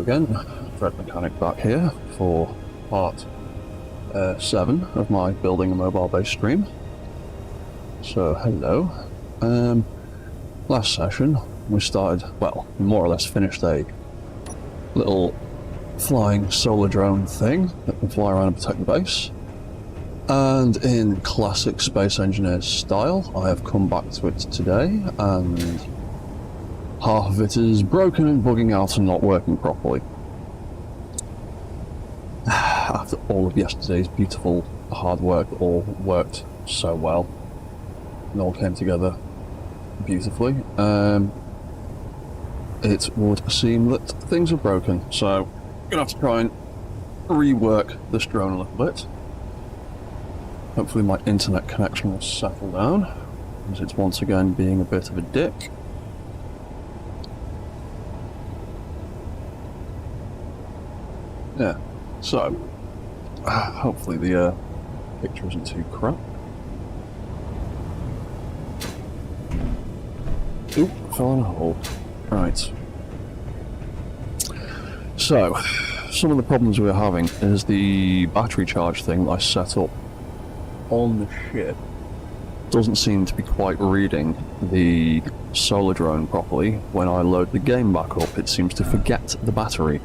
again, Fred Mechanic back here for part 7 of my building a mobile base stream. So hello. Last session we started, well, more or less finished a little flying solar drone thing that can fly around and protect the base. And in classic Space Engineers style, I have come back to it today, and half of it is broken and bugging out and not working properly. After all of yesterday's beautiful hard work, it all worked so well. It all came together beautifully. It would seem that things are broken, so I'm gonna have to try and rework this drone a little bit. Hopefully my internet connection will settle down, as it's once again being a bit of a dick. Yeah, so hopefully the picture isn't too crap. Oop, fell in a hole. Right. So, some of the problems we're having is the battery charge thing that I set up on the ship doesn't seem to be quite reading the solar drone properly. When I load the game back up, it seems to forget the battery.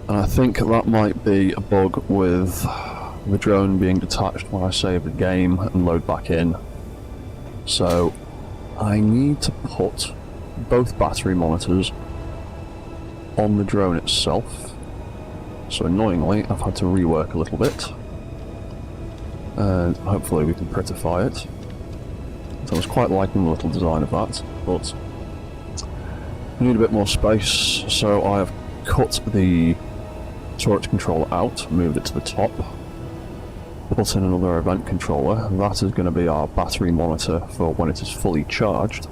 And I think that might be a bug with the drone being detached when I save the game and load back in. So I need to put both battery monitors on the drone itself. So annoyingly, I've had to rework a little bit. And hopefully we can prettify it. So I was quite liking the little design of that, but I need a bit more space, so I have cut the turret controller out, moved it to the top, put in another event controller. That is going to be our battery monitor for when it is fully charged.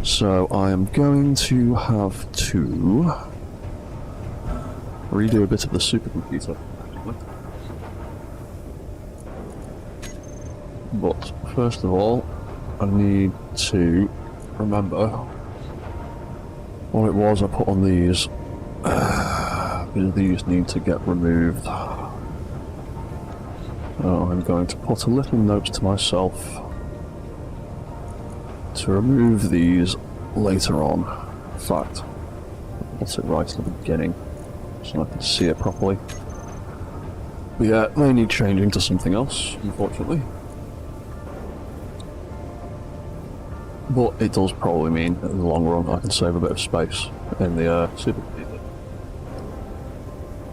So I am going to have to redo a bit of the supercomputer, actually. But first of all, I need to remember what it was I put on these. Because these need to get removed. I'm going to put a little note to myself to remove these later on. In fact, I'll put it right at the beginning so I can see it properly. But yeah, they need changing to something else, unfortunately. But it does probably mean that in the long run I can save a bit of space in the supercomputer.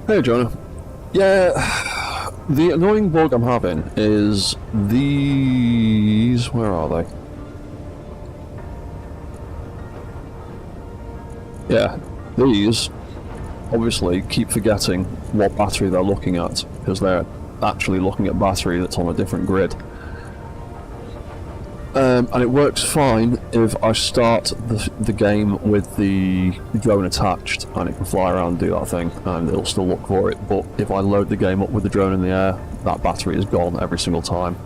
Hey Jonah. Yeah, the annoying bug I'm having is these... where are they? Yeah, these obviously keep forgetting what battery they're looking at, because they're actually looking at battery that's on a different grid. And it works fine if I start the game with the drone attached and it can fly around and do that thing and it'll still look for it, but if I load the game up with the drone in the air, that battery is gone every single time.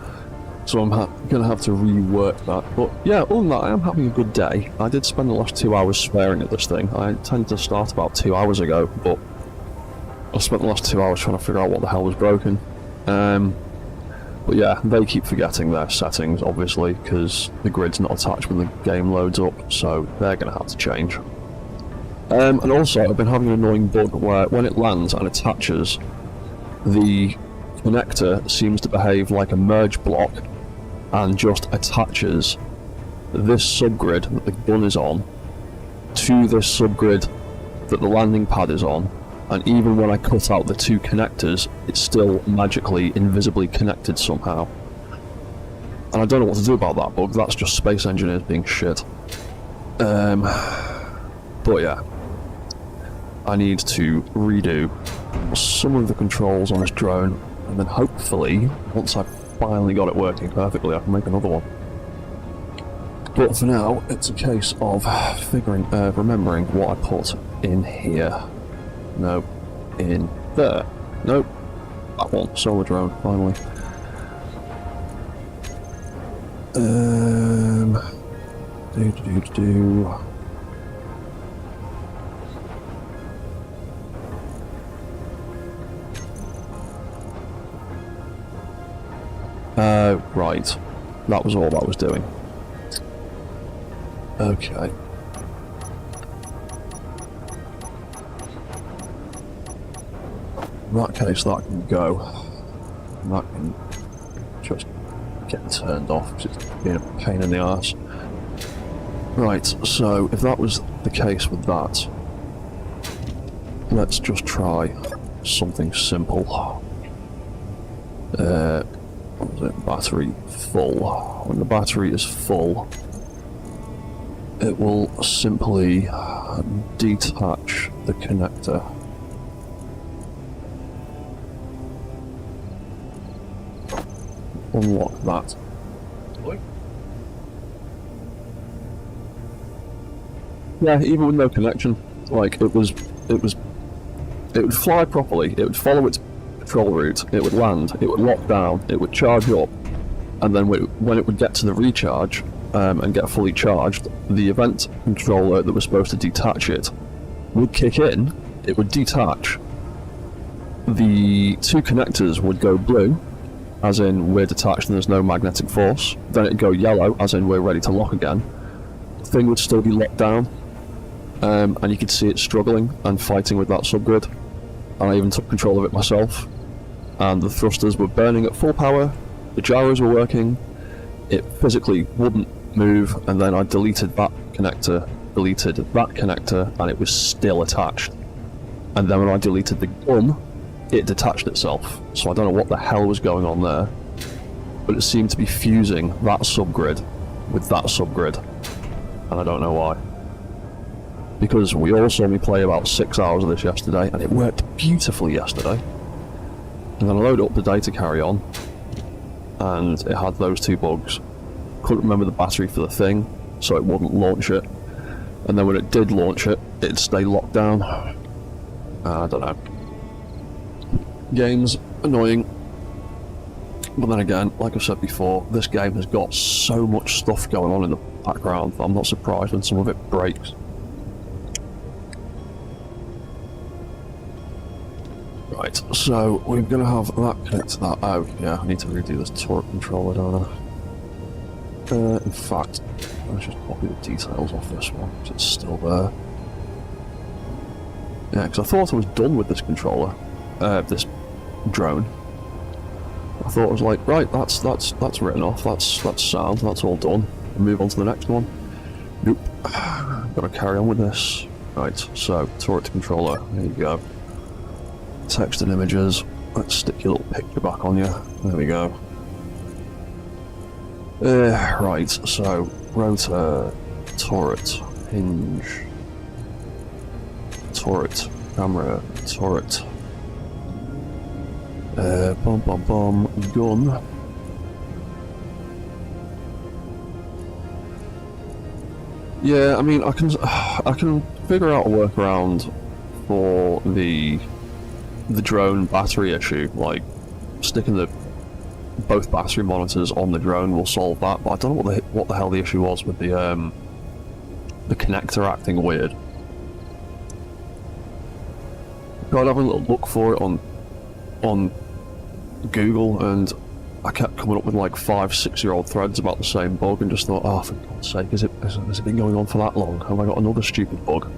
So I'm going to have to rework that. But yeah, other than that, I am having a good day. I did spend the last 2 hours swearing at this thing. I intended to start about 2 hours ago, but I spent the last 2 hours trying to figure out what the hell was broken. But yeah, they keep forgetting their settings, obviously, because the grid's not attached when the game loads up, so they're going to have to change. And also, I've been having an annoying bug where when it lands and attaches, the connector seems to behave like a merge block and just attaches this subgrid that the gun is on to this subgrid that the landing pad is on. And even when I cut out the two connectors, it's still magically, invisibly connected somehow. And I don't know what to do about that bug. That's just Space Engineers being shit. But yeah, I need to redo some of the controls on this drone, and then hopefully, once I've finally got it working perfectly, I can make another one. But for now, it's a case of remembering what I put in here. No, in there. Nope. That one. Solar drone, finally. Right. That was all that was doing. Okay. In that case, that can go. And that can just get turned off because it's being a pain in the arse. Right, so if that was the case with that, let's just try something simple. What was it? Battery full. When the battery is full, it will simply detach the connector. Unlock that. Yeah, even with no connection, like it would fly properly, it would follow its patrol route, it would land, it would lock down, it would charge up, and then when it would get to the recharge and get fully charged, the event controller that was supposed to detach it would kick in, it would detach, the two connectors would go blue, as in we're detached and there's no magnetic force, then it'd go yellow, as in we're ready to lock again, the thing would still be locked down, and you could see it struggling and fighting with that subgrid, and I even took control of it myself, and the thrusters were burning at full power, the gyros were working, it physically wouldn't move, and then I deleted that connector, and it was still attached. And then when I deleted the gun, it detached itself. So I don't know what the hell was going on there, but it seemed to be fusing that subgrid with that subgrid, and I don't know why. Because we all saw me play about 6 hours of this yesterday, and it worked beautifully yesterday. And then I loaded up the day to carry on, and it had those two bugs. Couldn't remember the battery for the thing, so it wouldn't launch it. And then when it did launch it, it'd stay locked down. I don't know. Game's annoying. But then again, like I said before, this game has got so much stuff going on in the background that I'm not surprised when some of it breaks. Right, so we're going to have that connect to that. Oh, yeah, I need to redo this turret controller, don't I? In fact, let's just copy the details off this one, because it's still there. Yeah, because I thought I was done with this controller, this drone. I thought I was like, right, that's written off, that's sound, that's all done. We'll move on to the next one. Nope. Gotta carry on with this. Right, so, turret controller, there you go. Text and images. Let's stick your little picture back on you. There we go. Right, so rotor, turret, hinge, turret, camera, turret, gun. Yeah, I mean, I can figure out a workaround for the drone battery issue, like sticking both battery monitors on the drone will solve that, but I don't know what the hell the issue was with the connector acting weird. Tried having a little look for it on Google, and I kept coming up with like 5-6-year-old threads about the same bug, and just thought, oh, for God's sake, has it been going on for that long? Have I got another stupid bug?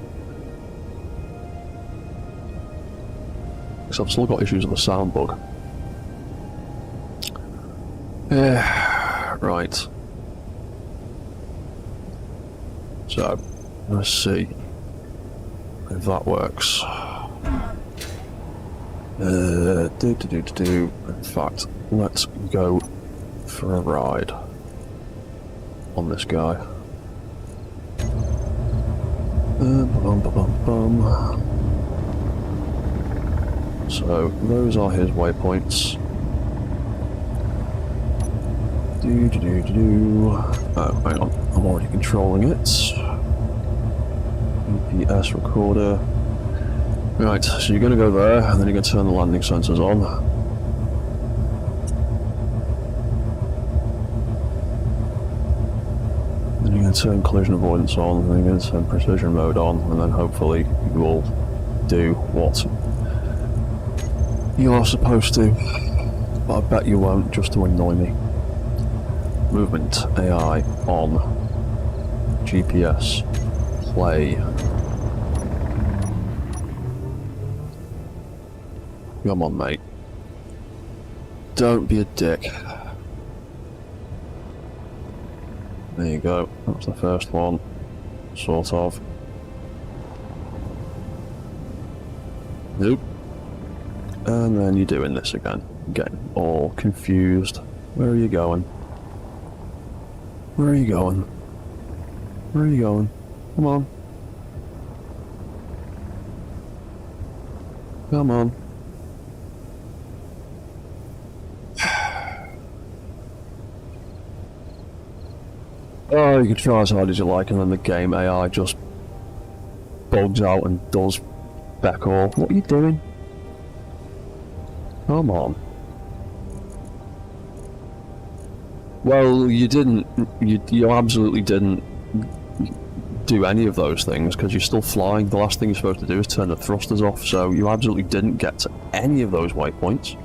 Because I've still got issues with the sound bug. Right. So, let's see if that works. In fact, let's go for a ride on this guy. So, those are his waypoints. Oh, hang on, I'm already controlling it. GPS recorder. Right, so you're going to go there, and then you're going to turn the landing sensors on. Then you're going to turn collision avoidance on, and then you're going to turn precision mode on, and then hopefully you will do what you are supposed to. But I bet you won't, just to annoy me. Movement AI on. GPS. Play. Come on, mate. Don't be a dick. There you go. That's the first one. Sort of. Nope. And then you're doing this again. Getting all confused. Where are you going? Where are you going? Where are you going? Come on. Come on. Oh, you can try as hard as you like, and then the game AI just bugs out and does back all. What are you doing? Come on. Well, you didn't. You absolutely didn't do any of those things because you're still flying. The last thing you're supposed to do is turn the thrusters off, so you absolutely didn't get to any of those waypoints.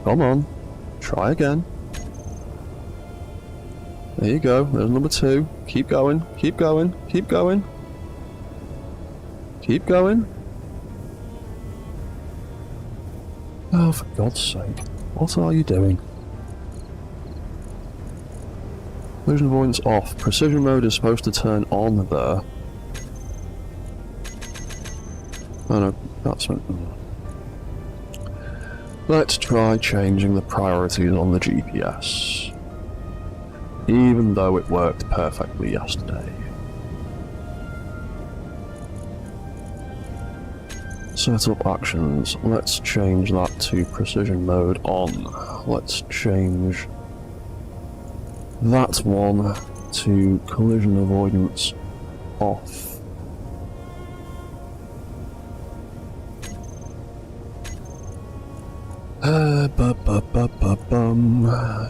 Come on. Try again. There you go, there's number 2. Keep going, keep going, keep going. Keep going. Oh, for God's sake. What are you doing? Collision avoidance off. Precision mode is supposed to turn on there. Oh no, that's it. Let's try changing the priorities on the GPS. Even though it worked perfectly yesterday. Set up actions. Let's change that to precision mode on. Let's change that one to collision avoidance off.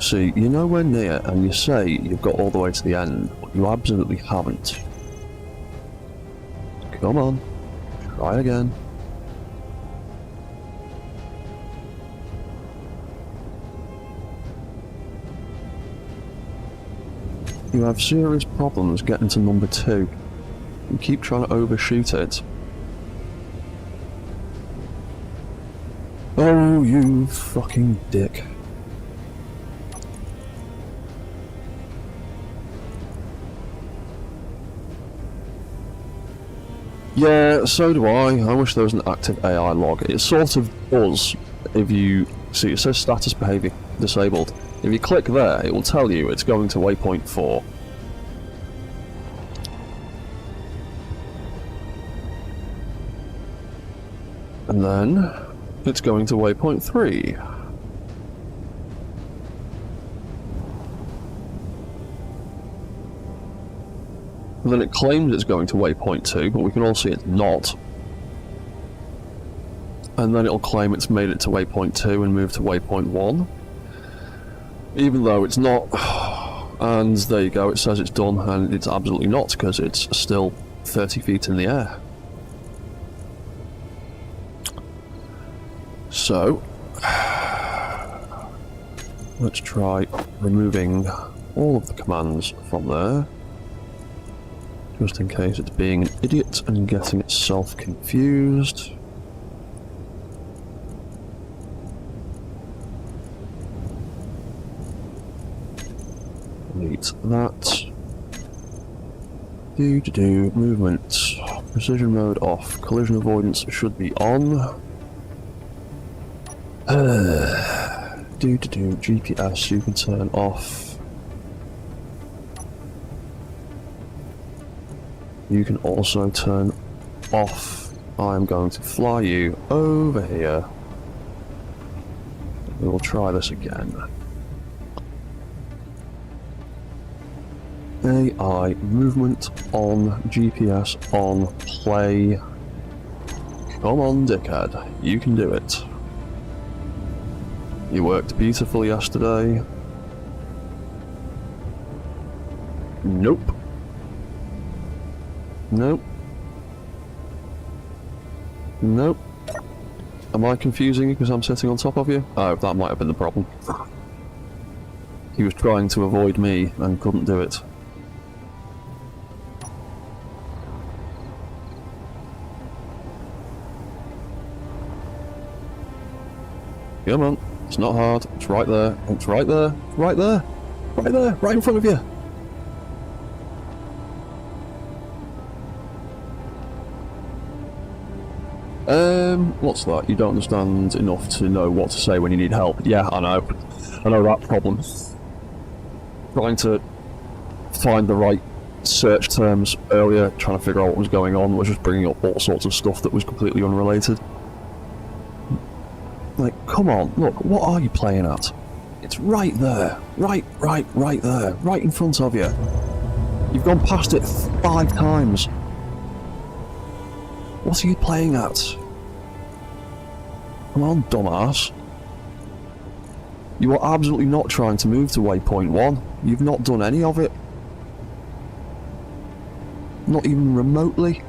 See, you're nowhere near, and you say you've got all the way to the end, but you absolutely haven't. Come on, try again. You have serious problems getting to number 2. You keep trying to overshoot it. Oh, you fucking dick. Yeah, so do I. I wish there was an active AI log. It sort of does if you see it says status behavior disabled. If you click there, it will tell you it's going to waypoint 4. And then it's going to waypoint 3. And then it claims it's going to waypoint 2, but we can all see it's not. And then it'll claim it's made it to waypoint 2 and moved to waypoint 1. Even though it's not. And there you go, it says it's done, and it's absolutely not, because it's still 30 feet in the air. So, let's try removing all of the commands from there, just in case it's being an idiot and getting itself confused. Delete that. Movement. Precision mode off. Collision avoidance should be on. GPS you can turn off. You can also turn off. I'm going to fly you over here. We will try this again. AI movement on, GPS on, play. Come on, dickhead, you can do it. You worked beautifully yesterday. Nope. Nope. Nope. Am I confusing you because I'm sitting on top of you? Oh, that might have been the problem. He was trying to avoid me and couldn't do it. Come on, it's not hard, it's right there, it's right there, right there, right there, right in front of you. What's that? You don't understand enough to know what to say when you need help. Yeah, I know that problem. Trying to find the right search terms earlier, trying to figure out what was going on, was just bringing up all sorts of stuff that was completely unrelated. Like, come on, look, what are you playing at? It's right there. Right there. Right in front of you. You've gone past it 5 times. What are you playing at? Come on, dumbass. You are absolutely not trying to move to waypoint 1. You've not done any of it. Not even remotely.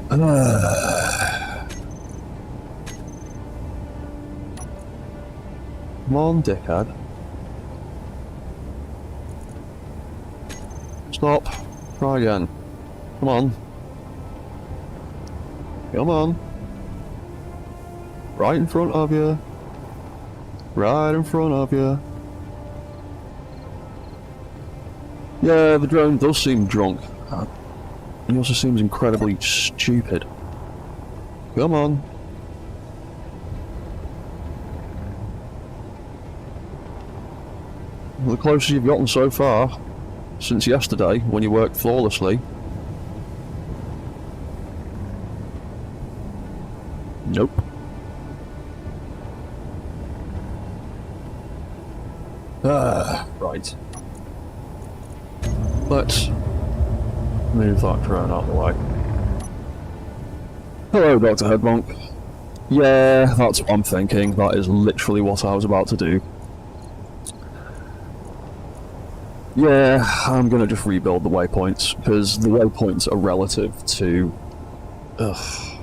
Come on, dickhead. Stop. Try again. Come on. Come on. Right in front of you. Right in front of you. Yeah, the drone does seem drunk. He also seems incredibly stupid. Come on. The closest you've gotten so far, since yesterday, when you worked flawlessly. Nope. Right. Let's move that drone out of the way. Hello, Dr. Headmonk. Yeah, that's what I'm thinking. That is literally what I was about to do. Yeah, I'm gonna just rebuild the waypoints, because the waypoints are relative to... Ugh.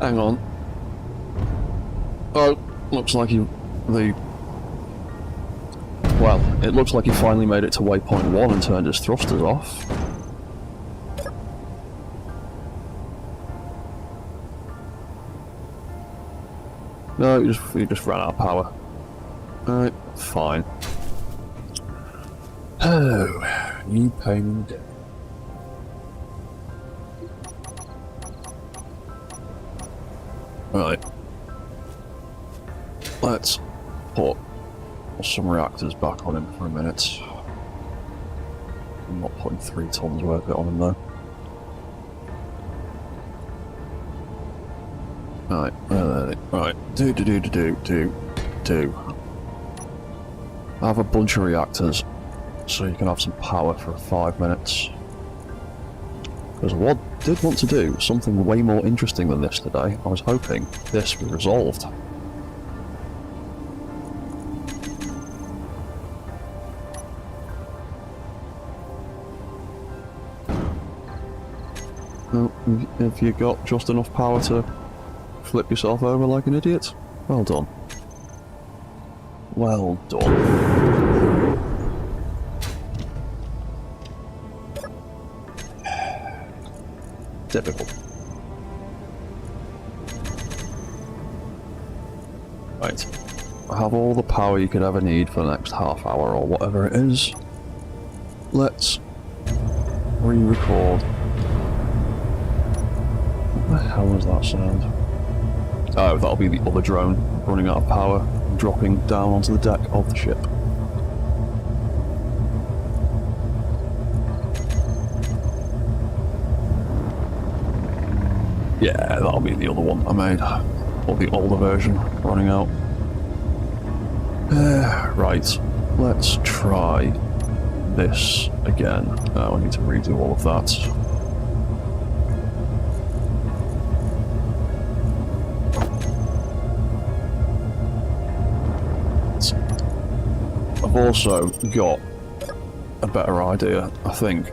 Hang on. Oh, looks like well, it looks like he finally made it to waypoint 1 and turned his thrusters off. No, he just ran out of power. Alright, fine. Oh, you pain in the dick. Right. Let's put some reactors back on him for a minute. I'm not putting 3 tons worth of it on him though. Right, do. Have a bunch of reactors so you can have some power for 5 minutes. Because what I did want to do something way more interesting than this today. I was hoping this was resolved. Well, have you got just enough power to flip yourself over like an idiot? Well done. Well done. Difficult. Right. Have all the power you could ever need for the next half hour or whatever it is. Let's re-record. What the hell was that sound? Oh, that'll be the other drone running out of power, dropping down onto the deck of the ship. Yeah, that'll be the other one I made. Or the older version running out. Right, let's try this again. I need to redo all of that. I've also got a better idea, I think.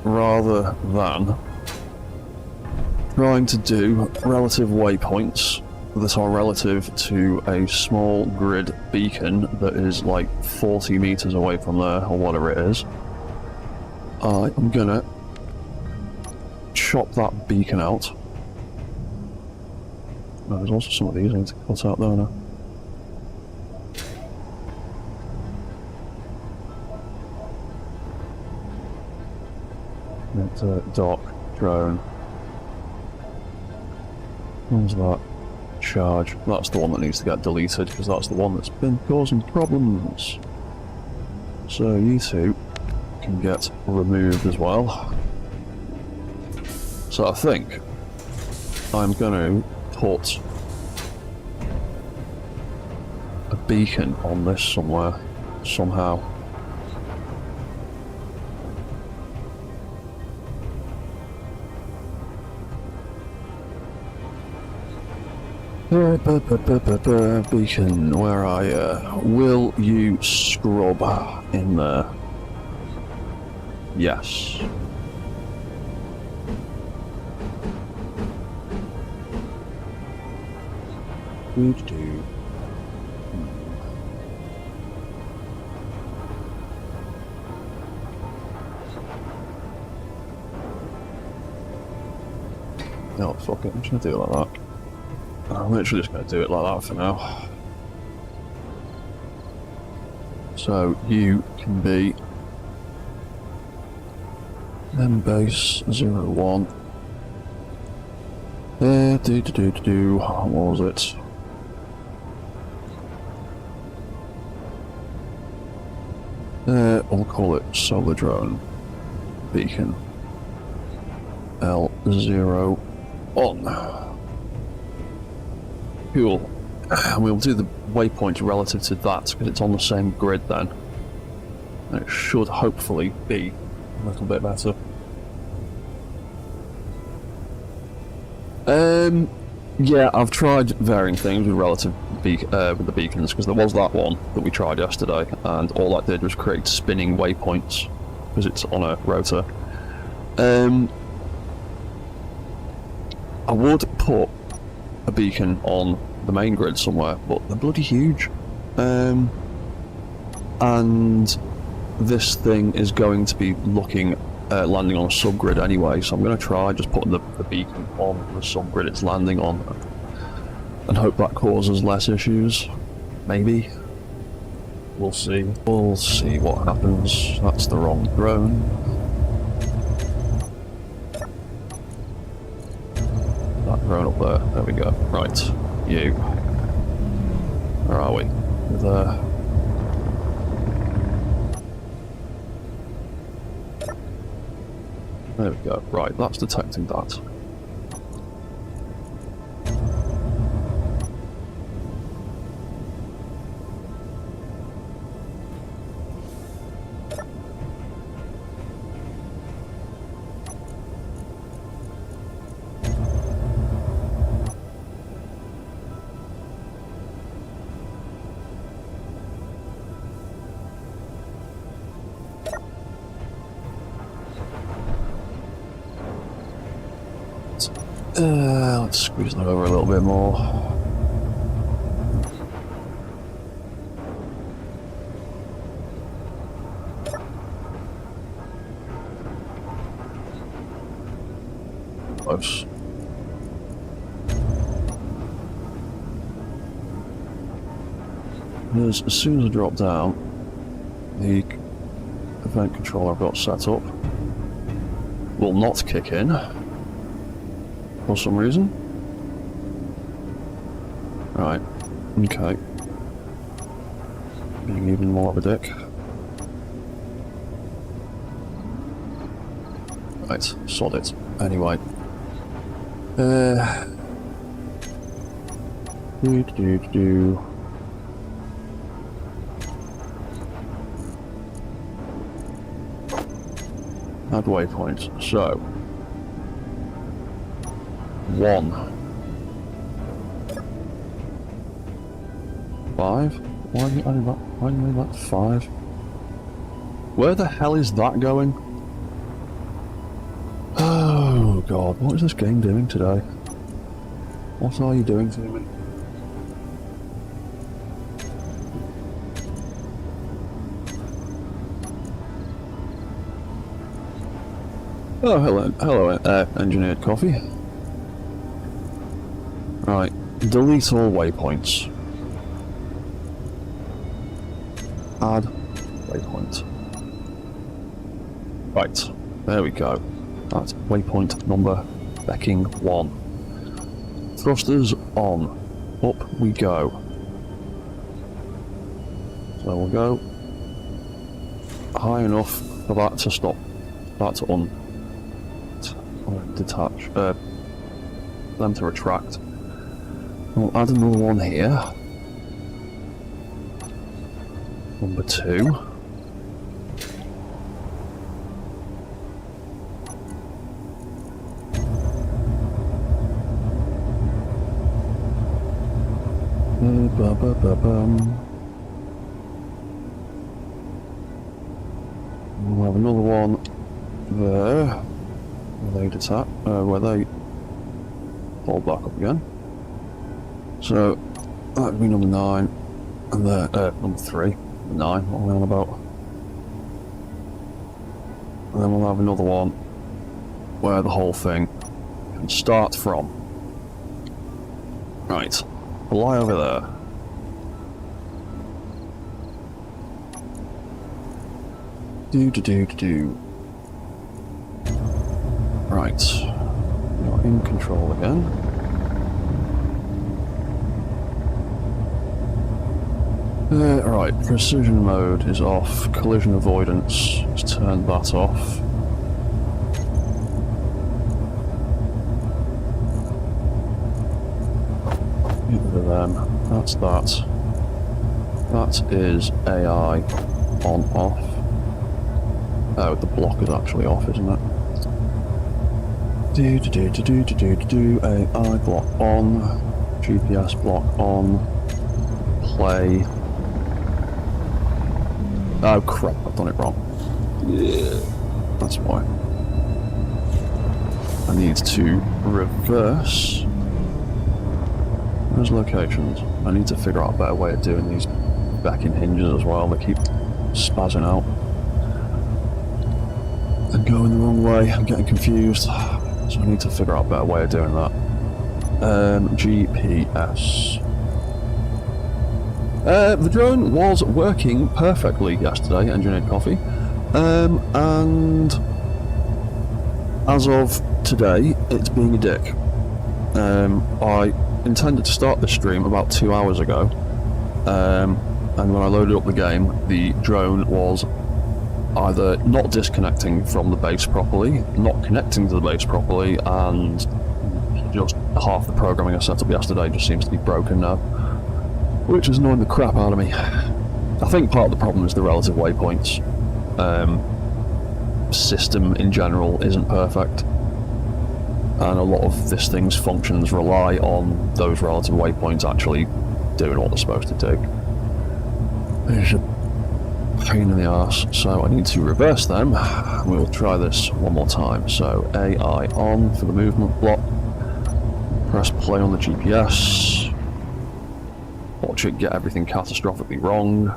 Rather than trying to do relative waypoints that are relative to a small grid beacon that is like 40 meters away from there, or whatever it is. I'm gonna chop that beacon out. No, there's also some of these I need to cut out there now. Dock, drone. What's that? Charge. That's the one that needs to get deleted, because that's the one that's been causing problems. So you two can get removed as well. So I think I'm going to put a beacon on this somewhere, somehow. Beacon, where are you? Will you scrub in there? Yes. Would do. No, fuck it, I'm just gonna do it like that. I'm literally just going to do it like that for now. So you can be base 01. What was it? We'll call it Solar Drone Beacon L01. Cool. And we'll do the waypoint relative to that, because it's on the same grid then. And it should hopefully be a little bit better. Yeah, I've tried varying things with relative with the beacons, because there was that one that we tried yesterday, and all that did was create spinning waypoints, because it's on a rotor. I would put a beacon on the main grid somewhere, but they're bloody huge. And this thing is going to be looking landing on a subgrid anyway, so I'm going to try just putting the beacon on the subgrid it's landing on and hope that causes less issues. Maybe. We'll see. We'll see what happens. That's the wrong drone. That drone up there. There we go. Right. You. Where are we? There. There we go. Right, that's detecting that. Let's squeeze that over a little bit more. Close. As soon as I drop down, the event controller I've got set up will not kick in for some reason. Right, okay. Being even more of a dick. Right, sod it. Anyway. Add waypoint. So 1 5. Why are you adding that? Why are you adding that 5? Where the hell is that going? Oh god, what is this game doing today? What are you doing to me? Oh, hello, engineered coffee. Right, delete all waypoints. Add waypoint. Right, there we go. That's waypoint number becking 1. Thrusters on. Up we go. So we'll go high enough for that to stop. That to detach. Them to retract. We'll add another one here. Number 2. We'll have another one there, where they detach, where they hold back up again. So that would be number 9, and there, number 3, 9. What am I on about? And then we'll have another one where the whole thing can start from. Right, fly over there. Do. Right, you're in control again. Right, precision mode is off, collision avoidance, let's turn that off. Get rid of them, that's that. That is AI on off. Oh, the block is actually off, isn't it? AI block on, GPS block on, play. Oh crap, I've done it wrong. Yeah, that's why. I need to reverse those locations. I need to figure out a better way of doing these backing hinges as well. They keep spazzing out and going the wrong way. I'm getting confused, so I need to figure out a better way of doing that. GPS. The drone was working perfectly yesterday, engineered coffee, and as of today, it's being a dick. I intended to start this stream about 2 hours ago, and when I loaded up the game, the drone was either not disconnecting from the base properly, not connecting to the base properly, and just half the programming I set up yesterday just seems to be broken now, which is annoying the crap out of me. I think part of the problem is the relative waypoints. System in general isn't perfect, and a lot of this thing's functions rely on those relative waypoints actually doing what they're supposed to do. It's a pain in the arse, so I need to reverse them. We'll try this one more time. So AI on for the movement block, press play on the GPS, watch it get everything catastrophically wrong.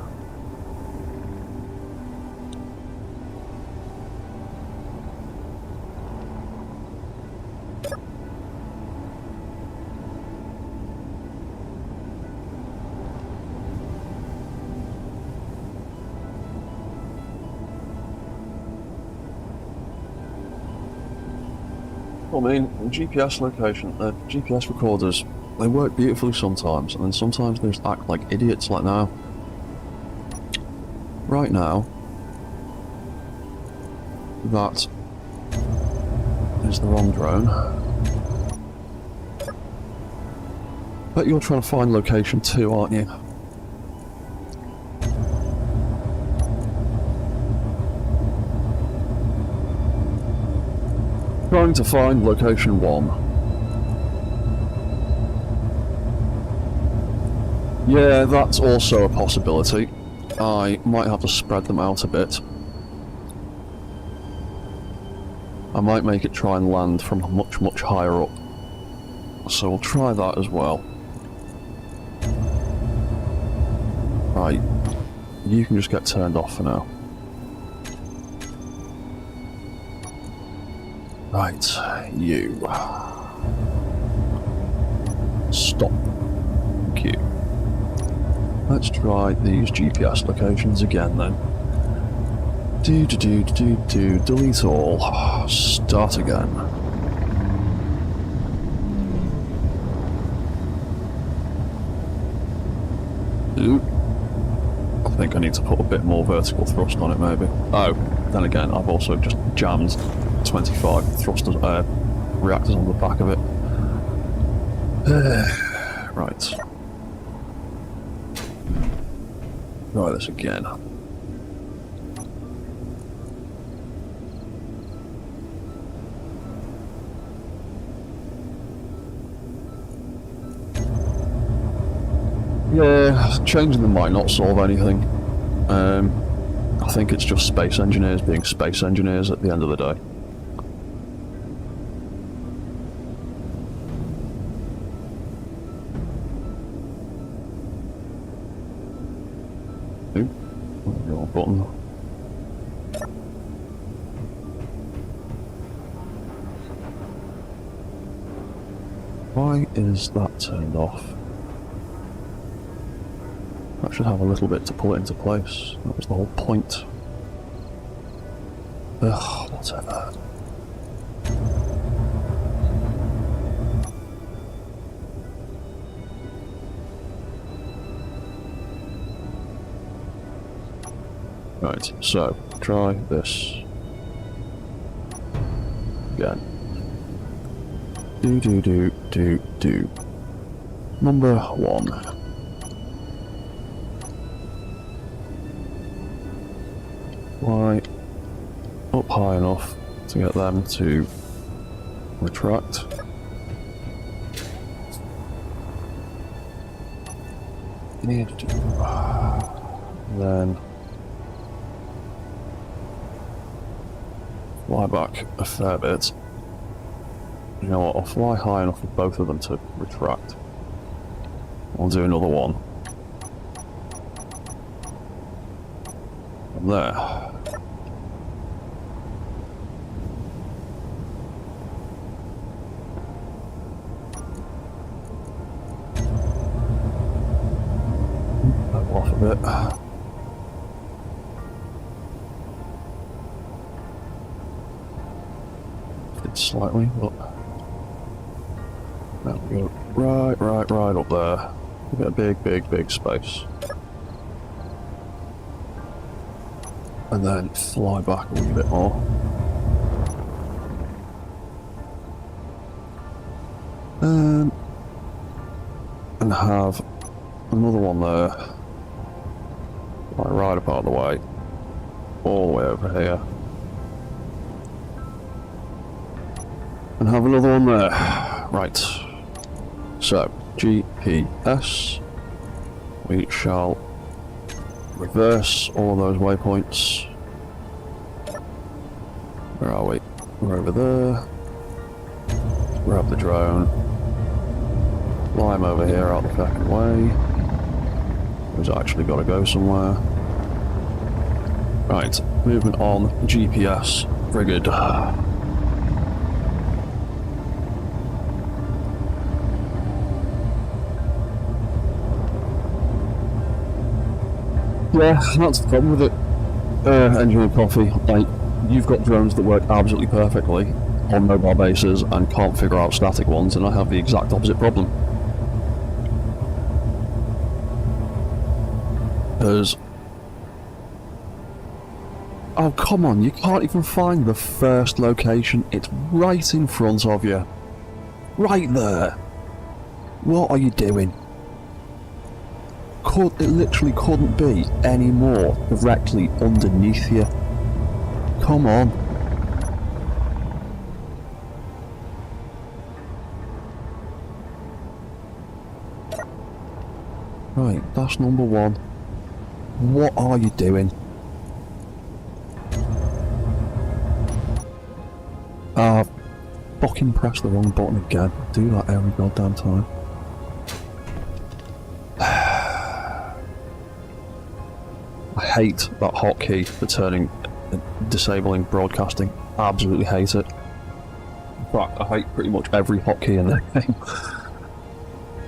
I mean, GPS location, GPS recorders, they work beautifully sometimes, and then sometimes they just act like idiots like now. Right now, that is the wrong drone. Bet you're trying to find location 2, aren't you? Trying to find location 1. Yeah, that's also a possibility. I might have to spread them out a bit. I might make it try and land from much, much higher up. So we'll try that as well. Right, you can just get turned off for now. Right, you. Stop. Thank you. Let's try these GPS locations again then. Delete all. Start again. Ooh. I think I need to put a bit more vertical thrust on it maybe. Oh, then again, I've also just jammed 25 thrusters, reactors on the back of it. Right. Try this again. Yeah, changing them might not solve anything. I think it's just space engineers being space engineers at the end of the day. Your button. Why is that turned off? That should have a little bit to pull it into place. That was the whole point. Ugh, whatever. Right, so, try this. Again. Do. Number 1. Fly up high enough to get them to retract. Need to do. Then fly back a fair bit. You know what, I'll fly high enough for both of them to retract. I'll do another one. From there. Back off a bit. Slightly, but there we go. Right up there. We've got a big space. And then fly back a little bit more. And have another one there. Like right up out of the way. All the way over here. And have another one there. Right. So, GPS. We shall reverse all of those waypoints. Where are we? We're over there. Grab the drone. Fly him over here out the fucking way. He's actually got to go somewhere. Right, movement on. GPS. Very good. Yeah, that's the problem with it. Engineering Coffee, like, you've got drones that work absolutely perfectly on mobile bases and can't figure out static ones, and I have the exact opposite problem. Because... oh, come on, you can't even find the first location. It's right in front of you. Right there. What are you doing? It literally couldn't be any more directly underneath you. Come on. Right, that's number 1. What are you doing? Ah, fucking press the wrong button again. Do that every goddamn time. I hate that hotkey for disabling broadcasting. I absolutely hate it. In fact, I hate pretty much every hotkey in the game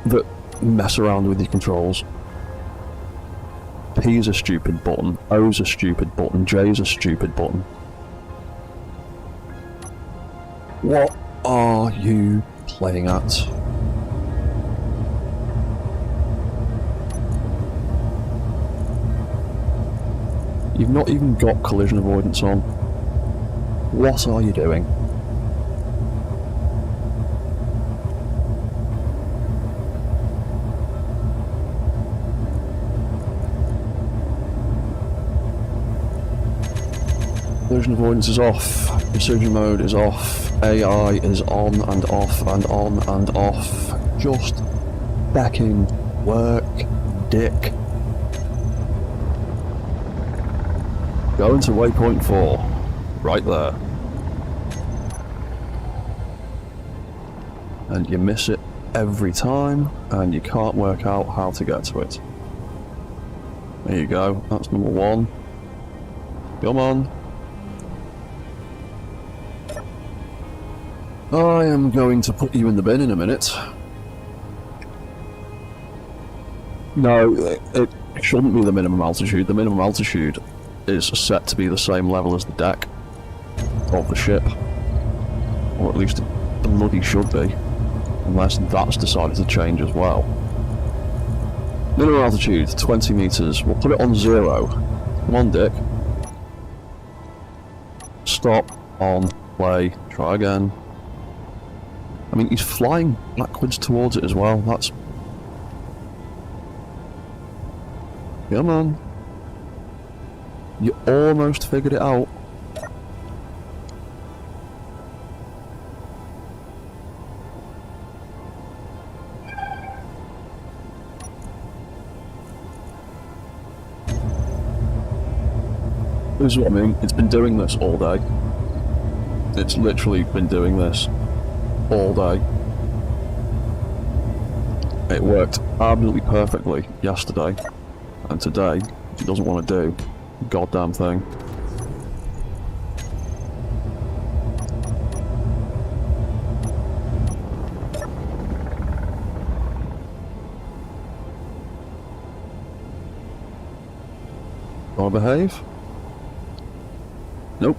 that mess around with your controls. P is a stupid button, O is a stupid button, J is a stupid button. What are you playing at? You've not even got collision avoidance on. What are you doing? Collision avoidance is off, precision mode is off, AI is on and off and on and off. Just fucking work, dick. Go into waypoint 4, right there. And you miss it every time, and you can't work out how to get to it. There you go, that's number 1. Come on. I am going to put you in the bin in a minute. No, it shouldn't be the minimum altitude. The minimum altitude is set to be the same level as the deck of the ship. Or at least it bloody should be. Unless that's decided to change as well. Minimum altitude, 20 meters. We'll put it on 0. Come on, Dick. Stop, on, play, try again. I mean, he's flying backwards towards it as well. That's... Come on. You almost figured it out. This is what I mean. It's been doing this all day. It's literally been doing this all day. It worked absolutely perfectly yesterday, and today it doesn't want to do a goddamn thing. Wanna behave? Nope.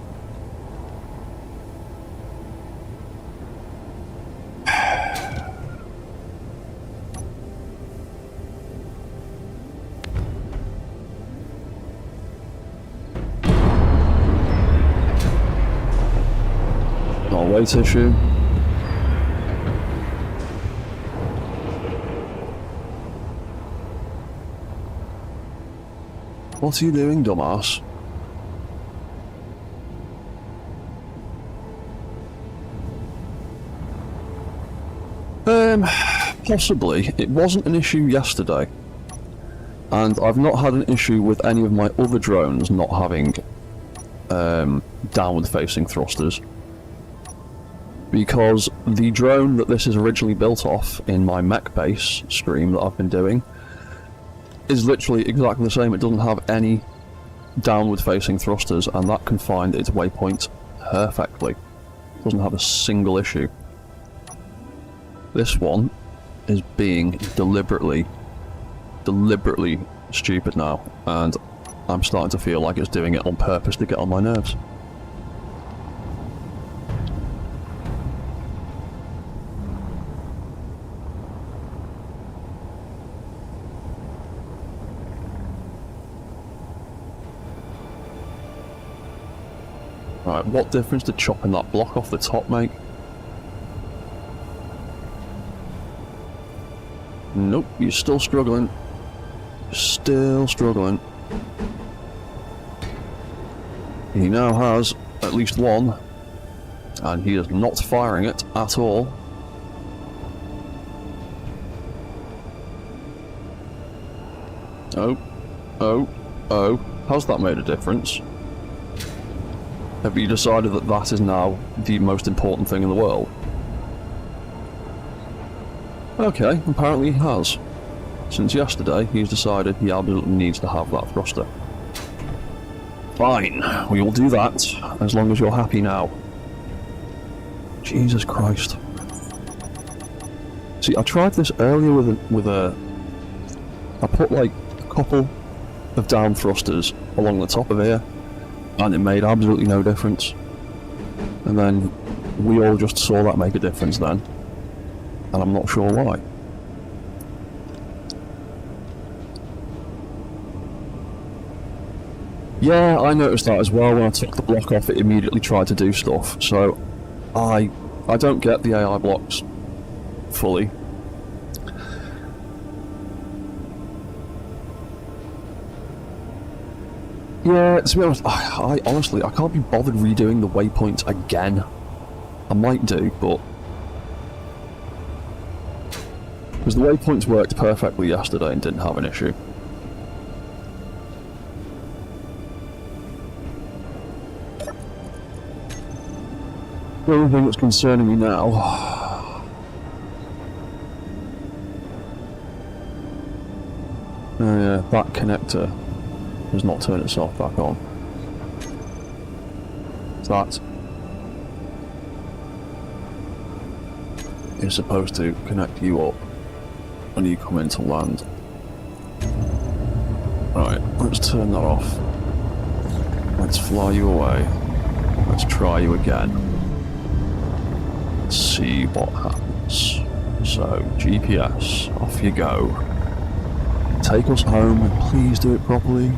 Not a weight issue. What are you doing, dumbass? Possibly. It wasn't an issue yesterday. And I've not had an issue with any of my other drones not having downward facing thrusters. Because the drone that this is originally built off in my mech base stream that I've been doing is literally exactly the same. It doesn't have any downward facing thrusters, and that can find its waypoint perfectly. It doesn't have a single issue. This one is being deliberately stupid now, and I'm starting to feel like it's doing it on purpose to get on my nerves. Right, what difference did chopping that block off the top make? Nope, you're still struggling. Still struggling. He now has at least one, and he is not firing it at all. Oh, oh, oh. Has that made a difference? Have you decided that that is now the most important thing in the world? Okay, apparently he has. Since yesterday, he's decided he absolutely needs to have that thruster. Fine, we will do that, as long as you're happy now. Jesus Christ. See, I tried this earlier with a... I put like a couple of down thrusters along the top of here, and it made absolutely no difference. And then we all just saw that make a difference then, and I'm not sure why. Yeah, I noticed that as well. When I took the block off, it immediately tried to do stuff, so I don't get the AI blocks fully. Yeah, to be honest, I honestly, I can't be bothered redoing the waypoints again. I might do, but... because the waypoints worked perfectly yesterday and didn't have an issue. The only thing that's concerning me now... oh yeah, that connector has not turned itself back on. That is supposed to connect you up when you come into land. Right, let's turn that off. Let's fly you away. Let's try you again. Let's see what happens. So, GPS, off you go. Take us home and please do it properly.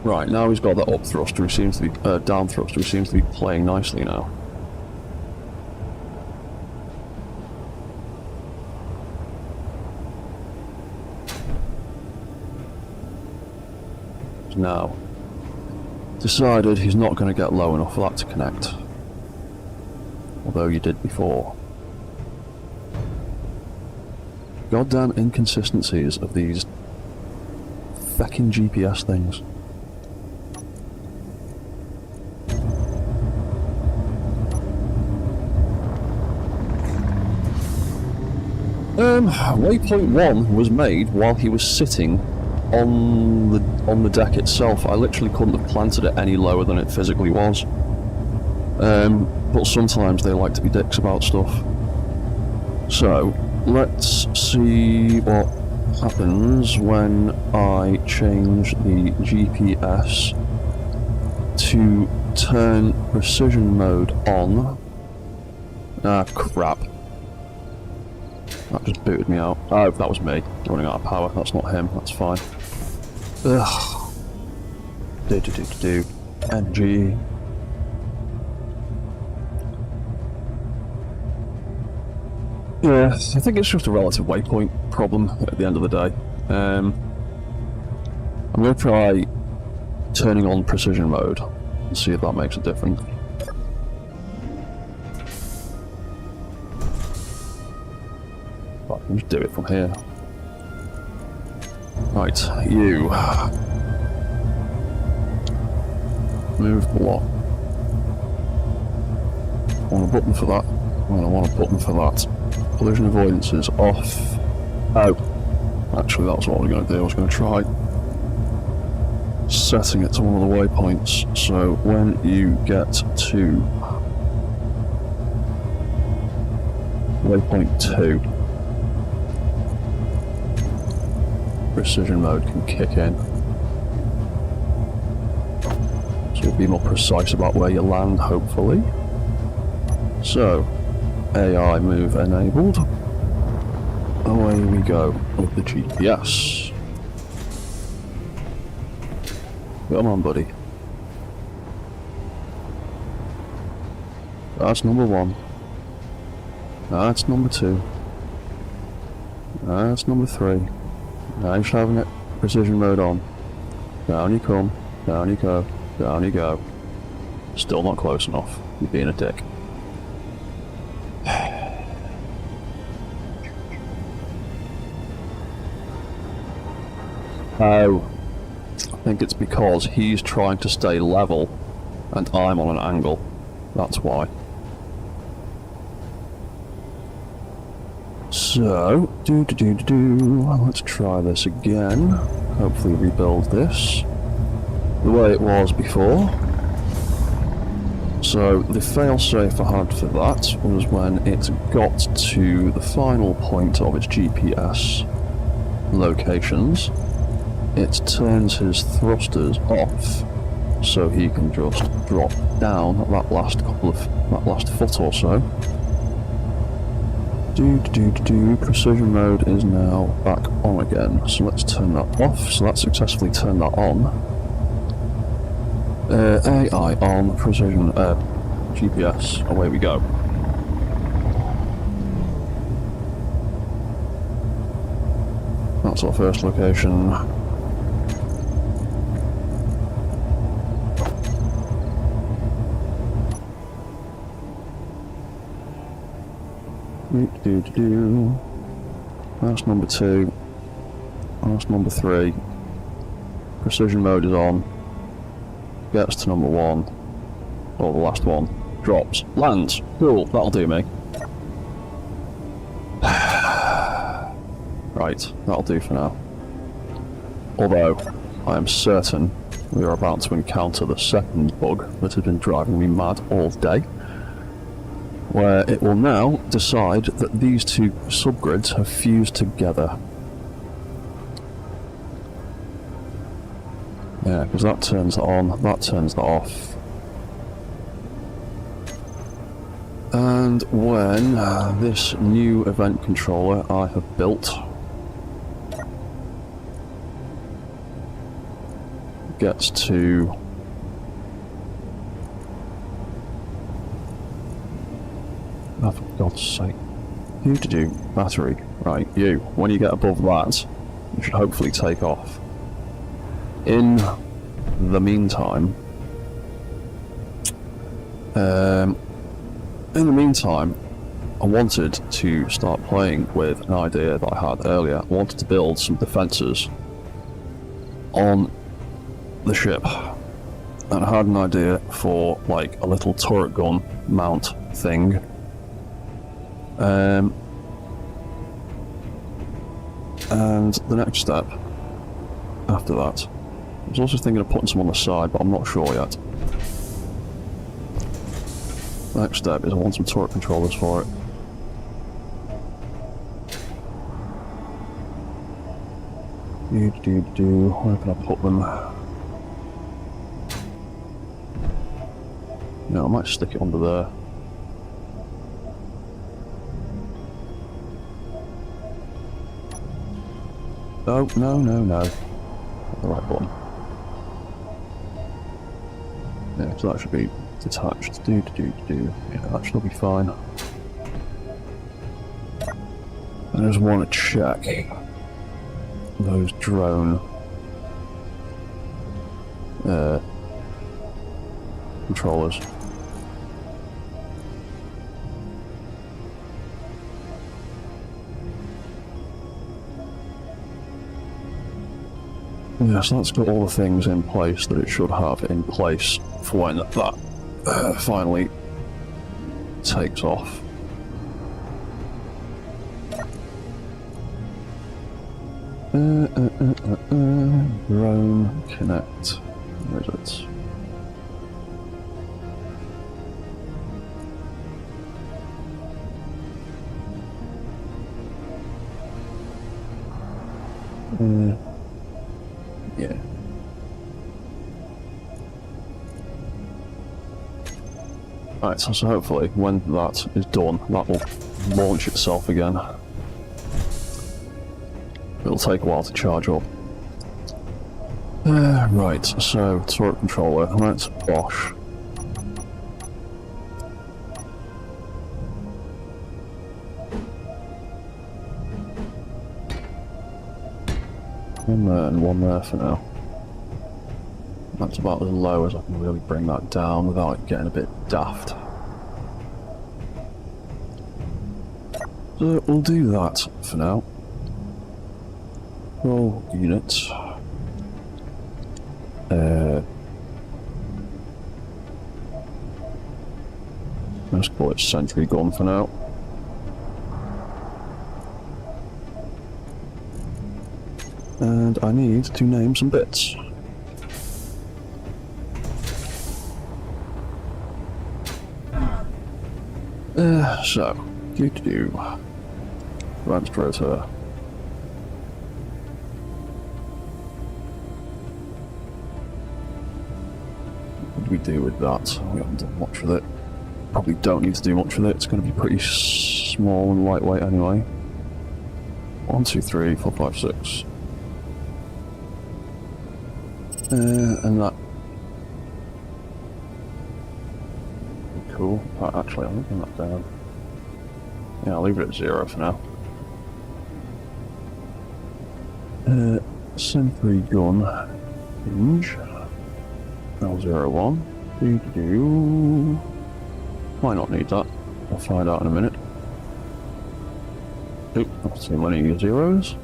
Right, now he's got that up thruster, he seems to be, down thruster, he seems to be playing nicely now. Now, decided he's not going to get low enough for that to connect. Although you did before. Goddamn inconsistencies of these feckin' GPS things. Waypoint 1 was made while he was sitting on the deck itself. I literally couldn't have planted it any lower than it physically was. But sometimes they like to be dicks about stuff. So, let's see what happens when I change the GPS to turn precision mode on. Ah, crap. That just booted me out. Oh, that was me running out of power. That's not him. That's fine. Ugh. Energy. Yeah, I think it's just a relative waypoint problem at the end of the day. I'm going to try turning on precision mode and see if that makes a difference. I can just do it from here. Right, you. Move block. I want a button for that. And I want a button for that. Collision avoidance is off. Oh. Actually, that's what I was going to do. I was going to try setting it to one of the waypoints. So when you get to waypoint 2, precision mode can kick in. So you'll be more precise about where you land, hopefully. So, AI move enabled. Away we go with the GPS. Come on, buddy. That's number 1. That's number 2. That's number 3. Now you're having it precision mode on. Down you come, down you go, down you go. Still not close enough. You're being a dick. Oh, I think it's because he's trying to stay level and I'm on an angle. That's why. So, let's try this again. Hopefully rebuild this the way it was before. So, the failsafe I had for that was when it got to the final point of its GPS locations, it turns his thrusters off so he can just drop down that last foot or so. Precision mode is now back on again, so let's turn that off. So that successfully turned that on. AI on, precision, GPS, away we go. That's our first location. That's number 2. That's number 3. Precision mode is on. Gets to number 1. Or the last one. Drops. Lands. Cool, that'll do me. Right, that'll do for now. Although, I am certain we are about to encounter the second bug that has been driving me mad all day, where it will now decide that these two subgrids have fused together. Yeah, because that turns that on, that turns that off. And when this new event controller I have built gets to oh, for God's sake. Battery. Right, you. When you get above that, you should hopefully take off. In the meantime, I wanted to start playing with an idea that I had earlier. I wanted to build some defences on the ship. And I had an idea for, like, a little turret gun mount thing. And the next step after that, I was also thinking of putting some on the side, but I'm not sure yet. The next step is I want some turret controllers for it. Where can I put them? No, I might stick it under there. Oh, no. Not the right button. Yeah, so that should be detached. Yeah, that should be fine. I just want to check those drone controllers. Yeah, so that's got all the things in place that it should have in place for when that finally takes off. Drone Connect. Where is it? Yeah. Right, so hopefully when that is done, that will launch itself again. It'll take a while to charge up. Right, so turret controller, that's Bosch. One there and one there for now. That's about as low as I can really bring that down without it getting a bit daft. So we'll do that for now. Roll units. Let's call it sentry gun for now. And I need to name some bits. So, do advanced rotor. What do we do with that? We haven't done much with it. Probably don't need to do much with it. It's going to be pretty small and lightweight anyway. 1, 2, 3, 4, 5, 6. And that. Cool. Actually, I'm leaving that down. Yeah, I'll leave it at 0 for now. Sentry gun. Hinge. L01. Do. Might not need that. I'll find out in a minute. Oop, that's too many zeros.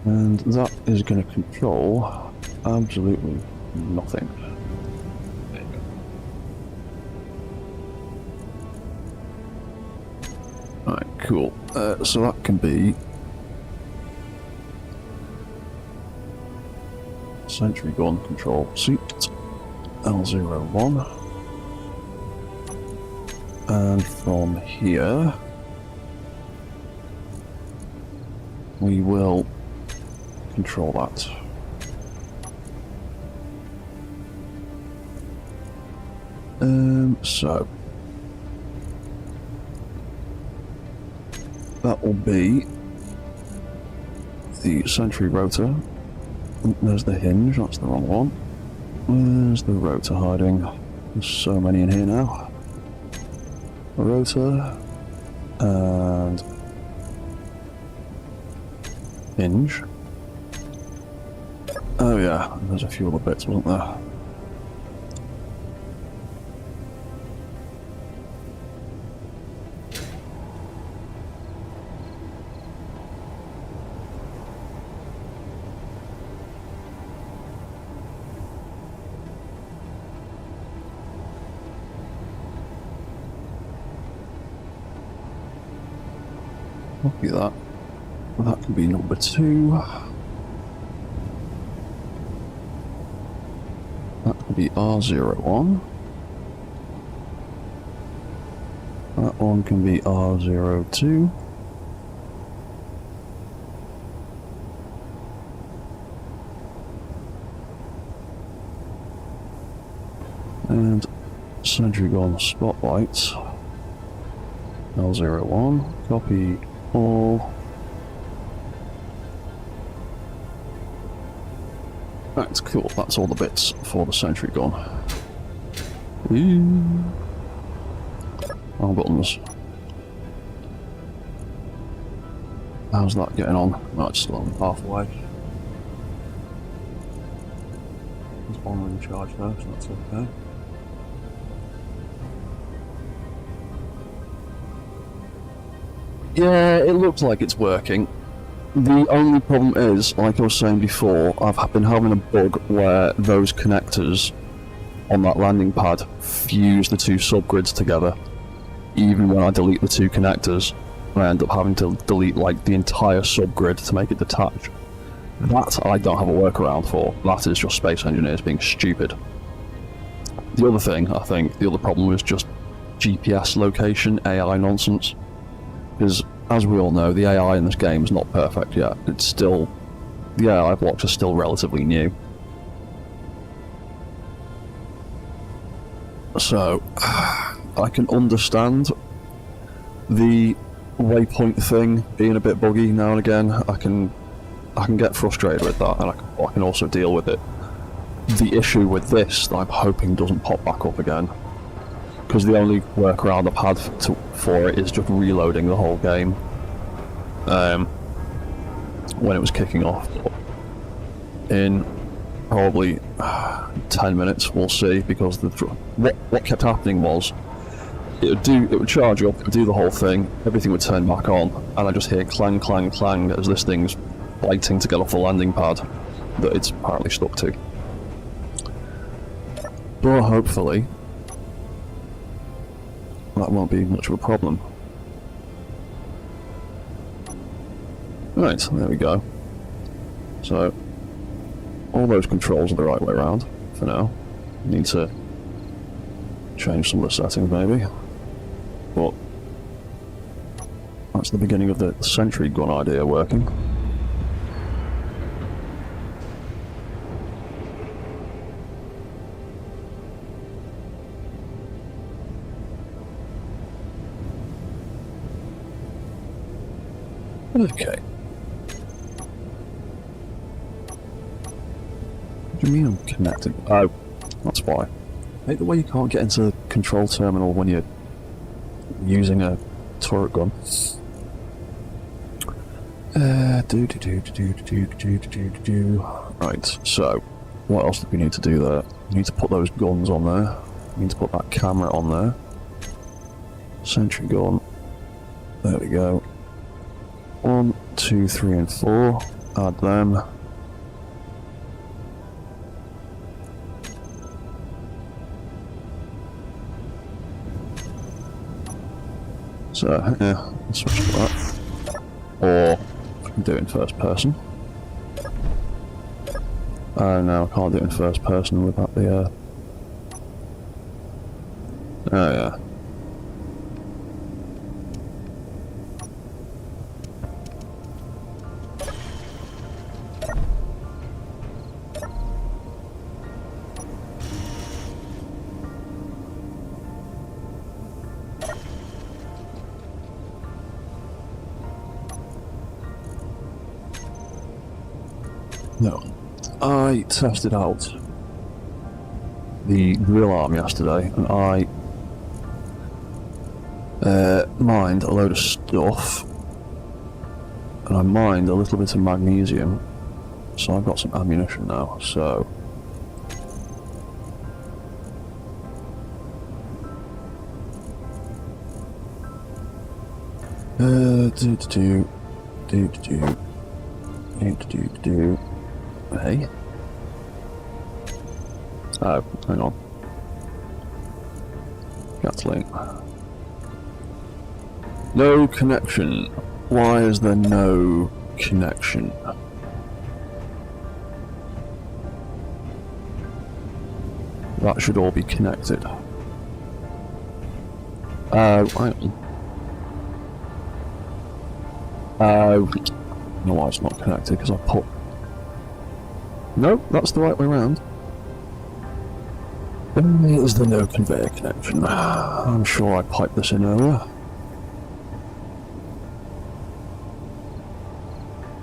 And that is going to control absolutely nothing. There you go. Alright, cool. So that can be sentry gun control seat L01. And from here we will control that. So that will be the sentry rotor. There's the hinge, that's the wrong one. Where's the rotor hiding? There's so many in here now. The rotor and hinge. Oh yeah, there's a few other bits, wasn't there? Look at that. That can be number 2. That can be R01. That one can be R02. And sentry gun spotlights. L01. Copy all. That's cool, that's all the bits for the sentry gun. All buttons. How's that getting on? That's still on halfway. There's one in charge now, so that's okay. Yeah, it looks like it's working. The only problem is, like I was saying before, I've been having a bug where those connectors on that landing pad fuse the two subgrids together. Even when I delete the two connectors, I end up having to delete like the entire subgrid to make it detach. That I don't have a workaround for. That is just Space Engineers being stupid. The other thing, I think, the other problem is just GPS location, AI nonsense. Because, as we all know, the AI in this game is not perfect yet. It's still... the AI blocks are still relatively new. So, I can understand the waypoint thing being a bit buggy now and again. I can get frustrated with that, and I can also deal with it. The issue with this that I'm hoping doesn't pop back up again, because the only workaround I've had for it is just reloading the whole game when it was kicking off. In probably 10 minutes, we'll see, because what kept happening was it would charge up, it would do the whole thing, everything would turn back on, and I just hear clang, clang, clang as this thing's fighting to get off the landing pad that it's apparently stuck to. But hopefully, that won't be much of a problem. Right, there we go. So, all those controls are the right way around, for now. Need to change some of the settings, maybe. But, that's the beginning of the sentry gun idea working. Okay. What do you mean I'm connected? Oh, that's why. I hate the way you can't get into the control terminal when you're using a turret gun. Right, so what else do we need to do there? We need to put those guns on there. We need to put that camera on there. Sentry gun. There we go. 1, 2, 3, and 4. Add them. So, yeah, let's switch to that. Or, I can do it in first person. Oh no, I can't do it in first person without the, oh yeah. No. I tested out the drill arm yesterday, and I mined a load of stuff, and I mined a little bit of magnesium, so I've got some ammunition now, so... Hey? Oh, hang on. Gatling. No connection. Why is there no connection? That should all be connected. Hang on. I don't know why it's not connected, because I put... Nope, that's the right way around. Is there no conveyor connection? I'm sure I piped this in earlier.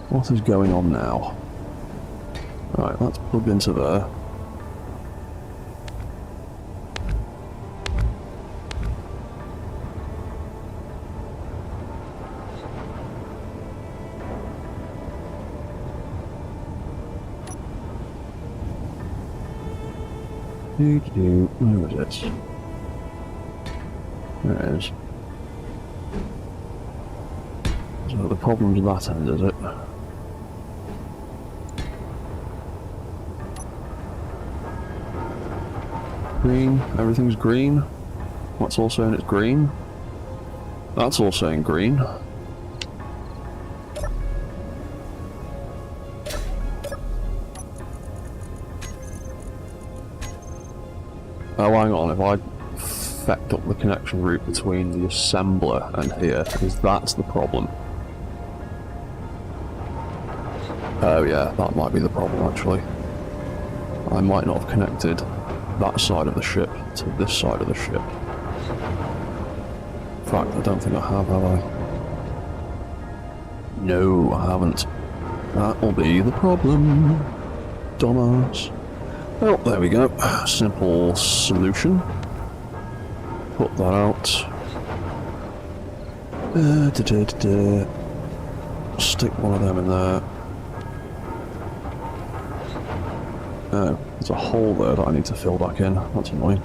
What is going on now? Right, that's plugged into there. Where is it? There it is. So the problem's that end, is it? Green, everything's green. What's all saying it's green? That's all saying green. Oh, hang on, if I fecked up the connection route between the assembler and here, because that's the problem. Oh yeah, that might be the problem actually. I might not have connected that side of the ship to this side of the ship. In fact, I don't think I have I? No, I haven't. That will be the problem. Dumbass. Well, there we go. Simple solution. Put that out. Stick one of them in there. Oh, there's a hole there that I need to fill back in. That's annoying.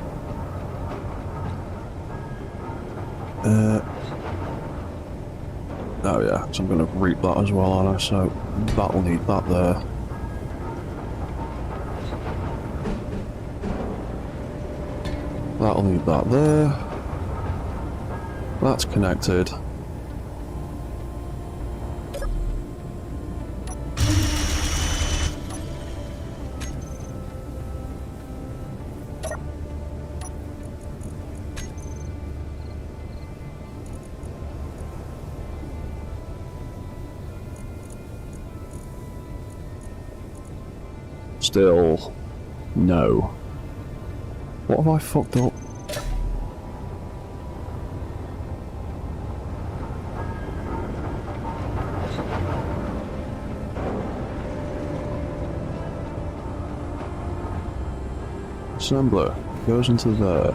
Oh yeah, so I'm going to reap that as well, aren't I? So that'll need that there. That'll need that there. That's connected. Still, no. What have I fucked up? Assembler goes into there.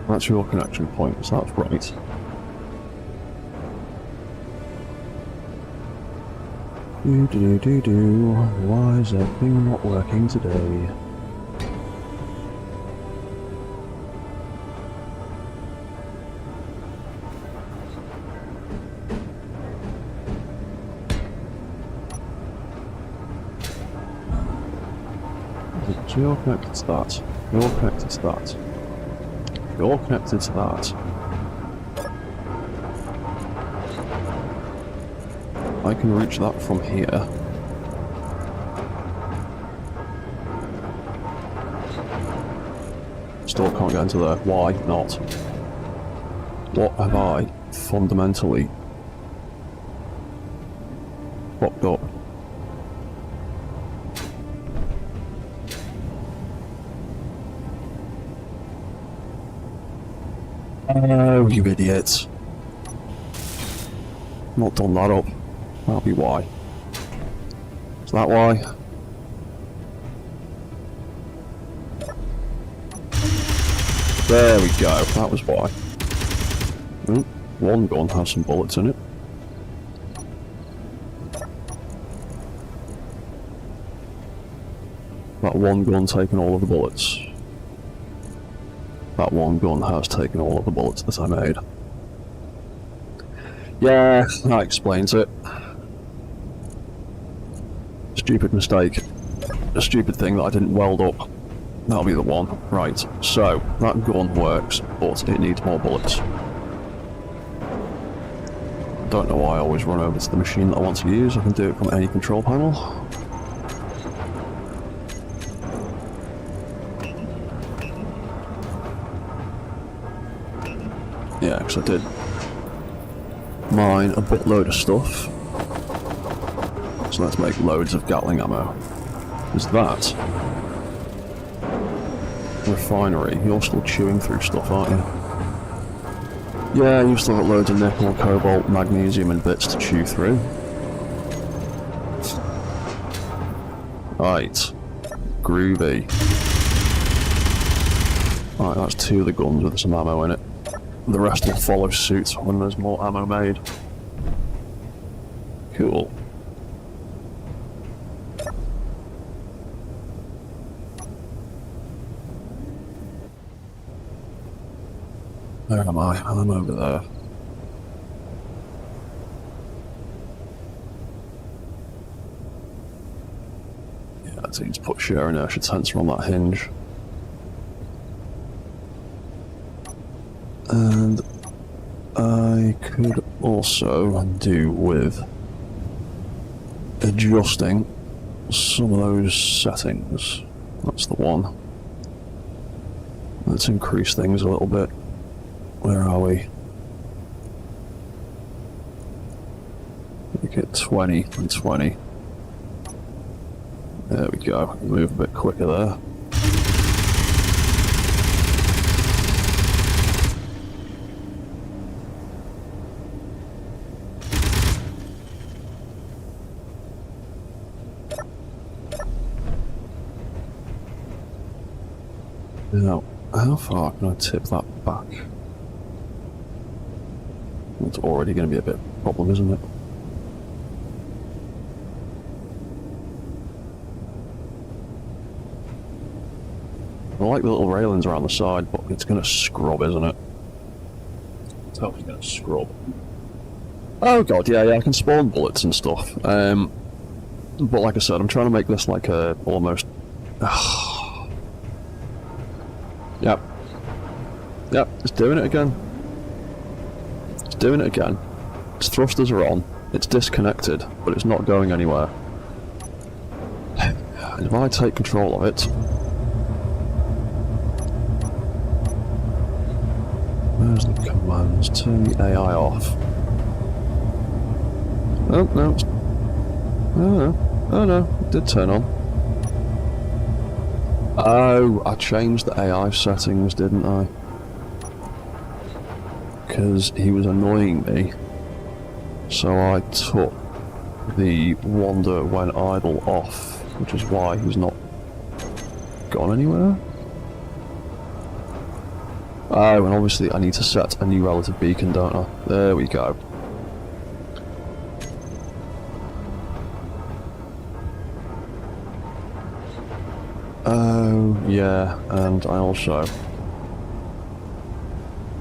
That's your connection point, so that's right. Do. Why is everything not working today? So you're connected to that. You're connected to that. You're connected to that. I can reach that from here. Still can't get into there. Why not? What have I fundamentally fucked up? Oh, you idiots. Not done that up. That'll be why. Is that why? There we go. That was why. One gun has some bullets in it. That one gun taking all of the bullets. That one gun has taken all of the bullets that I made. Yeah, that explains it. Stupid mistake. A stupid thing that I didn't weld up. That'll be the one. Right, so, that gun works, but it needs more bullets. Don't know why I always run over to the machine that I want to use. I can do it from any control panel. Yeah, because I did mine a buttload of stuff. So let's make loads of Gatling ammo. Is that refinery? You're still chewing through stuff, aren't you? Yeah, you've still got loads of nickel, cobalt, magnesium and bits to chew through. Right. Groovy. Right, that's two of the guns with some ammo in it. The rest will follow suit when there's more ammo made. Cool. Where am I? I'm over there. Yeah, I need to put shear inertia tensor on that hinge. And I could also do with adjusting some of those settings. That's the one. Let's increase things a little bit. Where are we? Make it 20 and 20. There we go. Move a bit quicker there. Now, how far can I tip that back? It's already going to be a bit of a problem, isn't it? I like the little railings around the side, but it's going to scrub, isn't it? It's totally going to scrub. Oh god, yeah, I can spawn bullets and stuff. But like I said, I'm trying to make this like a almost. Yep. Yep, it's doing it again. It's doing it again. Its thrusters are on. It's disconnected, but it's not going anywhere. And if I take control of it. Where's the commands? Turn the AI off. Oh, no. Oh, no. Oh, no. It did turn on. Oh, I changed the AI settings, didn't I? Because he was annoying me. So I took the wander when idle off, which is why he's not gone anywhere. Oh, and obviously I need to set a new relative beacon, don't I? There we go. Oh, yeah, and I also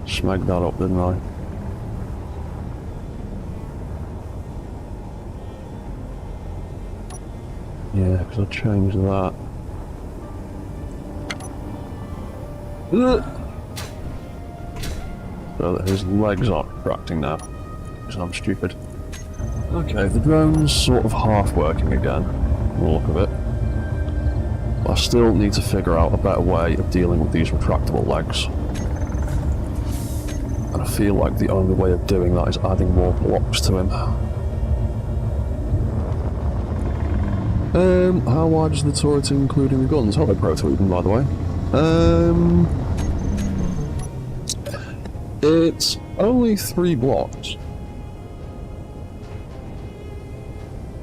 smacked that up, didn't I? Yeah, because I changed that. So that his legs aren't retracting now, because I'm stupid. Okay, the drone's sort of half working again, from the look of it. I still need to figure out a better way of dealing with these retractable legs. And I feel like the only way of doing that is adding more blocks to him. How wide is the turret including the guns? Hello, Protoeden, by the way. It's only 3 blocks.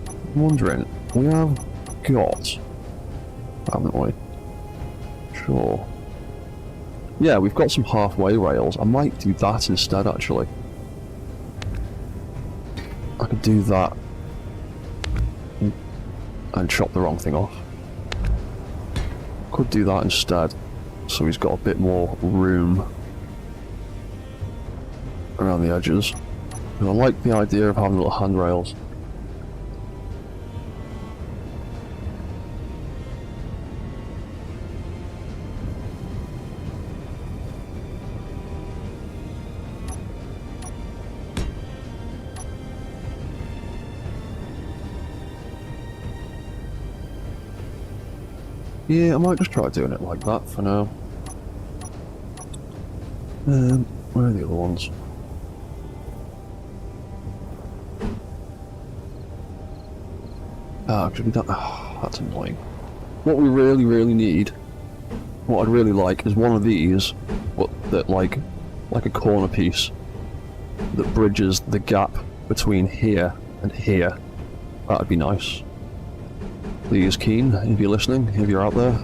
I'm wondering, we have got... haven't we? Sure. Yeah, we've got some halfway rails. I might do that instead, actually. I could do that and chop the wrong thing off. Could do that instead, so he's got a bit more room around the edges. And I like the idea of having little handrails. Yeah, I might just try doing it like that for now. Where are the other ones? Ah, actually, that's annoying. What we really, really need, what I'd really like, is one of these, but that like a corner piece that bridges the gap between here and here. That'd be nice. Please, Keen, if you're listening, if you're out there.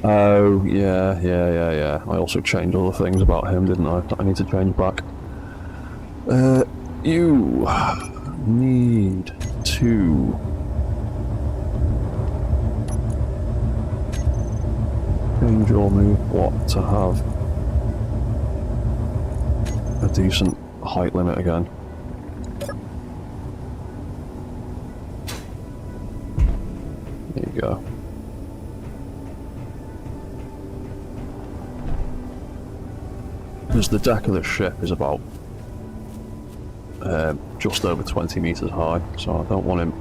Oh, yeah. I also changed other things about him, didn't I? That I need to change back. You need to change your move what to have a decent height limit again. There you go. Because the deck of the ship is about just over 20 meters high, so I don't want him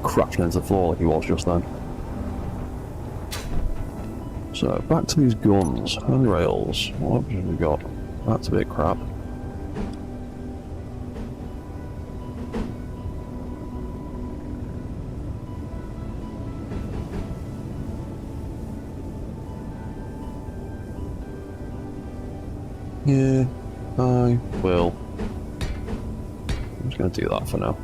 crashing into the floor like he was just then. So, back to these guns. Handrails. What options have we got? That's a bit crap. Yeah, I will. I'm just going to do that for now.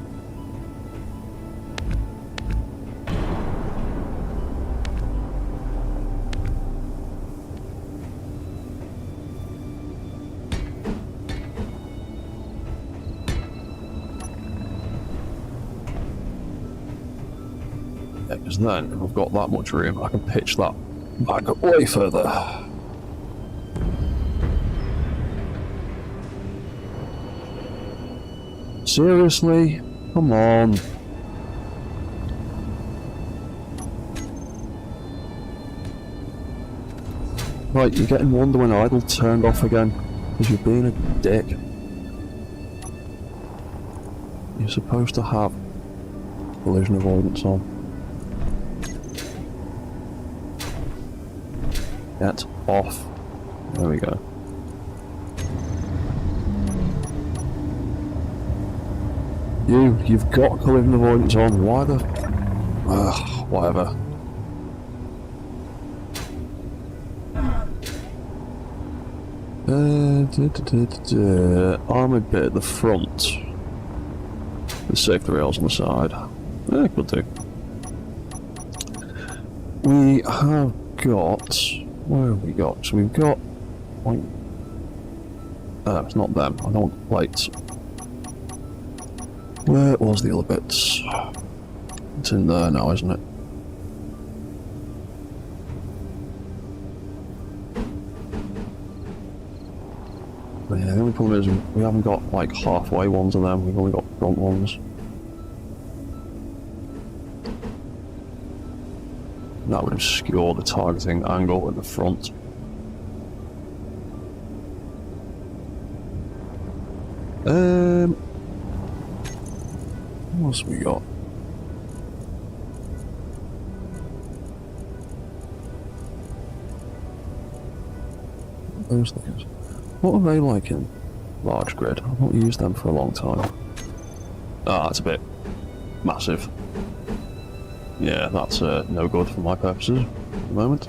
Yeah, because then, if I've got that much room, I can pitch that back up way further. Seriously? Come on. Right, you're getting Wonder When Idle turned off again, because you're being a dick. You're supposed to have collision avoidance on. Get off. There we go. You've got collision avoidance on. Why the... Ugh, whatever. Armoured bit at the front. Let's save the rails on the side. Could do. We have got... Where have we got? So we've got... it's not them. I don't want plates. Where was the other bits? It's in there now, isn't it? But yeah, the only problem is we haven't got like halfway ones of them, we've only got front ones. That would obscure the targeting angle at the front. What else we got? Those things. What are they like in large grid? I've not used them for a long time. Ah, that's a bit massive. Yeah, that's no good for my purposes at the moment.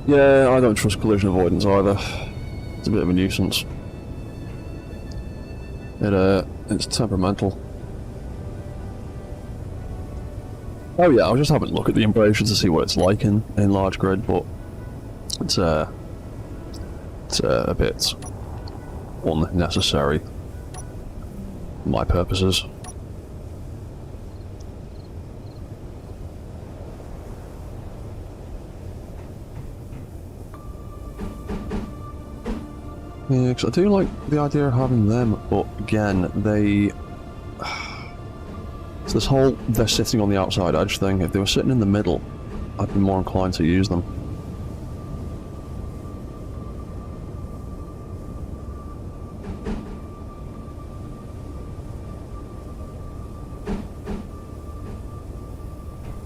Yeah, I don't trust collision avoidance either. It's a bit of a nuisance. It's temperamental. Oh yeah, I was just having a look at the embrasure to see what it's like in large grid, but it's a bit unnecessary for my purposes. Yeah, because I do like the idea of having them, but again, they... It's this whole they're sitting on the outside edge thing. If they were sitting in the middle, I'd be more inclined to use them.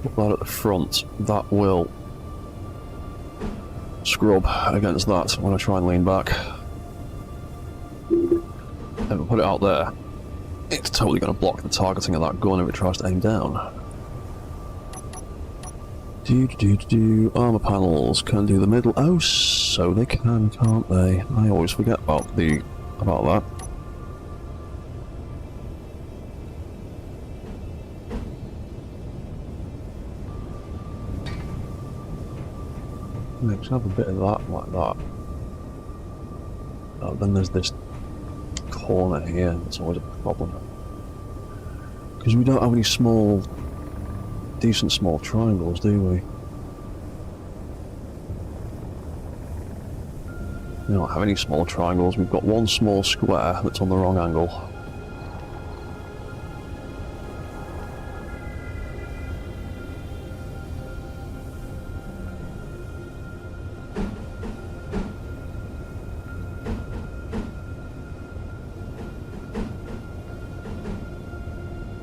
Put that at the front, that will scrub against that when I try and lean back. If I put it out there, it's totally going to block the targeting of that gun if it tries to aim down. Armor panels can do the middle. Oh, so they can, can't they? I always forget about that. Yeah, just have a bit of that like that. Oh, then there's this corner here. It's always a problem because we don't have any decent small triangles, do we? We don't have any small triangles. We've got one small square that's on the wrong angle.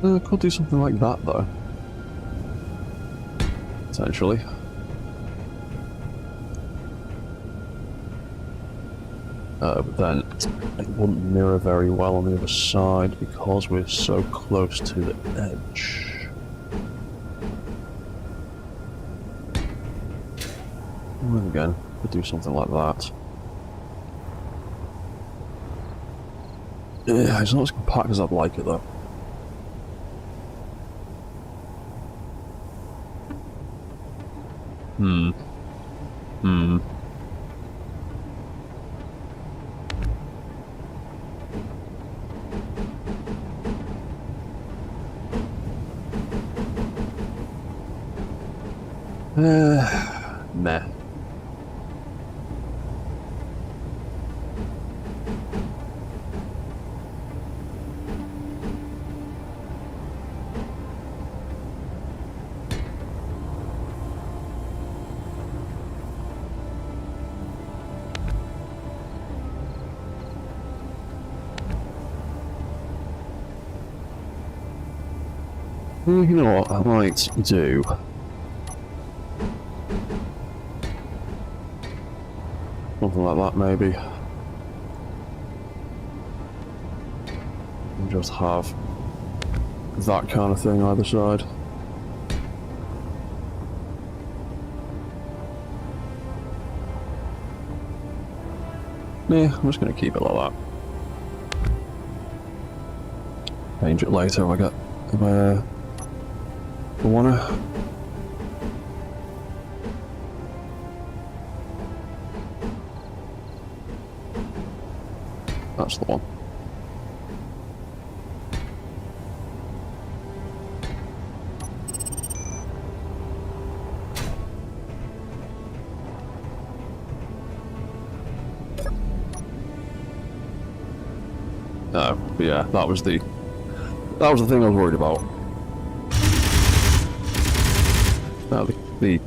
Could do something like that, though. Potentially. But then it wouldn't mirror very well on the other side because we're so close to the edge. And again, could do something like that. Yeah, it's not as compact as I'd like it though. Meh. You know what I might do? Something like that, maybe. And just have that kind of thing either side. Yeah, I'm just going to keep it like that. Change it later if I get the wanna. That's the one. No, but yeah, that was the thing I was worried about. Now the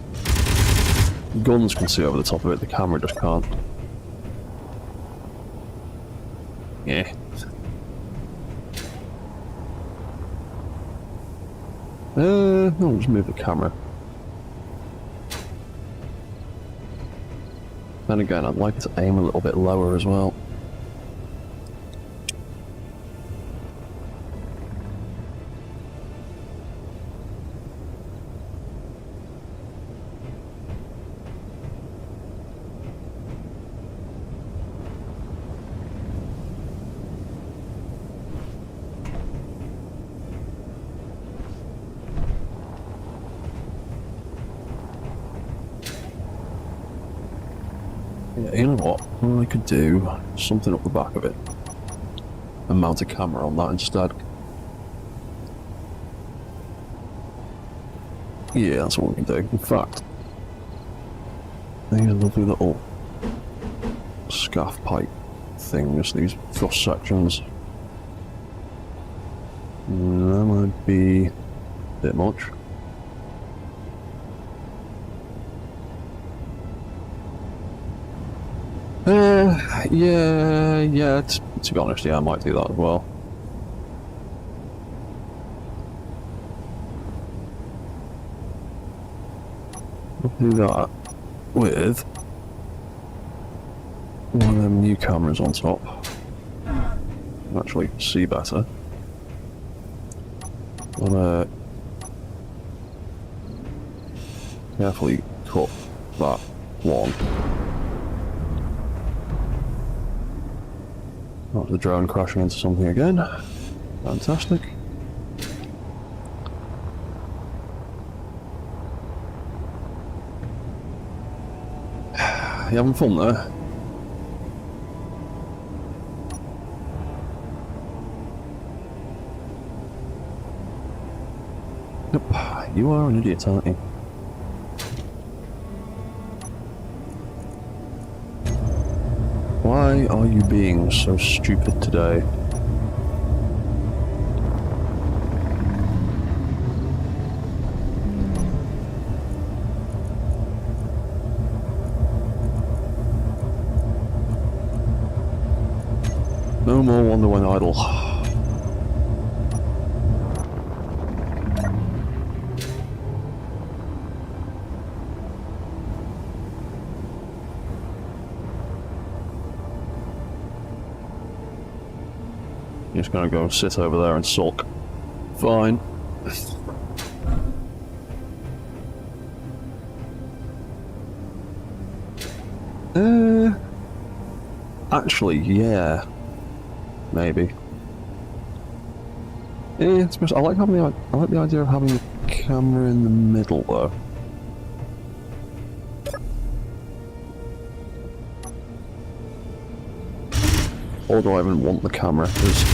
guns can see over the top of it, the camera just can't. Yeah. I'll just move the camera. Then again, I'd like it to aim a little bit lower as well. Yeah, you know what? I could do something up the back of it and mount a camera on that instead. Yeah, that's what we can do. In fact, these lovely little scaff pipe things, these thrust sections. That might be a bit much. Yeah, to be honest, yeah, I might do that as well. I'll do that with one of them new cameras on top. Actually see better. I'm gonna carefully cut that one. Not the drone crashing into something again. Fantastic. You having fun there? Yep, you are an idiot, aren't you? Why are you being so stupid today? No more wonder when idle. You're just gonna go and sit over there and sulk. Fine. Actually, yeah. Maybe. Yeah, I like the idea of having the camera in the middle though. Or do I even want the camera? Because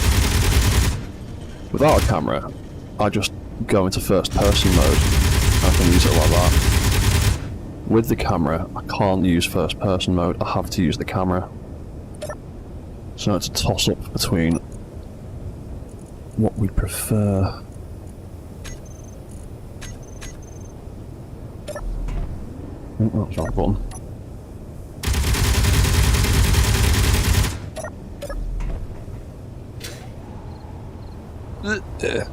without a camera, I just go into first person mode. I can use it like that. With the camera, I can't use first person mode, I have to use the camera. So it's a toss up between what we prefer. Oh, that's the wrong button.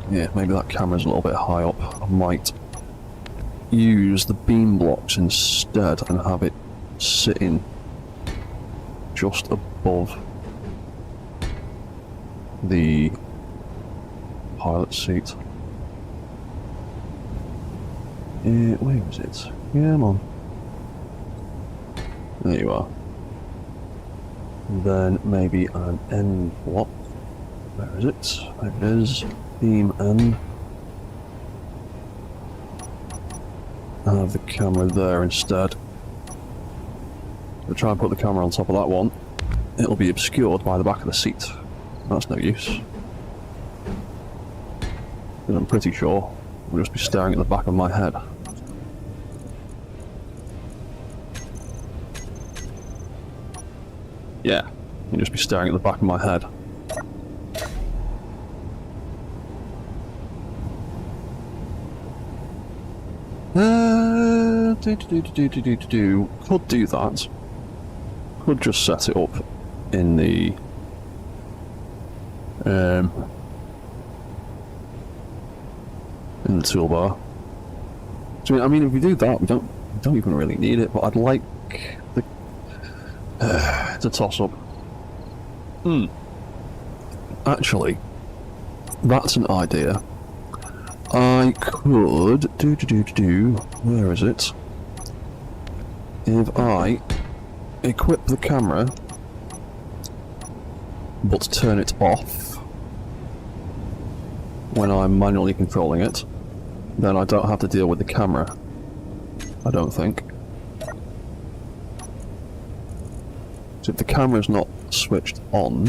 Yeah, maybe that camera's a little bit high up. I might use the beam blocks instead and have it sitting just above the pilot seat. Where was it? Yeah, come on. There you are. Then maybe an end block. Where is it? There it is. Beam end. I'll have the camera there instead. If I try and put the camera on top of that one, it'll be obscured by the back of the seat. That's no use. And I'm pretty sure I'll just be staring at the back of my head. Yeah, you'll just be staring at the back of my head. Could do that. Could just set it up in the toolbar. So, I mean, if we do that, we don't even really need it. But I'd like the to toss up. Actually, that's an idea. I could where is it? If I equip the camera but turn it off when I'm manually controlling it, then I don't have to deal with the camera. I don't think. So if the camera's not switched on,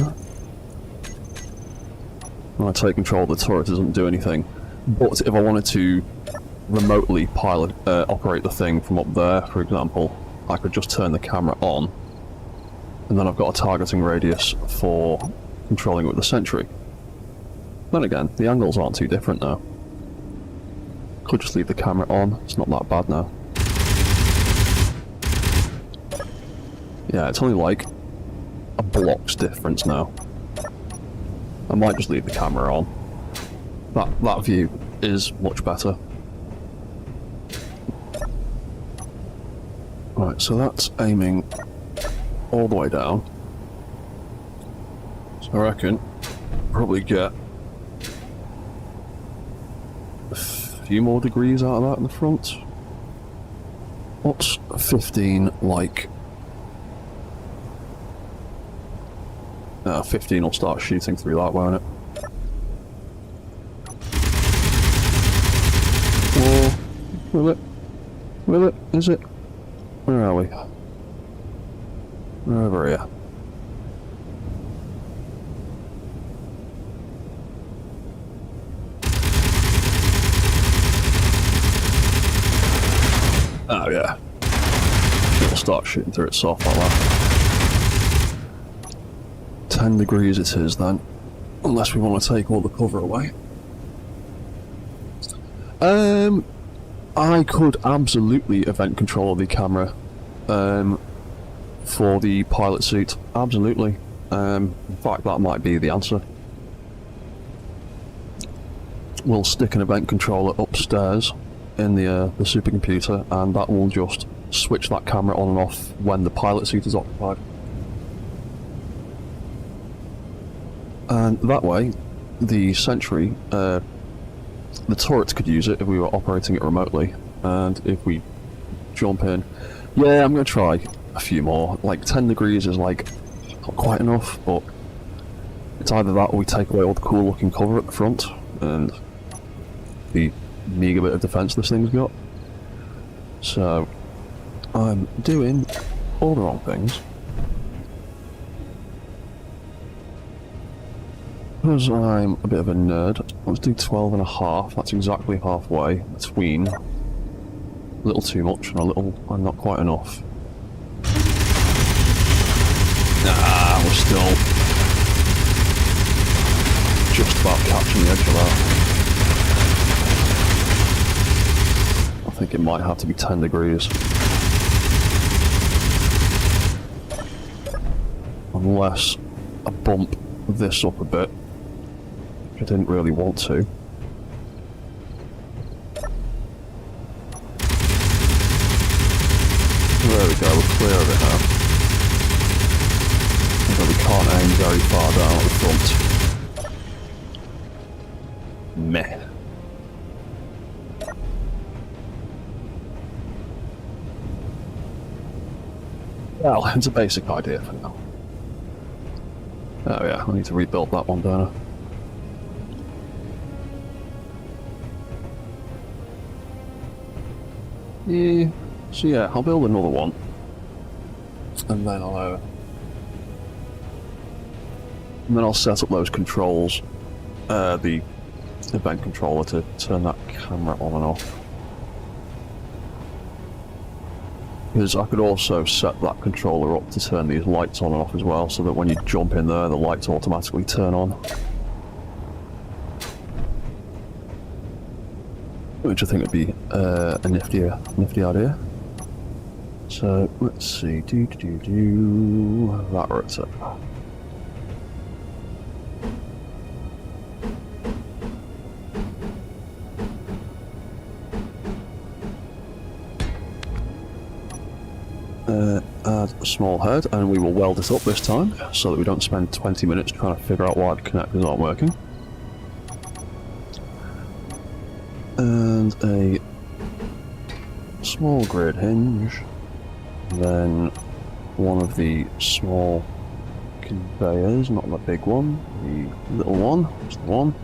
when I take control of the turret, it doesn't do anything. But if I wanted to remotely operate the thing from up there, for example, I could just turn the camera on, and then I've got a targeting radius for controlling it with the sentry. Then again, the angles aren't too different now. Could just leave the camera on, it's not that bad now. Yeah, it's only like a block's difference now. I might just leave the camera on. That view is much better. Right, so that's aiming all the way down. So I reckon probably get a few more degrees out of that in the front. What's 15 like? 15 will start shooting through that, won't it? Or will it? Will it? Is it? Where are we? We're over here. Oh yeah. It'll start shooting through itself like that. 10 degrees it is then. Unless we want to take all the cover away. I could absolutely event control the camera for the pilot seat. Absolutely. In fact, that might be the answer. We'll stick an event controller upstairs in the supercomputer, and that will just switch that camera on and off when the pilot seat is occupied. And that way, the sentry, the turrets could use it if we were operating it remotely. And if we jump in, yeah, I'm going to try a few more. Like 10 degrees is like not quite enough, but it's either that or we take away all the cool looking cover at the front and the meager bit of defense this thing's got. So I'm doing all the wrong things. Because I'm a bit of a nerd, let's do 12.5. That's exactly halfway between a little too much and a little and not quite enough. Nah, we're still just about catching the edge of that. I think it might have to be 10 degrees. Unless I bump this up a bit. I didn't really want to. There we go, we're clear of it now. Although we can't aim very far down at the front. Meh. Well, it's a basic idea for now. Oh yeah, I need to rebuild that one, don't I? Yeah, so yeah, I'll build another one. And then I'll set up those controls, the event controller to turn that camera on and off. Because I could also set that controller up to turn these lights on and off as well, so that when you jump in there, the lights automatically turn on. Which I think would be a nifty idea. So let's see, that rotates up. Add a small head, and we will weld it up this time, so that we don't spend 20 minutes trying to figure out why the connectors aren't working. And a small grid hinge, then one of the small conveyors, not the big one, the little one, just the one.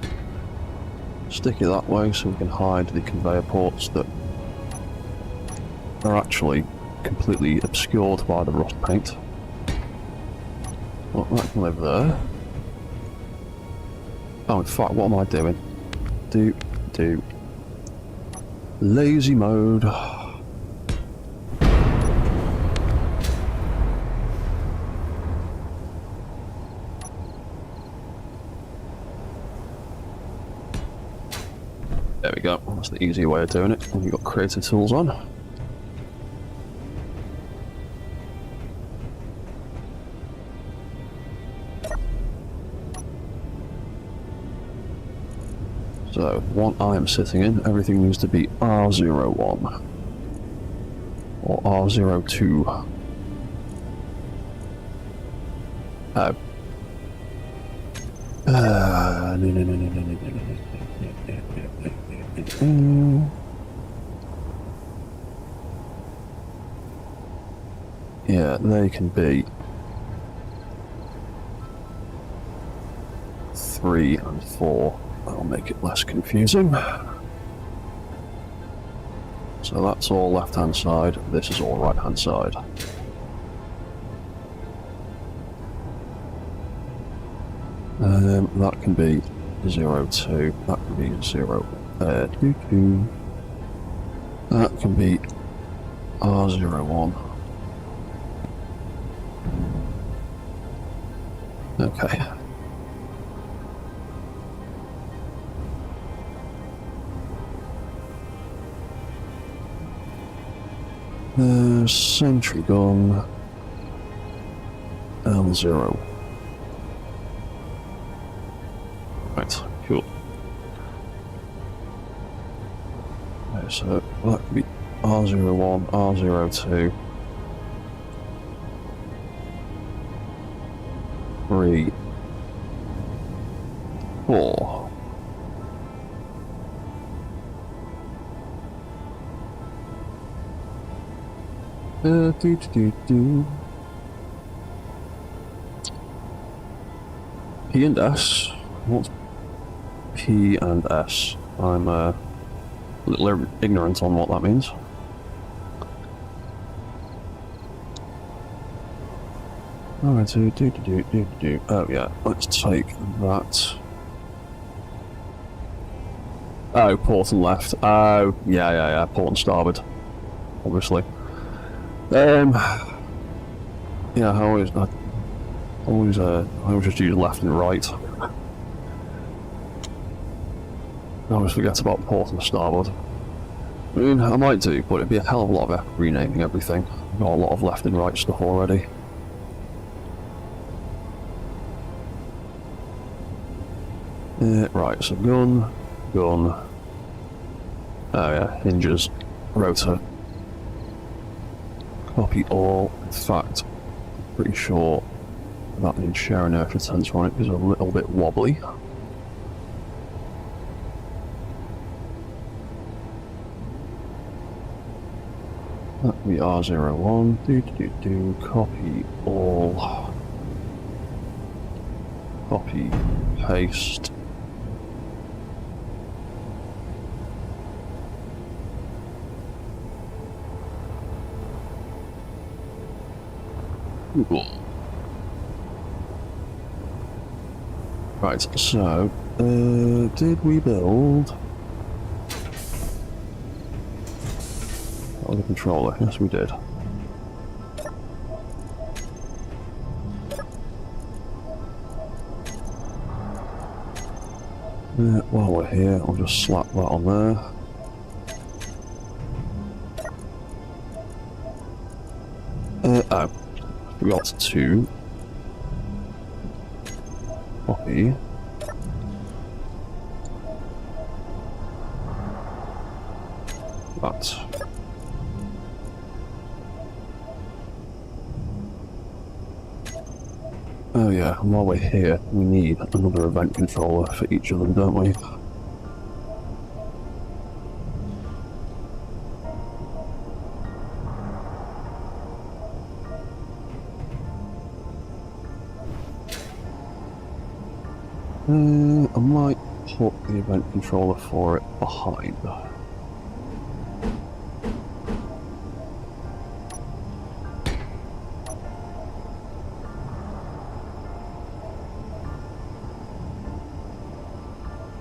Stick it that way so we can hide the conveyor ports that are actually completely obscured by the rust paint. Well, that can live there. Oh, in fact, what am I doing? Do. Lazy mode. There we go. That's the easier way of doing it when you've got creative tools on. So, one I am sitting in, everything needs to be R01 or R02. Oh. Yeah, they can be 3 and 4. That'll make it less confusing. So that's all left hand side, this is all right hand side. That can be 02, that can be 22. That can be R01. Okay. Sentry gun L0. Right, cool. Okay, so that could be R01, R02, 3, 4. P and S. What's P and S? I'm a little ignorant on what that means. Alright, oh yeah, let's take that. Oh, port and left. Oh, yeah, port and starboard. Obviously. Yeah, I always just use left and right. I always forget about port and starboard. I mean, I might do, but it'd be a hell of a lot of effort renaming everything. I've got a lot of left and right stuff already. Right, so gun. Oh yeah, hinges, rotor. Copy all. In fact, pretty sure that the share inertia sensor on it is a little bit wobbly. That we R01. Copy all. Copy, paste. Cool. Right, so, did we build the controller? Yes, we did. While we're here, I'll just slap that on there. Oh, forgot to copy that. Oh yeah, and while we're here, we need another event controller for each of them, don't we? I might put the event controller for it behind.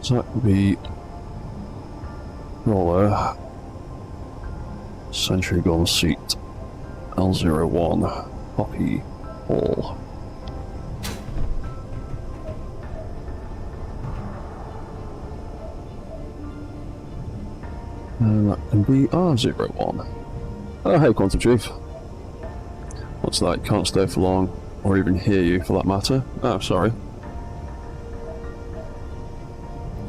So that would be roller, sentry gun seat, L01, copy all. And that can be R01. Oh hey, Quantum Chief. What's that? Can't stay for long, or even hear you for that matter. Oh, sorry.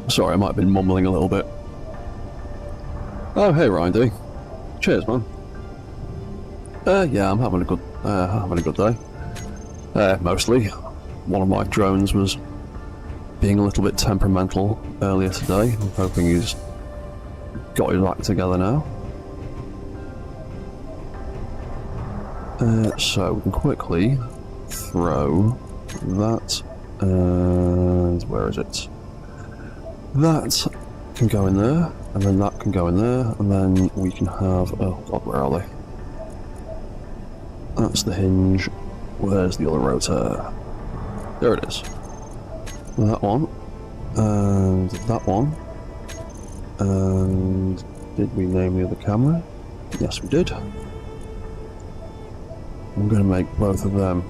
Sorry, I might have been mumbling a little bit. Oh, hey, Ryan D. Cheers, man. Yeah, I'm having a good day. Mostly. One of my drones was being a little bit temperamental earlier today. I'm hoping he's got his act together now. So we can quickly throw that, and where is it? That can go in there, and then that can go in there, and then we can have, oh god, where are they? That's the hinge. Where's the other rotor? There it is. That one, and that one, and did we name the other camera? Yes, we did. I'm going to make both of them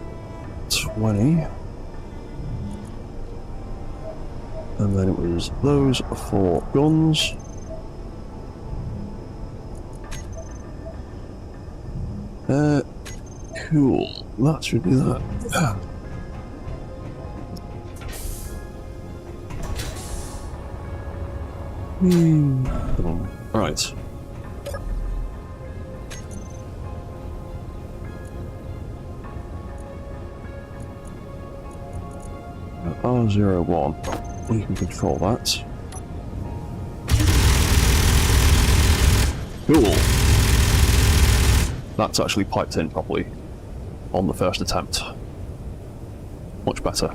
20. And then it was those 4 guns. Cool. That should be that. Right. R01. we can control that. Cool. That's actually piped in properly on the first attempt. Much better.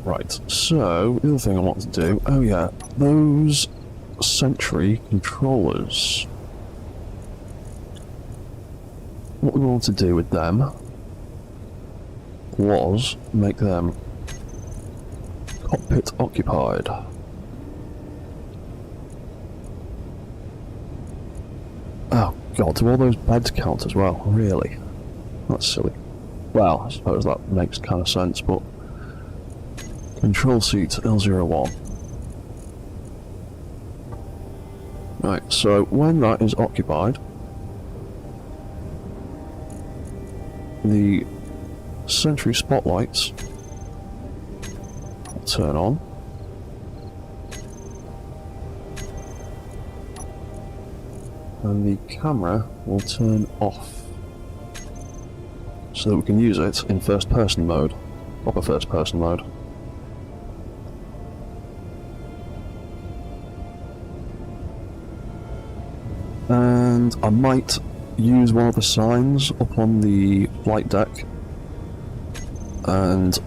Right, so the other thing I want to do, oh yeah, those Sentry controllers. What we wanted to do with them was make them cockpit occupied. Oh god, do all those beds count as well? Really? That's silly. Well, I suppose that makes kind of sense, but... Control seat L01. Right, so when that is occupied, the Sentry spotlights will turn on. And the camera will turn off. So that we can use it in first person mode. Proper first person mode. And I might use one of the signs up on the flight deck and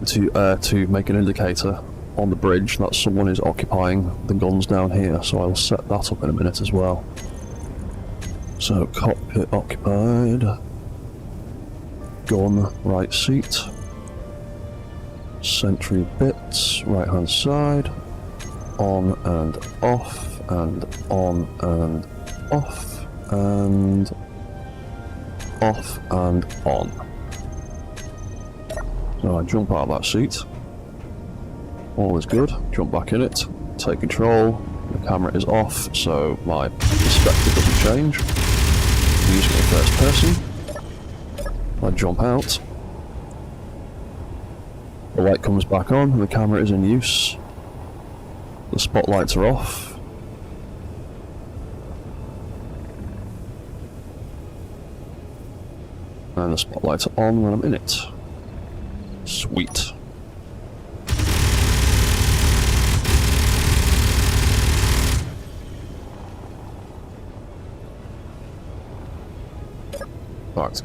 to make an indicator on the bridge that someone is occupying the guns down here, so I'll set that up in a minute as well. So cockpit occupied, gun right seat, Sentry bits right hand side, on and off and on and off and off and on. So I jump out of that seat, all is good, jump back in it, take control, the camera is off so my perspective doesn't change. I'm using it in first person, I jump out, the light comes back on and the camera is in use, the spotlights are off, and the spotlights are on when I'm in it. Sweet. Right.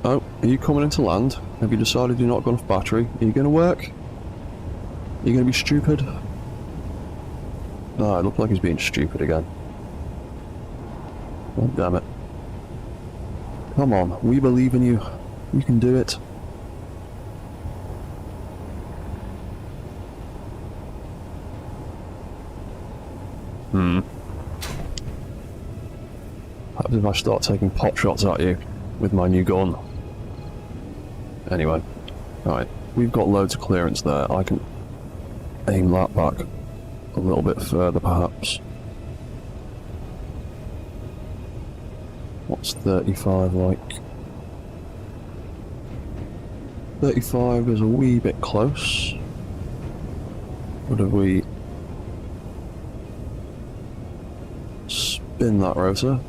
Oh, are you coming into land? Have you decided you're not got enough battery? Are you going to work? Are you going to be stupid? No, it looks like he's being stupid again. Oh, damn it. Come on, we believe in you. You can do it. What if I start taking pot shots at you with my new gun? Anyway, alright, we've got loads of clearance there. I can aim that back a little bit further perhaps. What's 35 like? 35 is a wee bit close. What if we spin that rotor?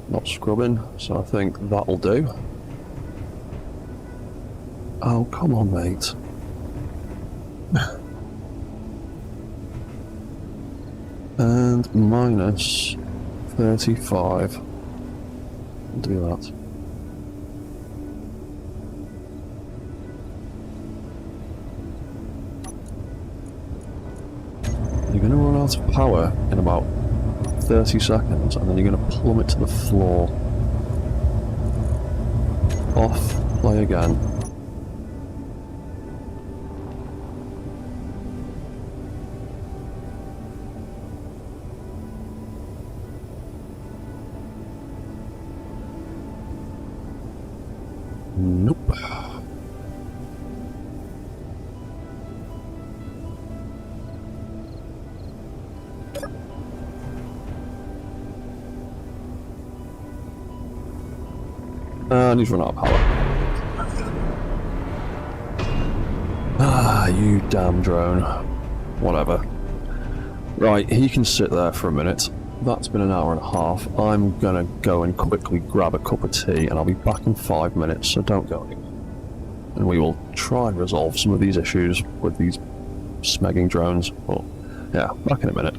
Not scrubbing, so I think that'll do. Oh, come on, mate. And minus 35. Do that. You're going to run out of power in about 30 seconds and then you're going to plummet to the floor. Off, play again. Nope. And he's run out of power. Ah, you damn drone. whatever. Right, he can sit there for a minute. That's been an hour and a half. I'm gonna go and quickly grab a cup of tea, and I'll be back in 5 minutes, so don't go anywhere. And we will try and resolve some of these issues with these smegging drones. But yeah, back in a minute.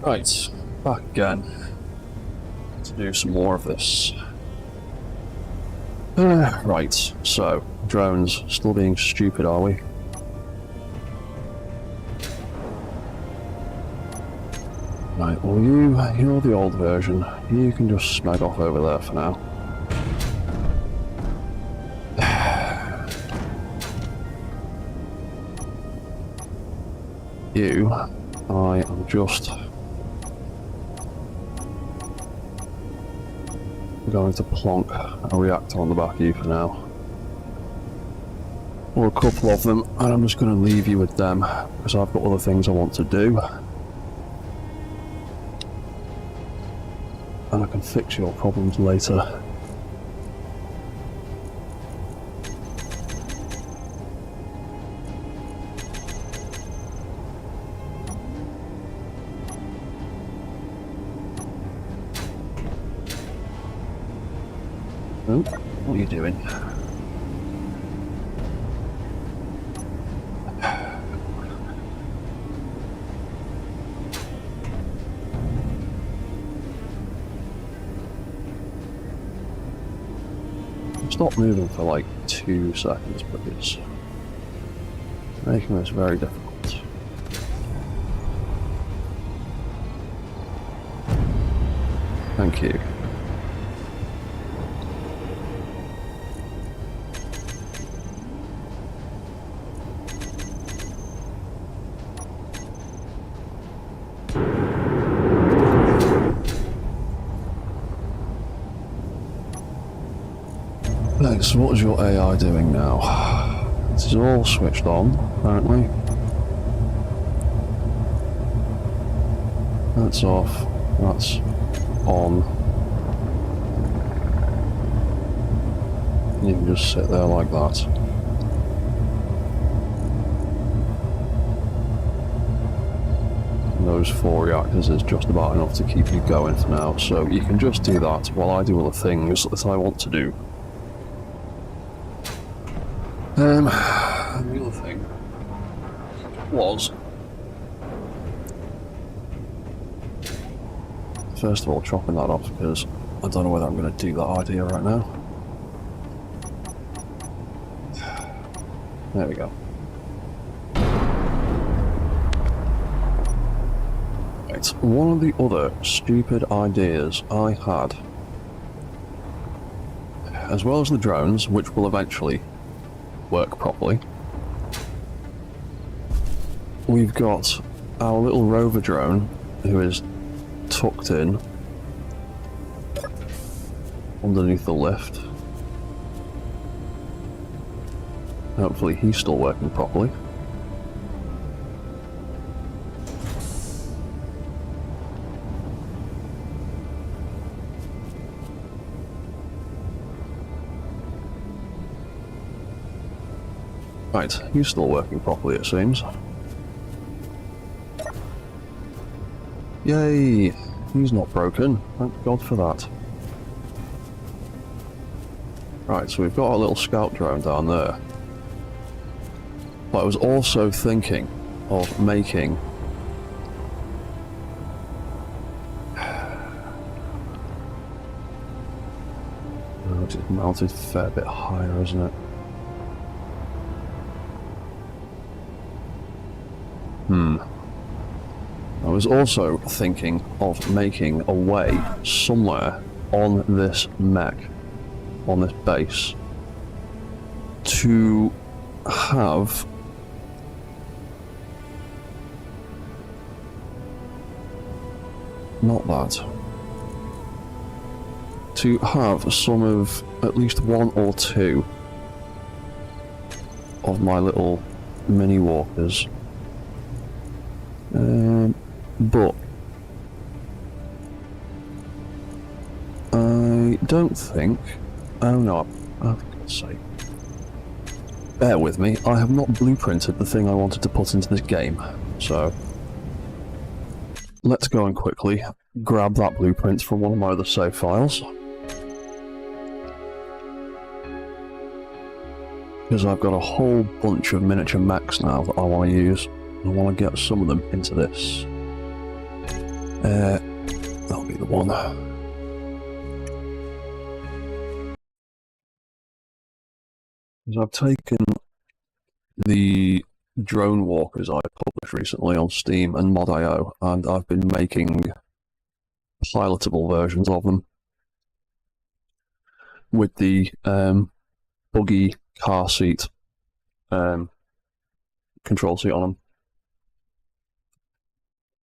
Right, back again to do some more of this. Right, so, drones, still being stupid, are we? Right, well you're the old version. You can just snag off over there for now. You, I am just going to plonk a reactor on the back of you for now. Or a couple of them, and I'm just going to leave you with them, because I've got other things I want to do. And I can fix your problems later. Oh, what are you doing? Stop moving for like 2 seconds, but it's making this very difficult. Thank you. So what is your AI doing now? This is all switched on, apparently. That's off. That's on. You can just sit there like that. And those 4 reactors is just about enough to keep you going for now, so you can just do that while I do other things that I want to do. The other thing was, first of all, chopping that off because I don't know whether I'm going to do that idea right now. There we go. Right, one of the other stupid ideas I had, as well as the drones, which will eventually work properly. We've got our little rover drone who is tucked in underneath the lift. Hopefully he's still working properly. Right, he's still working properly, it seems. Yay! He's not broken. Thank God for that. Right, so we've got our little scout drone down there. But I was also thinking of making... Oh, it's mounted a fair bit higher, isn't it? I was also thinking of making a way somewhere on this mech, on this base, to have not that, to have some of, at least 1 or 2 of my little mini walkers. But I don't think... Oh no, oh, for God's sake. Bear with me, I have not blueprinted the thing I wanted to put into this game, so... Let's go and quickly grab that blueprint from one of my other save files. Because I've got a whole bunch of miniature mechs now that I want to use. I want to get some of them into this. That'll be the one. Because I've taken the drone walkers I published recently on Steam and Mod.io, and I've been making pilotable versions of them with the buggy car seat control seat on them.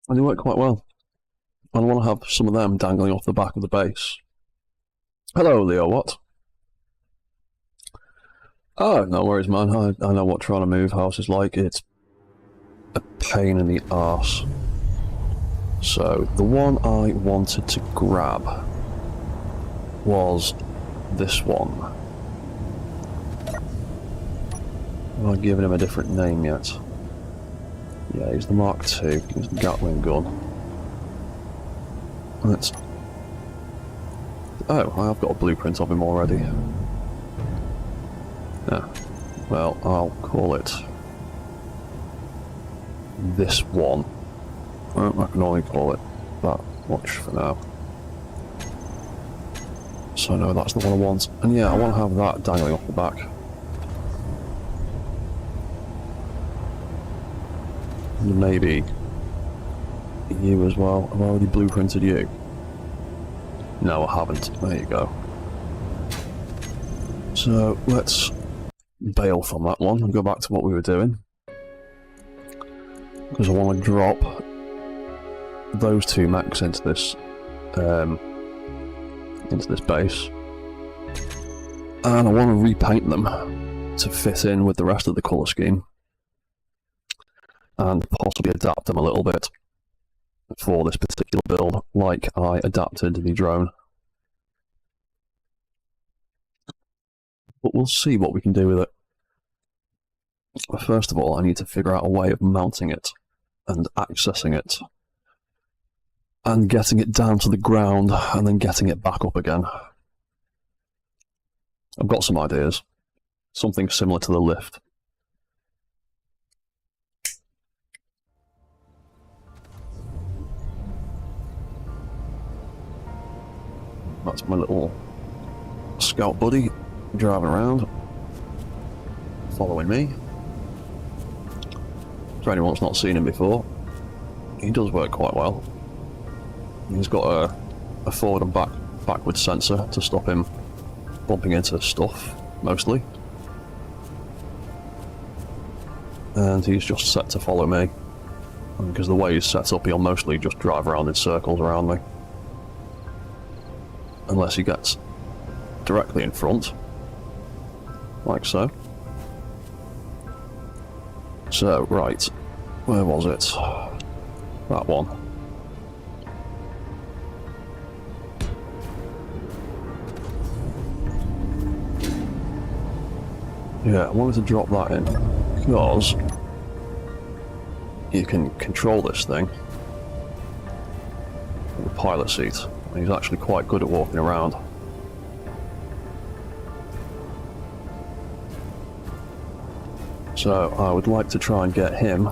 And they work quite well. I want to have some of them dangling off the back of the base. Hello, Leo, what? Oh, no worries, man. I know what trying to move house is like. It's a pain in the arse. So, the one I wanted to grab was this one. Have I given him a different name yet? Yeah, he's the Mark II. He's the Gatling gun. Let's Oh, I have got a blueprint of him already. Yeah. Well, I'll call it this one. I can only call it that much for now. So no, that's the one I want. And yeah, I want to have that dangling off the back. And maybe you as well. I've already blueprinted you. No, I haven't. There you go. So let's bail from that one and go back to what we were doing. Because I want to drop those two mechs into this base, and I want to repaint them to fit in with the rest of the colour scheme, and possibly adapt them a little bit for this particular build, like I adapted the drone. But we'll see what we can do with it. First of all, I need to figure out a way of mounting it and accessing it and getting it down to the ground and then getting it back up again. I've got some ideas. Something similar to the lift. That's my little scout buddy driving around, following me. For anyone that's not seen him before, he does work quite well. He's got a forward and backward sensor to stop him bumping into stuff, mostly. And he's just set to follow me. Because the way he's set up, he'll mostly just drive around in circles around me. Unless he gets directly in front. Like so. So, right. Where was it? That one. Yeah, I wanted to drop that in, because you can control this thing with the pilot seat, and he's actually quite good at walking around. So I would like to try and get him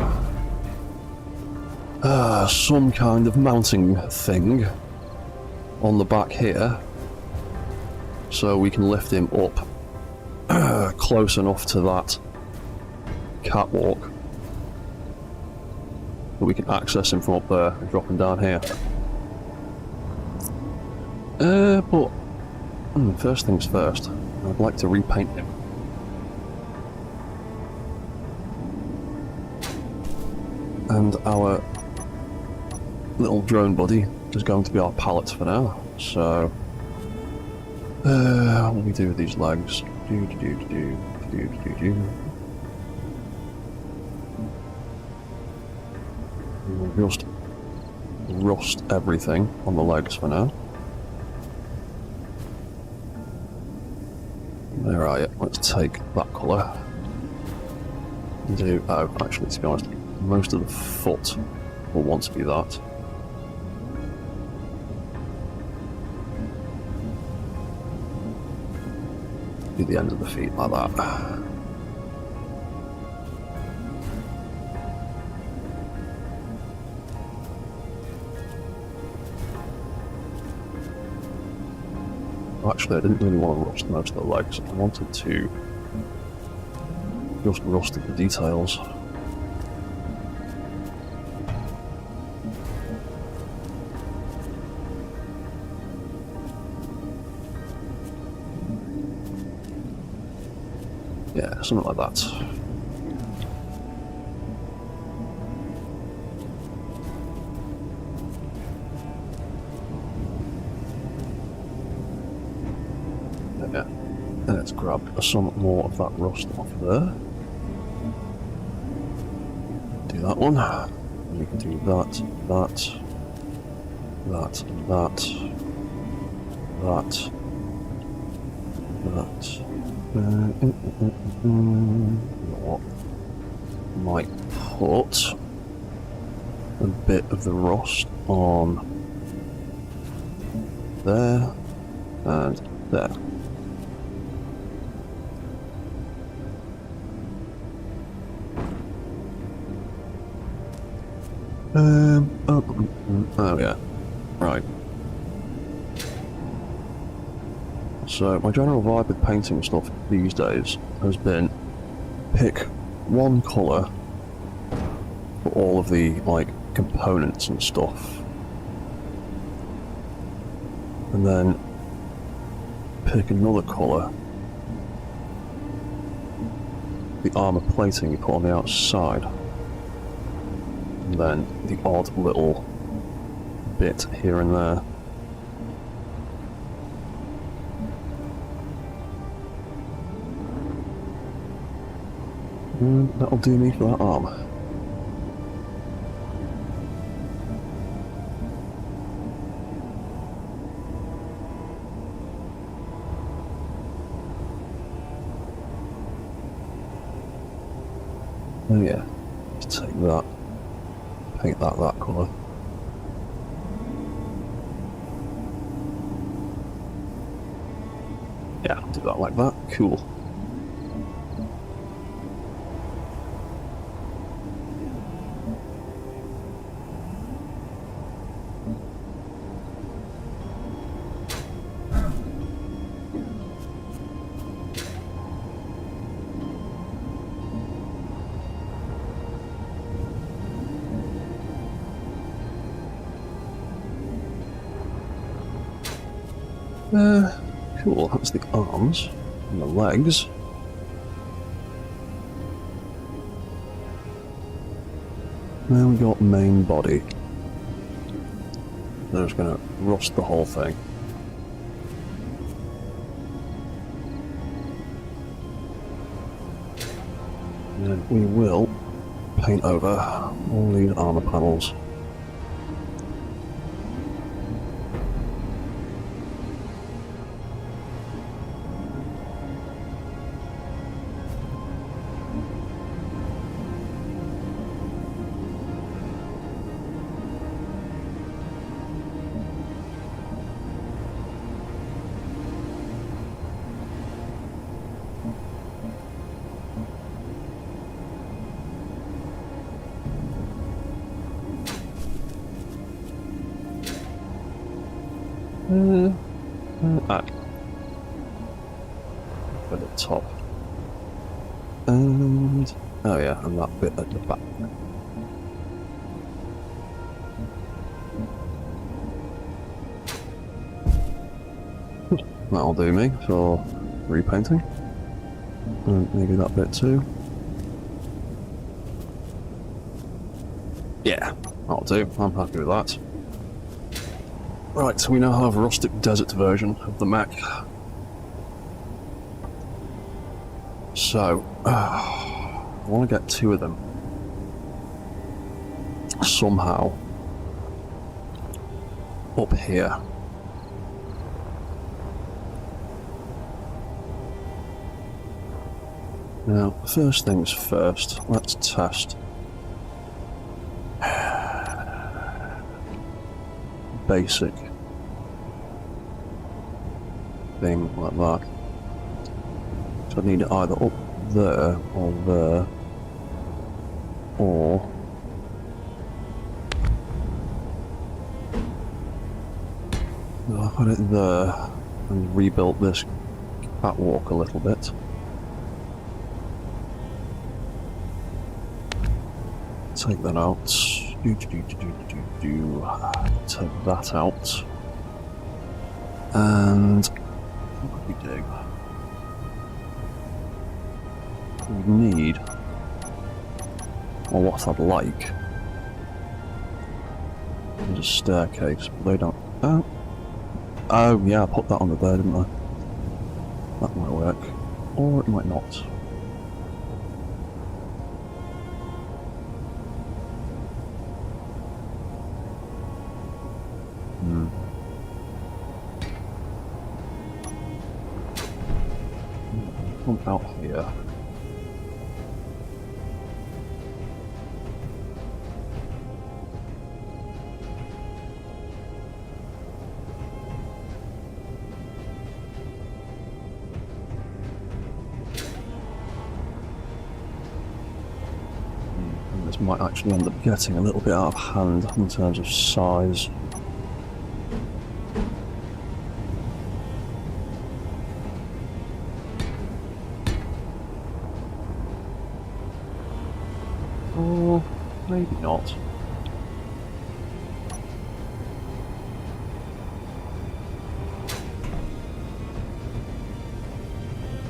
some kind of mounting thing on the back here, so we can lift him up close enough to that catwalk that we can access him from up there and drop him down here. But first things first, I'd like to repaint him. And our little drone buddy is going to be our pallet for now. So, what do we do with these legs? We'll just rust everything on the legs for now. There are you. Let's take that colour. Do actually, to be honest, most of the foot will want to be that. Do the end of the feet like that. Actually, I didn't really want to rust most of the legs. I wanted to just rust the details. Yeah, something like that. Yeah. Let's grab some more of that rust off there. Do that one. And we can do that, that, that, that, that. What? Might put a bit of the rust on there. And there. Oh yeah, right. So my general vibe with painting stuff these days has been pick one colour for all of the like components and stuff, and then pick another colour, the armour plating you put on the outside, and then the odd little bit here and there. That'll do me for that arm. Oh yeah, just take that, paint that colour. Yeah, do that like that, cool. Cool, that's the arms and the legs. Now we got main body. They're just gonna rust the whole thing. And then we will paint over all these armor panels. At the top. And oh yeah, and that bit at the back. That'll do me for repainting. And maybe that bit too. Yeah, that'll do. I'm happy with that. Right, so we now have a rustic desert version of the mech. So, I want to get two of them. Somehow. Up here. Now, first things first, let's test. Basic thing like that. So I need it either up there or there, or I'll put it there and rebuilt this catwalk a little bit. Take that out. Take that out. And what could we do? We need, or what I'd like, is a staircase, but they don't. Oh yeah, I put that on the there, didn't I? That might work, or it might not. Come out here. This might actually end up getting a little bit out of hand in terms of size. Or maybe not.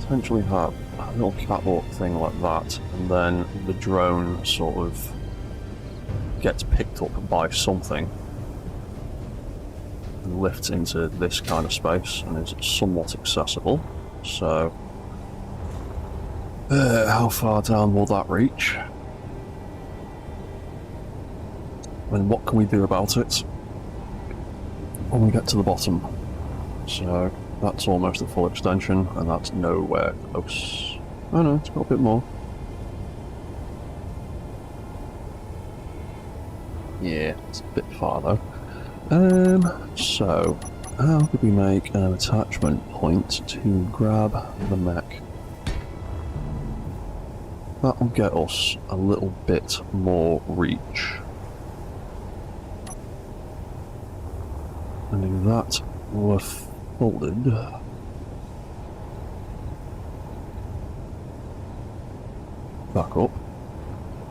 Potentially have a little catwalk thing like that, and then the drone sort of gets picked up by something and lifts into this kind of space and is somewhat accessible. So, how far down will that reach? And what can we do about it when we get to the bottom? So, that's almost a full extension, and that's nowhere close. Oh no, it's got a bit more. Yeah, it's a bit far though. So, how could we make an attachment point to grab the mech? That'll get us a little bit more reach. And if that were folded, back up,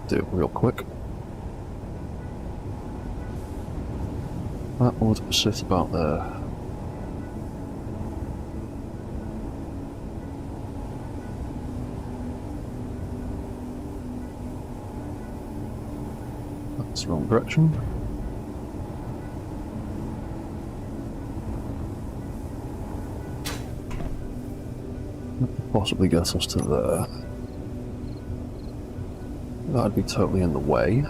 do it real quick. That would sit about there. That's the wrong direction. That could possibly get us to there. That'd be totally in the way.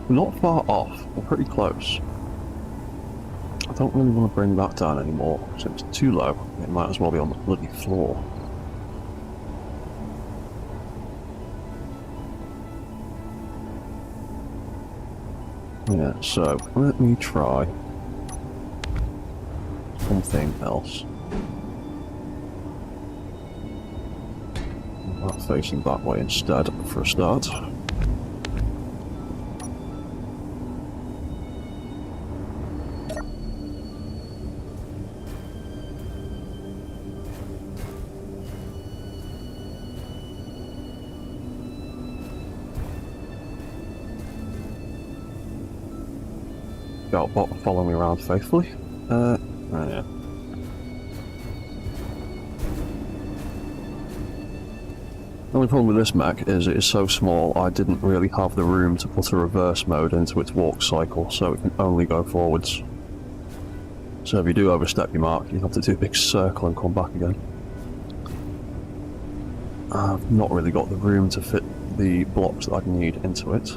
We're not far off, we're pretty close. I don't really want to bring that down anymore, so it's too low. It might as well be on the bloody floor. Yeah, so let me try something else. That facing that way instead for a start. Got a bot following me around faithfully. Oh yeah. The only problem with this mech is it is so small I didn't really have the room to put a reverse mode into its walk cycle, so it can only go forwards. So if you do overstep your mark, you have to do a big circle and come back again. I've not really got the room to fit the blocks that I'd need into it.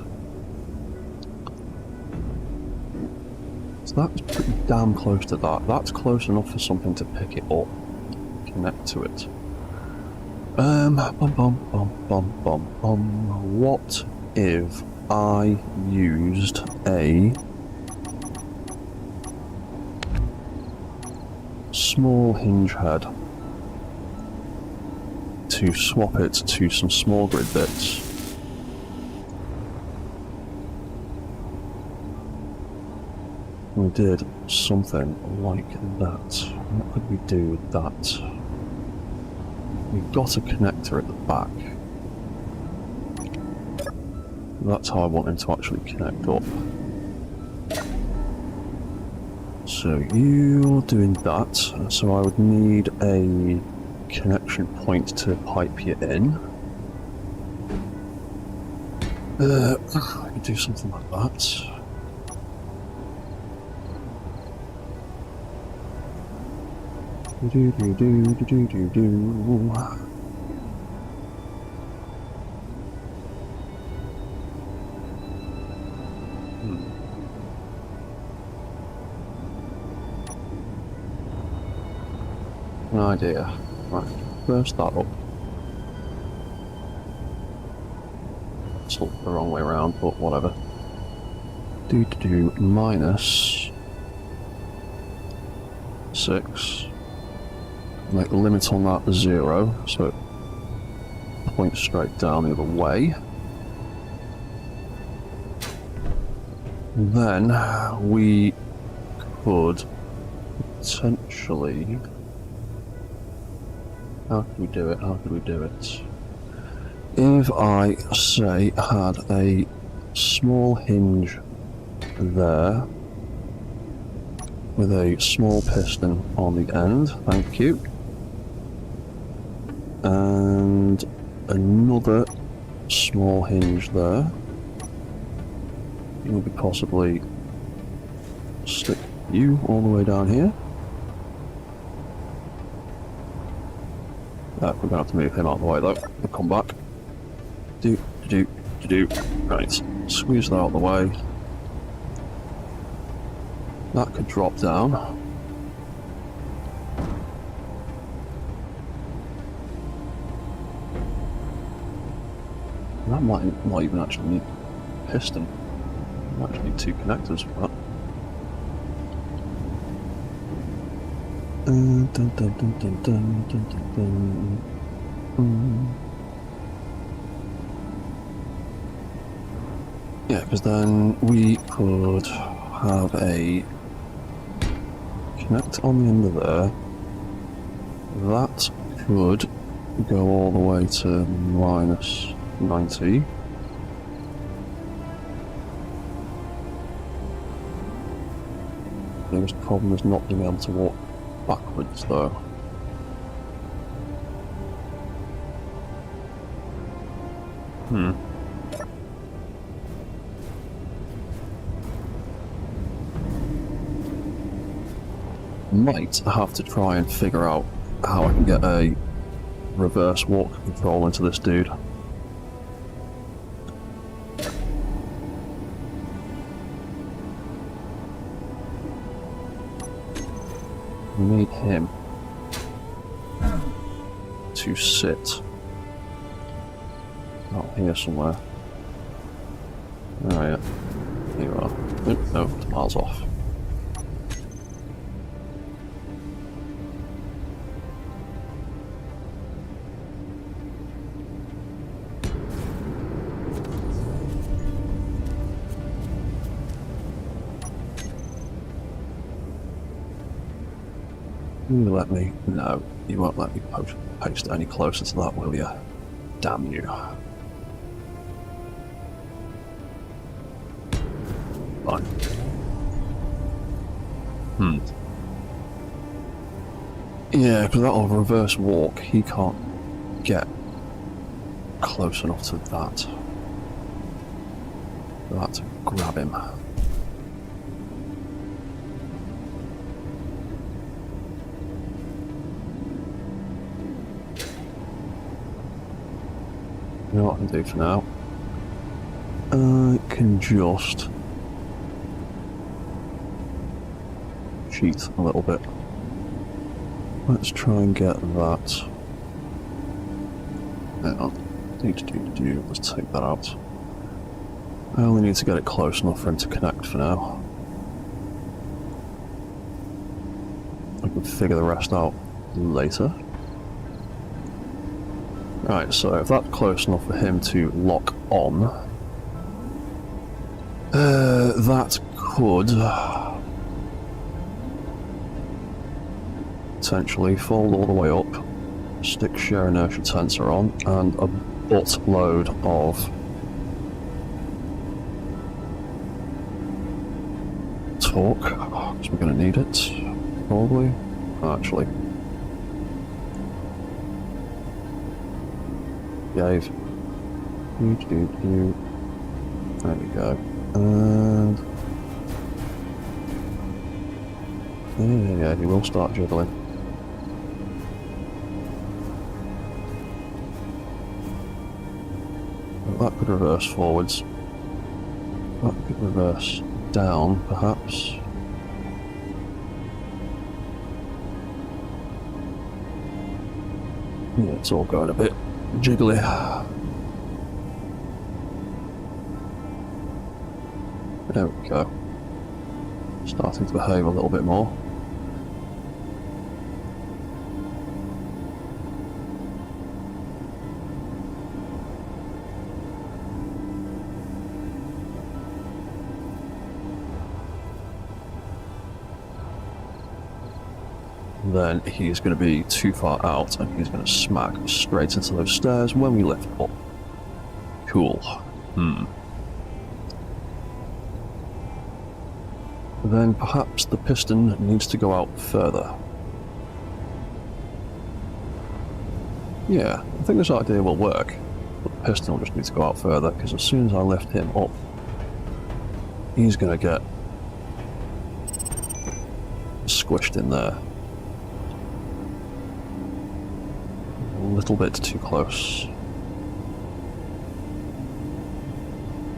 So that's pretty damn close to that. That's close enough for something to pick it up, connect to it. What if I used a small hinge head to swap it to some small grid bits? We did something like that. What could we do with that? We've got a connector at the back. That's how I want him to actually connect up. So you're doing that, so I would need a connection point to pipe you in. I could do something like that. An idea. Right, first that up. It's the wrong way around, but whatever. Do minus 6. Make the limit on that 0, so it points straight down the other way. Then we could potentially... How could we do it? How could we do it? If I, say, had a small hinge there with a small piston on the end, thank you, and another small hinge there, maybe possibly stick you all the way down here. We're going to have to move him out of the way though. We'll come back. Right, squeeze that out of the way. That could drop down. That might not even actually need piston. Might actually need 2 connectors for that. Yeah, because then we could have a connect on the end of there. That could go all the way to minus 90. The biggest problem is not being able to walk backwards though. Might have to try and figure out how I can get a reverse walk control into this dude. Need him to sit out here somewhere. Oh yeah, here you are. Oop, no, it's miles off. You let me? No, you won't let me paste any closer to that, will you? Damn you. Fine. Yeah, because that'll reverse walk. He can't get close enough to that. For that to grab him. You know what I can do for now? I can just cheat a little bit. Let's try and get that. Hang on. Let's take that out. I only need to get it close enough for him to connect for now. I can figure the rest out later. Right, so if that's close enough for him to lock on, that could potentially fold all the way up, stick shear inertia tensor on, and a buttload of torque, because we're going to need it, probably. Actually. Gave. There we go. And yeah, he will start juggling. That could reverse forwards. That could reverse down, perhaps. Yeah, it's all going a bit jiggly. There we go. Starting to behave a little bit more. Then he's going to be too far out and he's going to smack straight into those stairs when we lift up. Cool. Then perhaps the piston needs to go out further. Yeah, I think this idea will work, but the piston will just need to go out further because as soon as I lift him up, he's going to get squished in there. A little bit too close.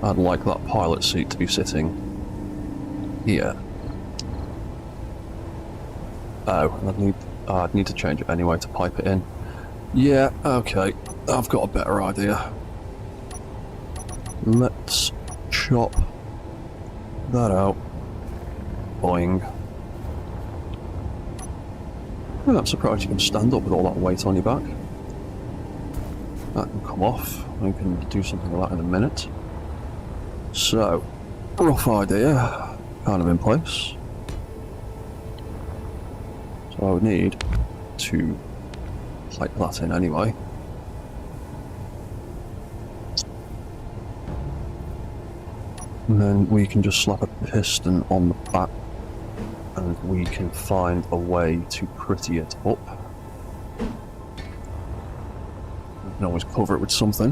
I'd like that pilot seat to be sitting here. Oh, I'd need to change it anyway to pipe it in. Yeah, okay, I've got a better idea. Let's chop that out. Boing. Well, I'm surprised you can stand up with all that weight on your back. That can come off. We can do something like that in a minute. So, rough idea, kind of in place. So I would need to pipe that in anyway. And then we can just slap a piston on the back and we can find a way to pretty it up. We can always cover it with something.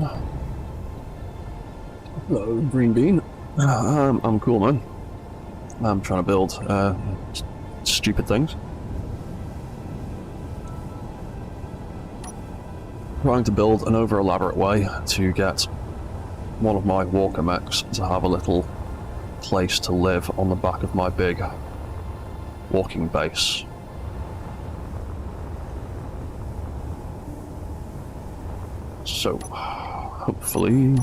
Hello, green bean. I'm cool, man. I'm trying to build stupid things. Trying to build an over-elaborate way to get one of my walker mechs to have a little place to live on the back of my big walking base. So, hopefully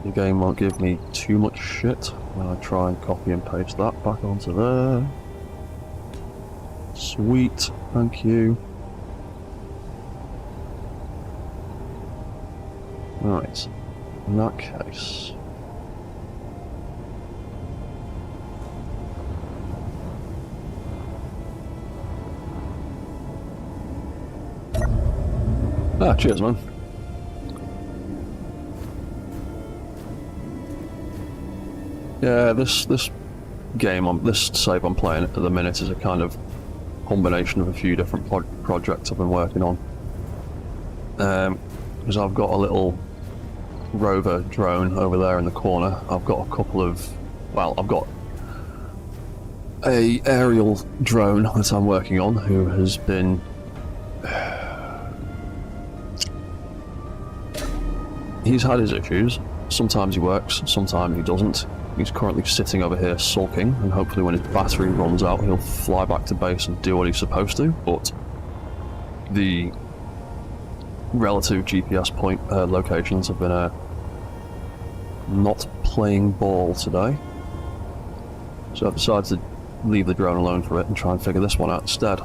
the game won't give me too much shit when I try and copy and paste that back onto there. Sweet, thank you. Right, in that case... Ah, cheers, man. Yeah, this game, this save I'm playing at the minute is a kind of combination of a few different projects I've been working on. Because I've got a little rover drone over there in the corner. I've got a couple of, well, I've got a aerial drone that I'm working on who has been he's had his issues. Sometimes he works, sometimes he doesn't. He's currently sitting over here sulking, and hopefully when his battery runs out he'll fly back to base and do what he's supposed to, but the relative GPS point locations have been not playing ball today. So I've decided to leave the drone alone for it and try and figure this one out instead.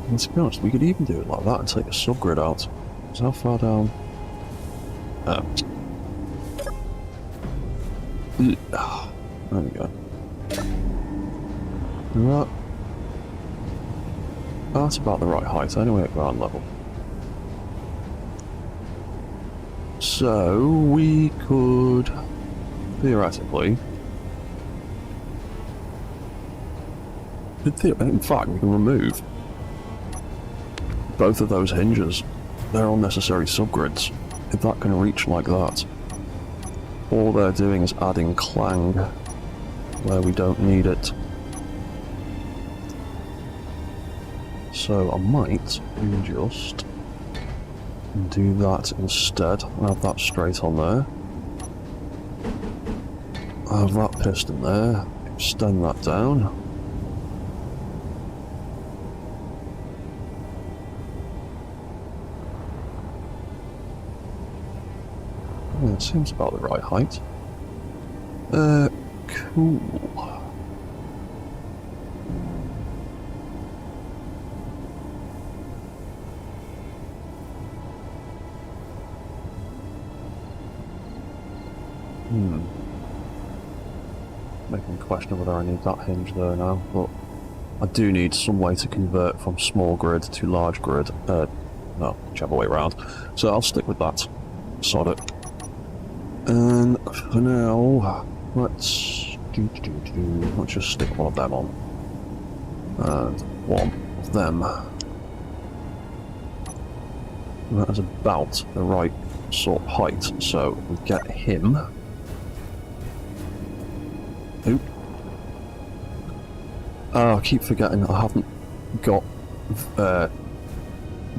And to be honest, we could even do it like that and take a subgrid out. So how far down? There we go. Right. That's about the right height anyway at ground level. So we could theoretically, in fact, we can remove both of those hinges. They're unnecessary subgrids. If that can reach like that, all they're doing is adding clang where we don't need it. So I might just do that instead. I'll have that straight on there. I'll have that piston there. Extend that down. Yeah, it seems about the right height. Cool. Making me question whether I need that hinge there now, but I do need some way to convert from small grid to large grid. No, whichever way around. So I'll stick with that. Sod it. And for now, let's just stick one of them on. And one of them. That is about the right sort of height, so we get him. Oop. Oh, I keep forgetting I haven't got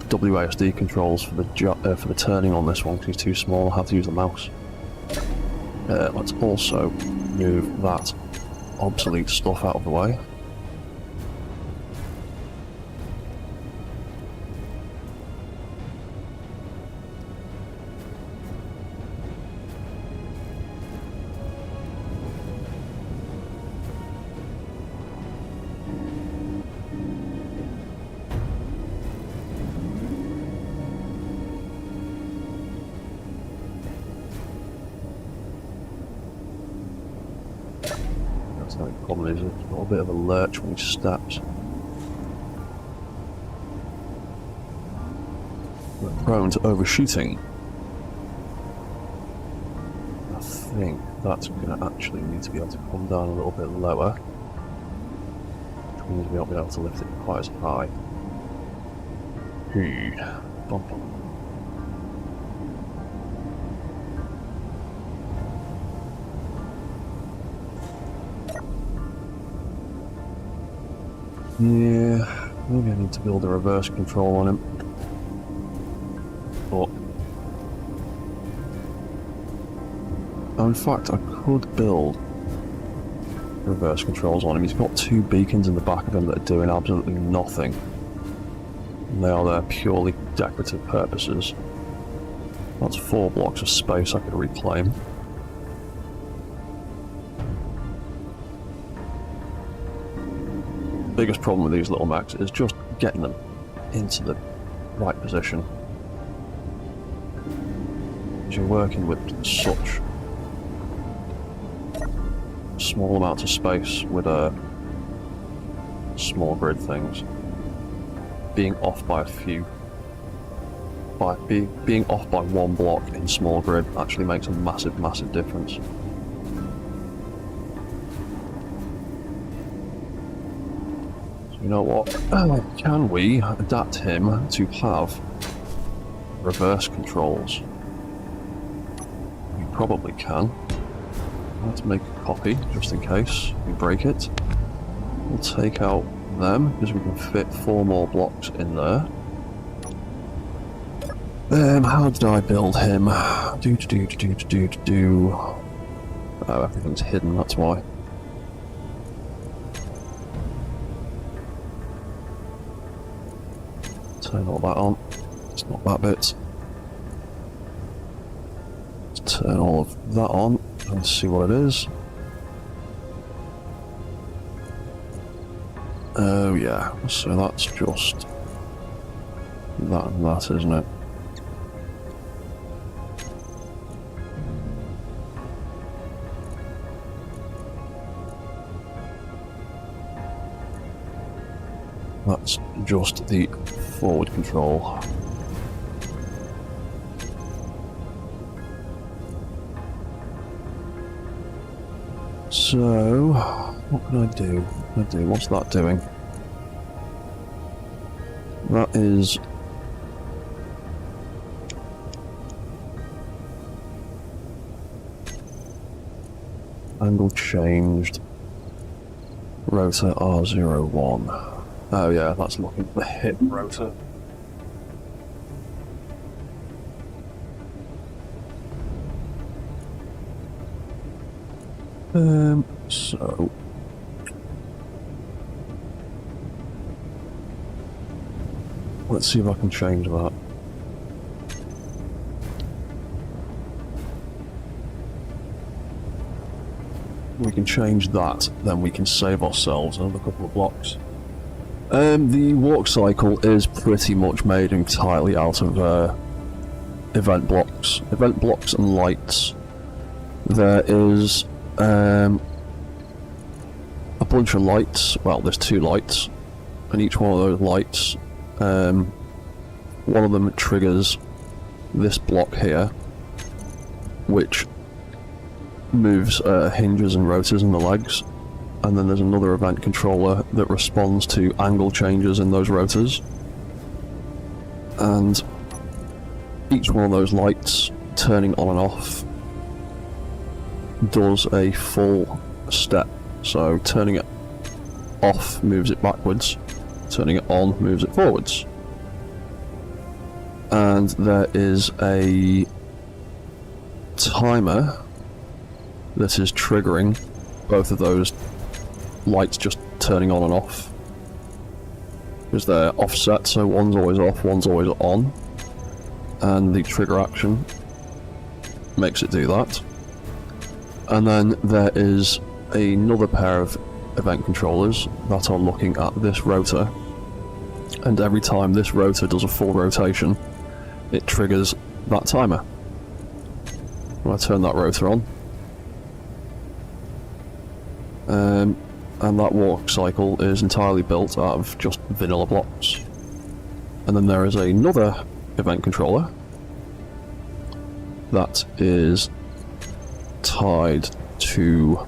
WASD controls for the turning on this one because he's too small. I have to use the mouse. Let's also move that obsolete stuff out of the way. The problem is it's got a bit of a lurch when he steps. We're prone to overshooting. I think that's going to actually need to be able to come down a little bit lower, which means we won't be able to lift it quite as high. Bump. Yeah, maybe I need to build a reverse control on him. But in fact, I could build reverse controls on him. He's got two beacons in the back of him that are doing absolutely nothing. And they are there purely decorative purposes. That's 4 blocks of space I could reclaim. Biggest problem with these little mechs is just getting them into the right position. Because you're working with such small amounts of space with small grid things. Being off by a few, being off by 1 block in small grid actually makes a massive, massive difference. You know what? Can we adapt him to have reverse controls? We probably can. Let's make a copy, just in case we break it. We'll take out them, because we can fit 4 more blocks in there. How did I build him? Oh, everything's hidden, that's why. Turn all that on. It's not that bit. Let's turn all of that on and see what it is. Oh yeah, so that's just that and that, isn't it? That's just the forward control. So, what can I do? What's that doing? That is angle changed. Rotor R01. Oh yeah, that's looking at the hip rotor. So let's see if I can change that. We can change that, then we can save ourselves another couple of blocks. The walk cycle is pretty much made entirely out of event blocks and lights. There is a bunch of lights. Well, there's 2 lights, and each one of those lights, one of them triggers this block here, which moves hinges and rotors in the legs, and then there's another event controller that responds to angle changes in those rotors, and each one of those lights turning on and off does a full step. So turning it off moves it backwards, turning it on moves it forwards, and there is a timer that is triggering both of those lights just turning on and off, because they're offset, so one's always off, one's always on, and the trigger action makes it do that. And then there is another pair of event controllers that are looking at this rotor, and every time this rotor does a full rotation, it triggers that timer. When I turn that rotor on, and that walk cycle is entirely built out of just vanilla blocks. And then there is another event controller that is tied to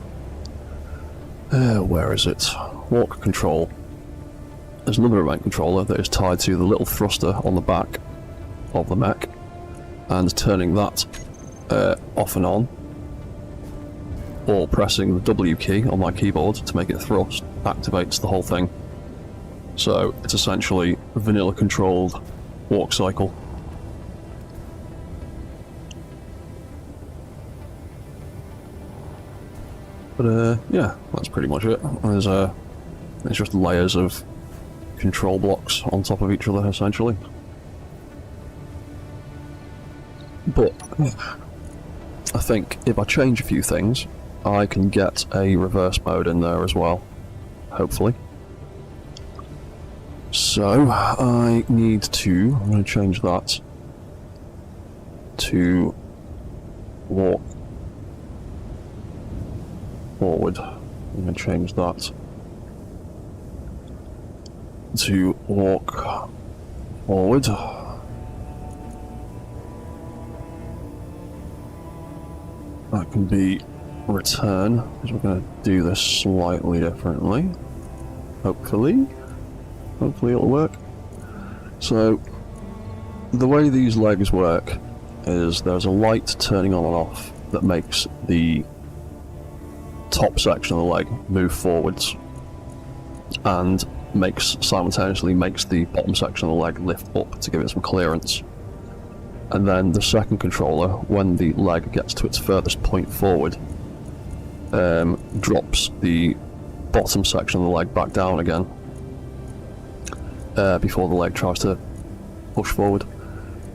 where is it? Walk control. There's another event controller that is tied to the little thruster on the back of the mech, and turning that off and on, or pressing the W key on my keyboard to make it thrust, activates the whole thing. So it's essentially a vanilla controlled walk cycle. But yeah, that's pretty much it. There's just layers of control blocks on top of each other, essentially. But I think if I change a few things, I can get a reverse mode in there as well, hopefully. So I'm going to change that to walk forward. I'm going to change that to walk forward. That can be return, because we're going to do this slightly differently. Hopefully it'll work. So the way these legs work is there's a light turning on and off that makes the top section of the leg move forwards, and simultaneously makes the bottom section of the leg lift up to give it some clearance. And then the second controller, when the leg gets to its furthest point forward, drops the bottom section of the leg back down again before the leg tries to push forward.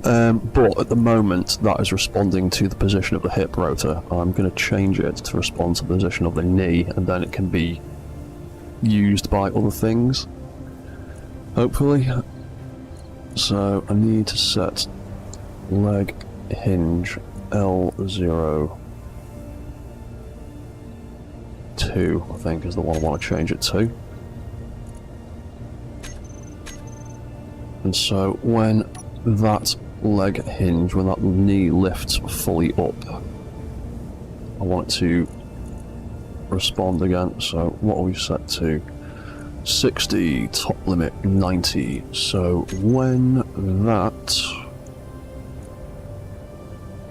But at the moment that is responding to the position of the hip rotor. I'm going to change it to respond to the position of the knee, and then it can be used by other things, hopefully. So I need to set leg hinge L02, I think is the one I want to change it to. And so when that leg hinge, when that knee lifts fully up, I want it to respond again. So what are we set to? 60, top limit 90. So when that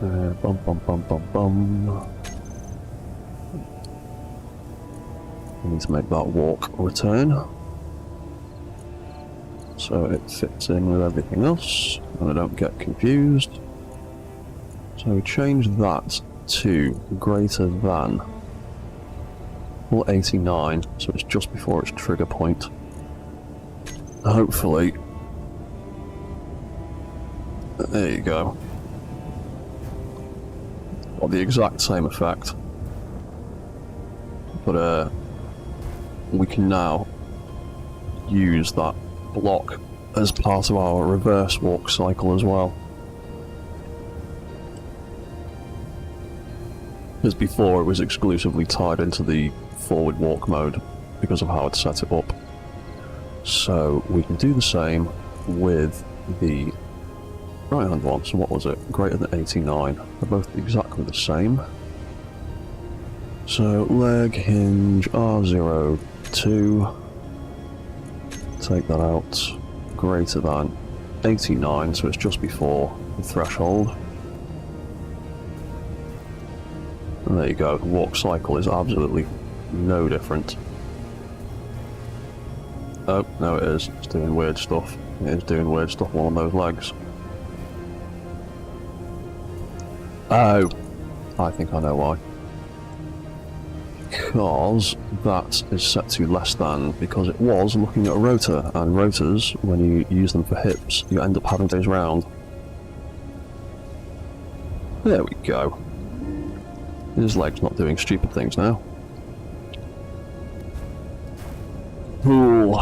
I need to make that walk return. so it fits in with everything else and I don't get confused. So we change that to greater than, well, 89, so it's just before its trigger point. Hopefully, there you go. Got the exact same effect, but we can now use that block as part of our reverse walk cycle as well. Because before it was exclusively tied into the forward walk mode because of how I'd set it up. So we can do the same with the right hand one. So what was it? Greater than 89. They're both exactly the same. So leg hinge R02. Take that out. Greater than 89, so it's just before the threshold. And there you go, the walk cycle is absolutely no different. Oh, no it is, it's doing weird stuff. It is doing weird stuff on those legs. Oh, I think I know why. Because that is set to less than, because it was looking at a rotor, and rotors, when you use them for hips, you end up having those round. There we go. His leg's not doing stupid things now. Ooh,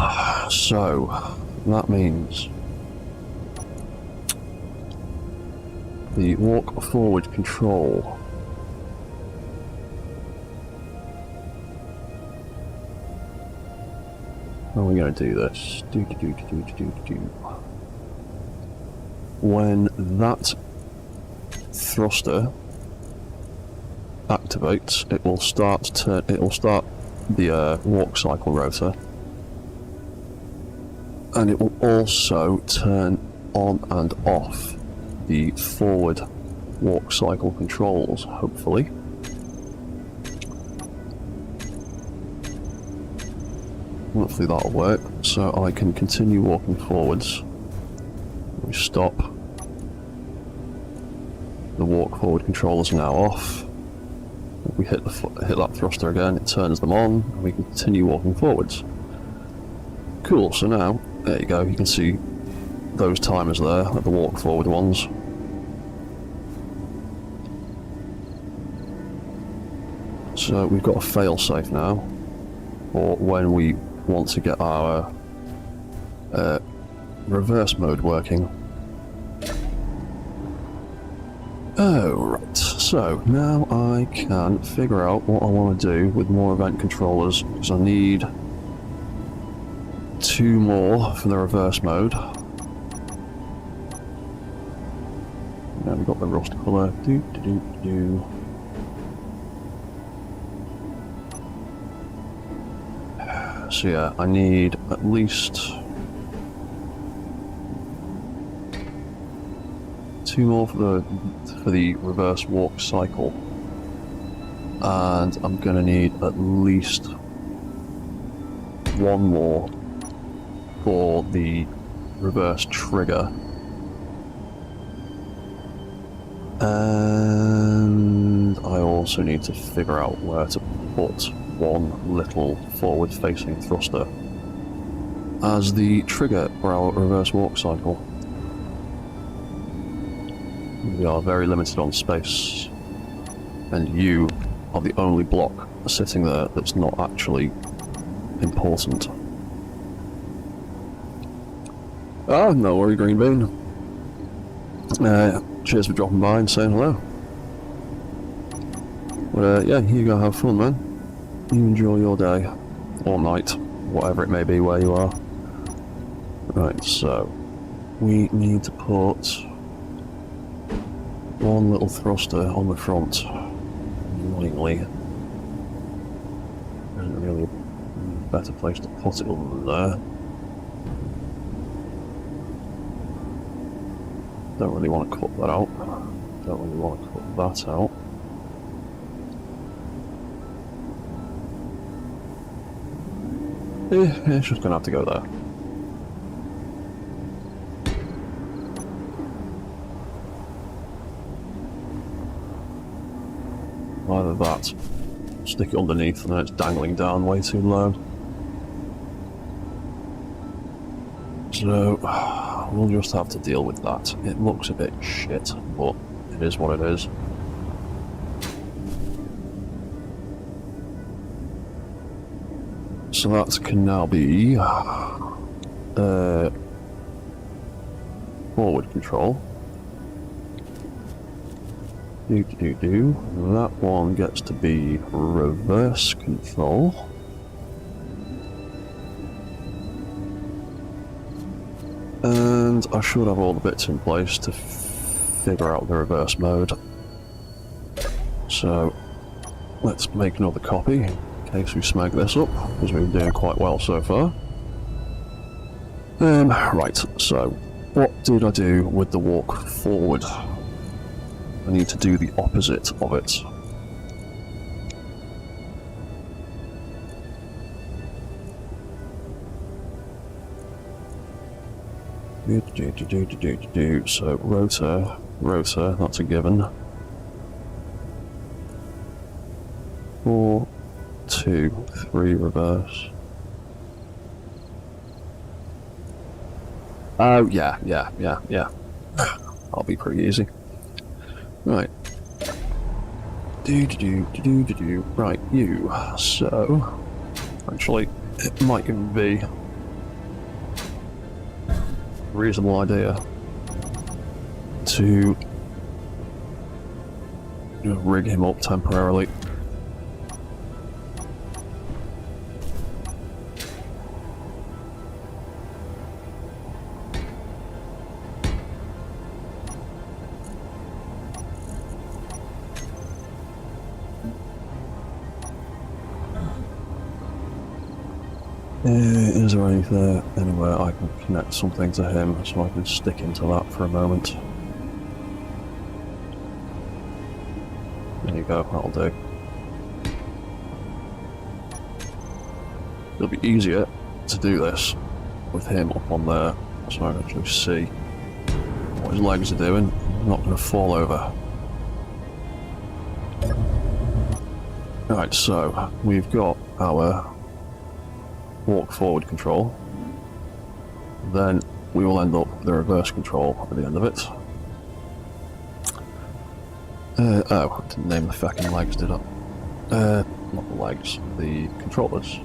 so that means the walk forward control. How are we going to do this? When that thruster activates, it will start the walk cycle rotor, and it will also turn on and off the forward walk cycle controls, hopefully. Hopefully that'll work, so I can continue walking forwards. We stop. The walk forward controls are now off. If we hit that thruster again, it turns them on, and we can continue walking forwards. Cool, so now, there you go, you can see those timers there, like the walk forward ones. So we've got a fail-safe now, or when we want to get our reverse mode working. Oh, right. So now I can figure out what I want to do with more event controllers, because I need 2 more for the reverse mode. Now we've got the rust colour. So yeah, I need at least 2 more for the reverse walk cycle, and I'm gonna need at least 1 more for the reverse trigger, and I also need to figure out where to put 1 little forward facing thruster as the trigger for our reverse walk cycle. We are very limited on space, and you are the only block sitting there that's not actually important. Ah, no worry, Green Bean. Cheers for dropping by and saying hello. But yeah, you go have fun, man. You enjoy your day, or night, whatever it may be where you are. Right, so we need to put 1 little thruster on the front. Annoyingly, there isn't really a better place to put it other than there. Don't really want to cut that out. Don't really want to cut that out. It's just going to have to go there. Either that, stick it underneath and then it's dangling down way too low. So, we'll just have to deal with that. It looks a bit shit, but it is what it is. So that can now be forward control. That one gets to be reverse control. And I should have all the bits in place to figure out the reverse mode. So let's make another copy in case we smeg this up, because we've been doing quite well so far. Right, so what did I do with the walk forward? I need to do the opposite of it. So rotor, that's a given. 4, 2, 3 reverse. Oh yeah. That'll be pretty easy. Right. Right, you. So, actually, it might even be a reasonable idea to rig him up temporarily. Is there anything anywhere I can connect something to him so I can stick into that for a moment? There you go, that'll do. It'll be easier to do this with him up on there so I can actually see what his legs are doing. I'm not going to fall over. Right, so we've got our walk forward control, then we will end up with the reverse control at the end of it. Oh, I didn't name the fucking legs, did I? Not the legs, the controllers.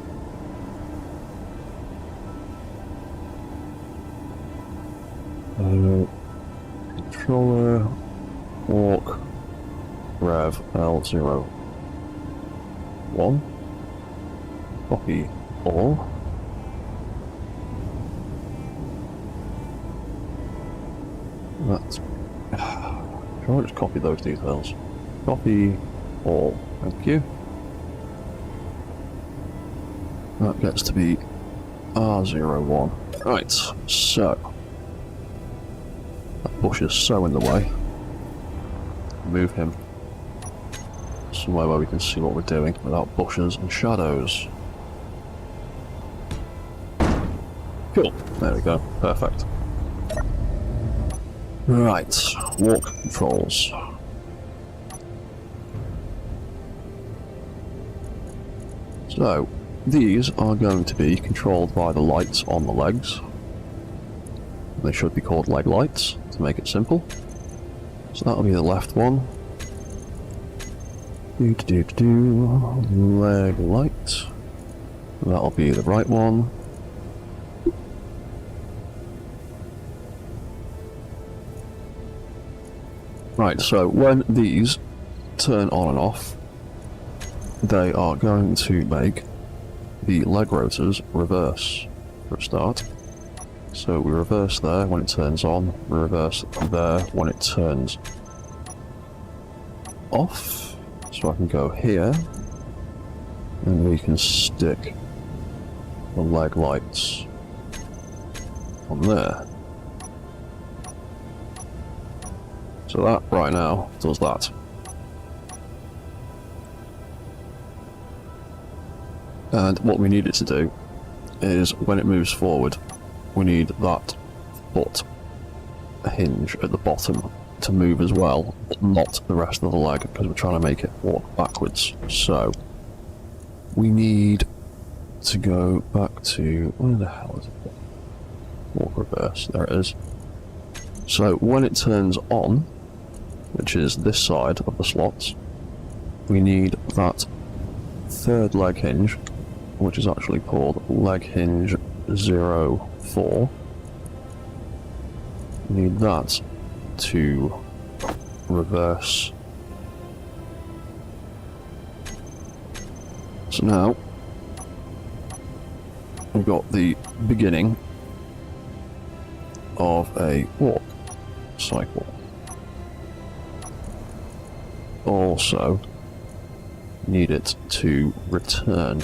Controller, walk, rev, L01, copy all. That's... Can I just copy those details? Copy all. Thank you. That gets to be R01. Right, so... That bush is so in the way. Move him somewhere where we can see what we're doing without bushes and shadows. Cool. There we go. Perfect. Right, walk controls. So, these are going to be controlled by the lights on the legs. They should be called leg lights, to make it simple. So that'll be the left one. Leg light. That'll be the right one. Right, so when these turn on and off, they are going to make the leg rotors reverse for a start. So we reverse there when it turns on, we reverse there when it turns off. So I can go here, and we can stick the leg lights on there. So that, right now, does that. And what we need it to do is, when it moves forward, we need that foot hinge at the bottom to move as well, but not the rest of the leg, because we're trying to make it walk backwards. So we need to go back to, where the hell is it? Walk reverse, there it is. So when it turns on, which is this side of the slots, we need that third leg hinge, which is actually called leg hinge 04. We need that to reverse. So now we've got the beginning of a walk cycle. Also need it to return.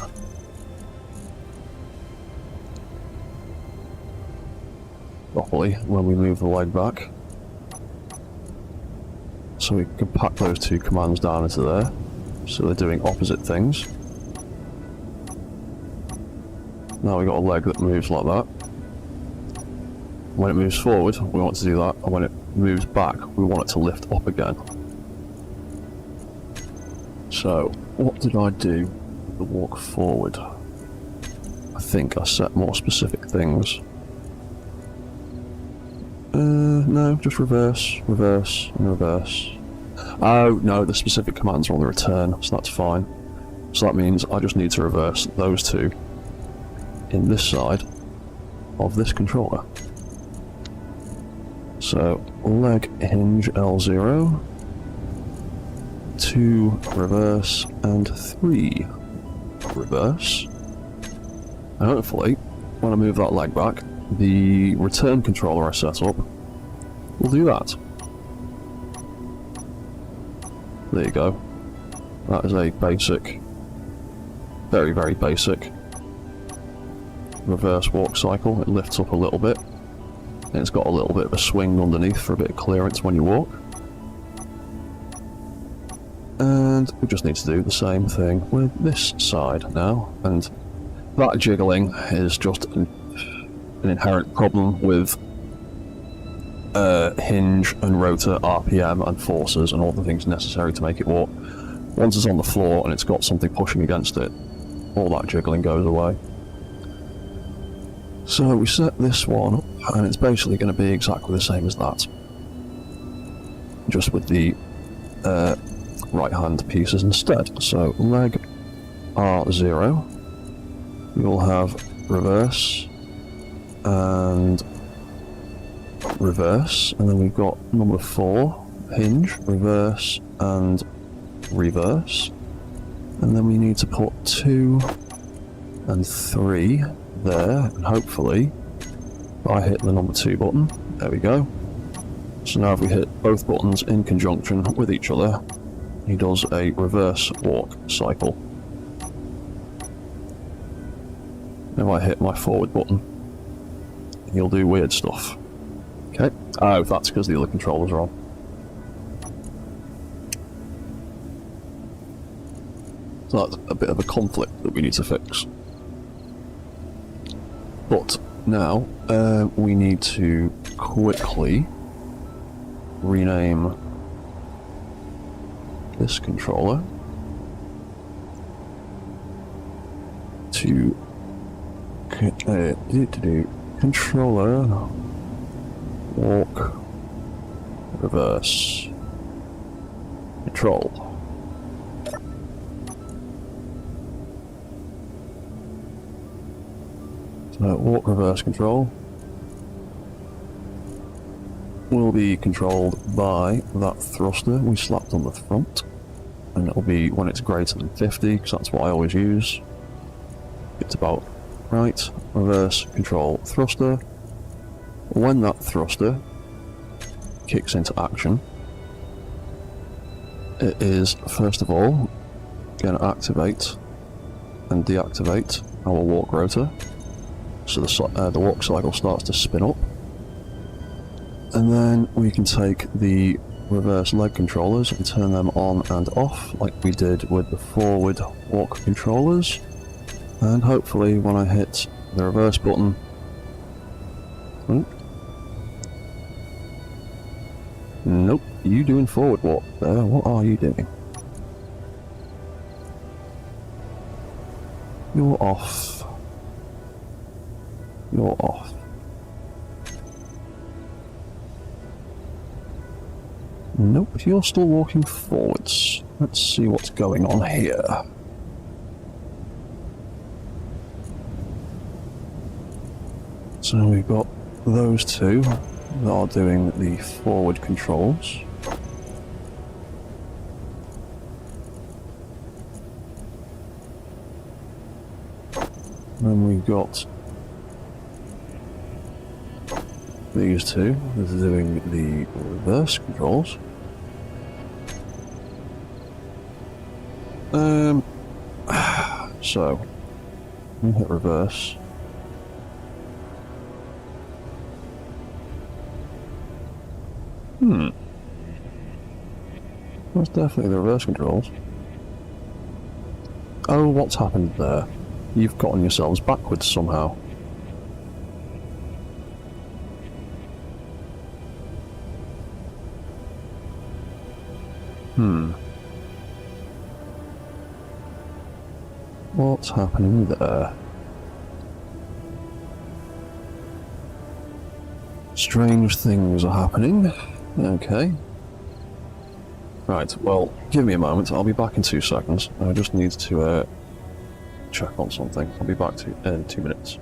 Properly when we move the leg back. So we can pack those two commands down into there, so they're doing opposite things. Now we've got a leg that moves like that. When it moves forward, we want to do that, and when it moves back, we want it to lift up again. So, what did I do with the walk forward? I think I set more specific things. No, just reverse, reverse, and reverse. Oh, no, the specific commands are on the return, so that's fine. So that means I just need to reverse those two in this side of this controller. So, leg hinge L0, 2 reverse, and 3 reverse. And hopefully, when I move that leg back, the return controller I set up will do that. There you go. That is a basic, very, very basic reverse walk cycle. It lifts up a little bit, and it's got a little bit of a swing underneath for a bit of clearance when you walk. And we just need to do the same thing with this side now, and that jiggling is just an inherent problem with hinge and rotor, RPM and forces and all the things necessary to make it walk. Once it's on the floor and it's got something pushing against it, all that jiggling goes away. So we set this one up, and it's basically going to be exactly the same as that, just with the right hand pieces instead. So leg R0, you'll have reverse and reverse, and then we've got number 4, hinge, reverse and reverse, and then we need to put 2 and 3 there, and hopefully I hit the number 2 button. There we go. So now if we hit both buttons in conjunction with each other, he does a reverse walk cycle. Now I hit my forward button, he'll do weird stuff. Okay. Oh, that's because the other controllers are on. So that's a bit of a conflict that we need to fix. But now we need to quickly rename this controller to controller walk reverse control. So walk reverse control will be controlled by that thruster we slapped on the front, and it'll be when it's greater than 50, because that's what I always use. It's about right, reverse control thruster. When that thruster kicks into action, it is first of all going to activate and deactivate our walk rotor, so the walk cycle starts to spin up, and then we can take the reverse leg controllers and turn them on and off like we did with the forward walk controllers, and hopefully when I hit the reverse button, Nope, you doing forward walk there? What are you doing? You're off. You're off. Nope, you're still walking forwards. Let's see what's going on here. So we've got those two that are doing the forward controls. Then we've got these two that are doing the reverse controls. So, we hit reverse. That's definitely the reverse controls. Oh, what's happened there? You've gotten yourselves backwards somehow. What's happening there? Strange things are happening. Okay. Right, well, give me a moment. I'll be back in 2 seconds. I just need to check on something. I'll be back in 2 minutes.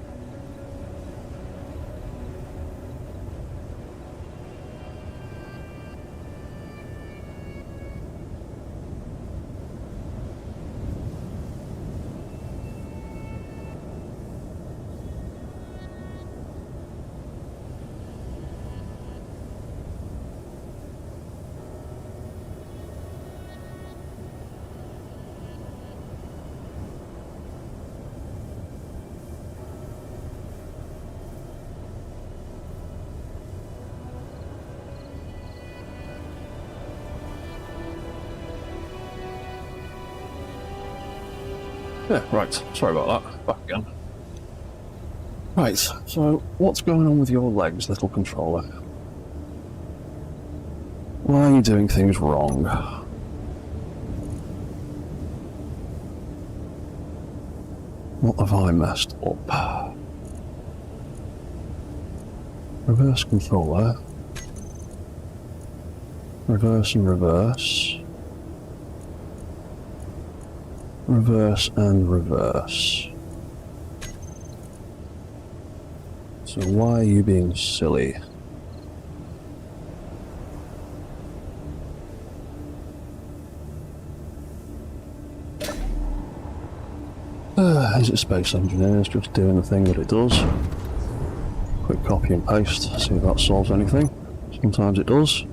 Yeah, right. Sorry about that. Back again. Right, so what's going on with your legs, little controller? Why are you doing things wrong? What have I messed up? Reverse controller. Reverse and reverse. Reverse and reverse. So why are you being silly? Is it Space Engineers just doing the thing that it does? Quick copy and paste, see if that solves anything. Sometimes it does.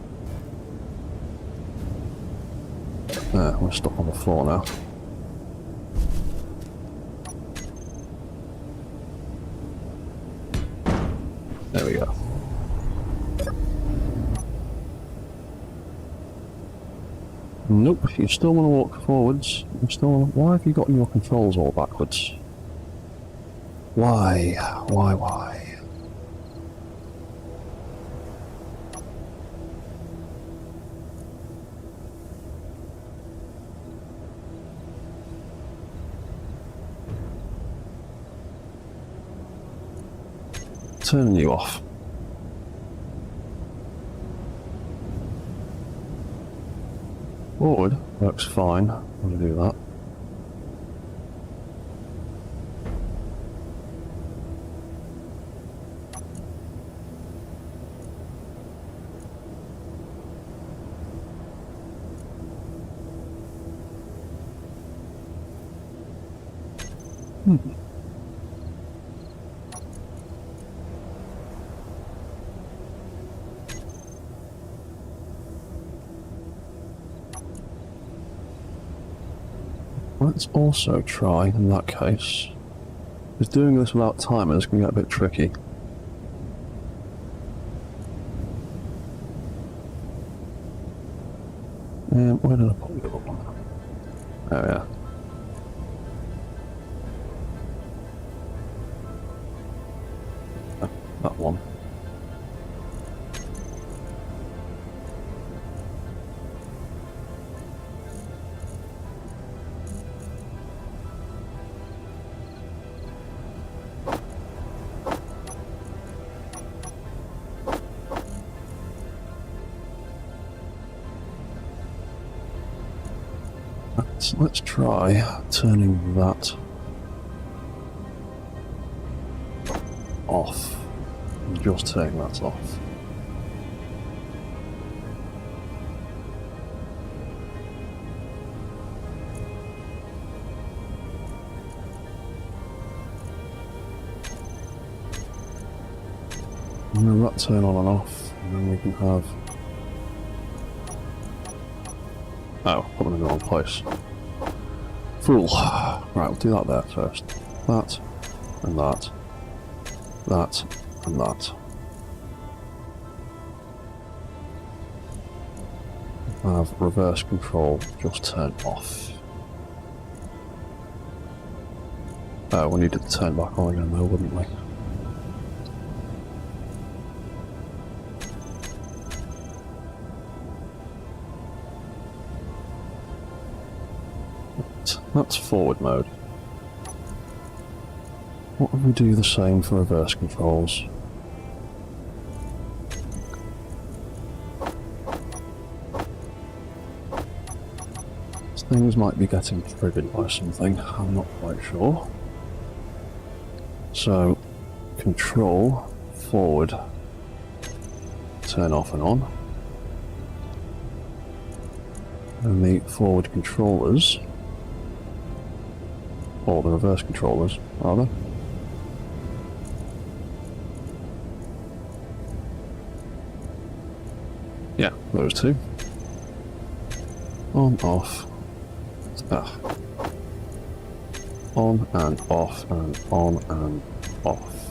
We're stuck on the floor now. There we go. Nope, you still want to walk forwards. You still want. Why have you gotten your controls all backwards? Why? Why? Turning you off. Forward works fine. I'm going to do that. Let's also try, in that case, because doing this without timers can get a bit tricky. Where did I put the other one? Oh yeah. That one. Let's try turning that off. Just turning that off. And then that turn on and off, and then we can have... Oh, put them in the wrong place. Fool. Right, we'll do that there first. That, and that. That, and that. Have reverse control just turn off. Oh, we needed to turn back on again though, wouldn't we? That's forward mode. What if we do the same for reverse controls? Things might be getting triggered by something, I'm not quite sure. So, control, forward, turn off and on. And the forward controllers, or the reverse controllers, rather. Yeah, those two. On, off. On and off and on and off.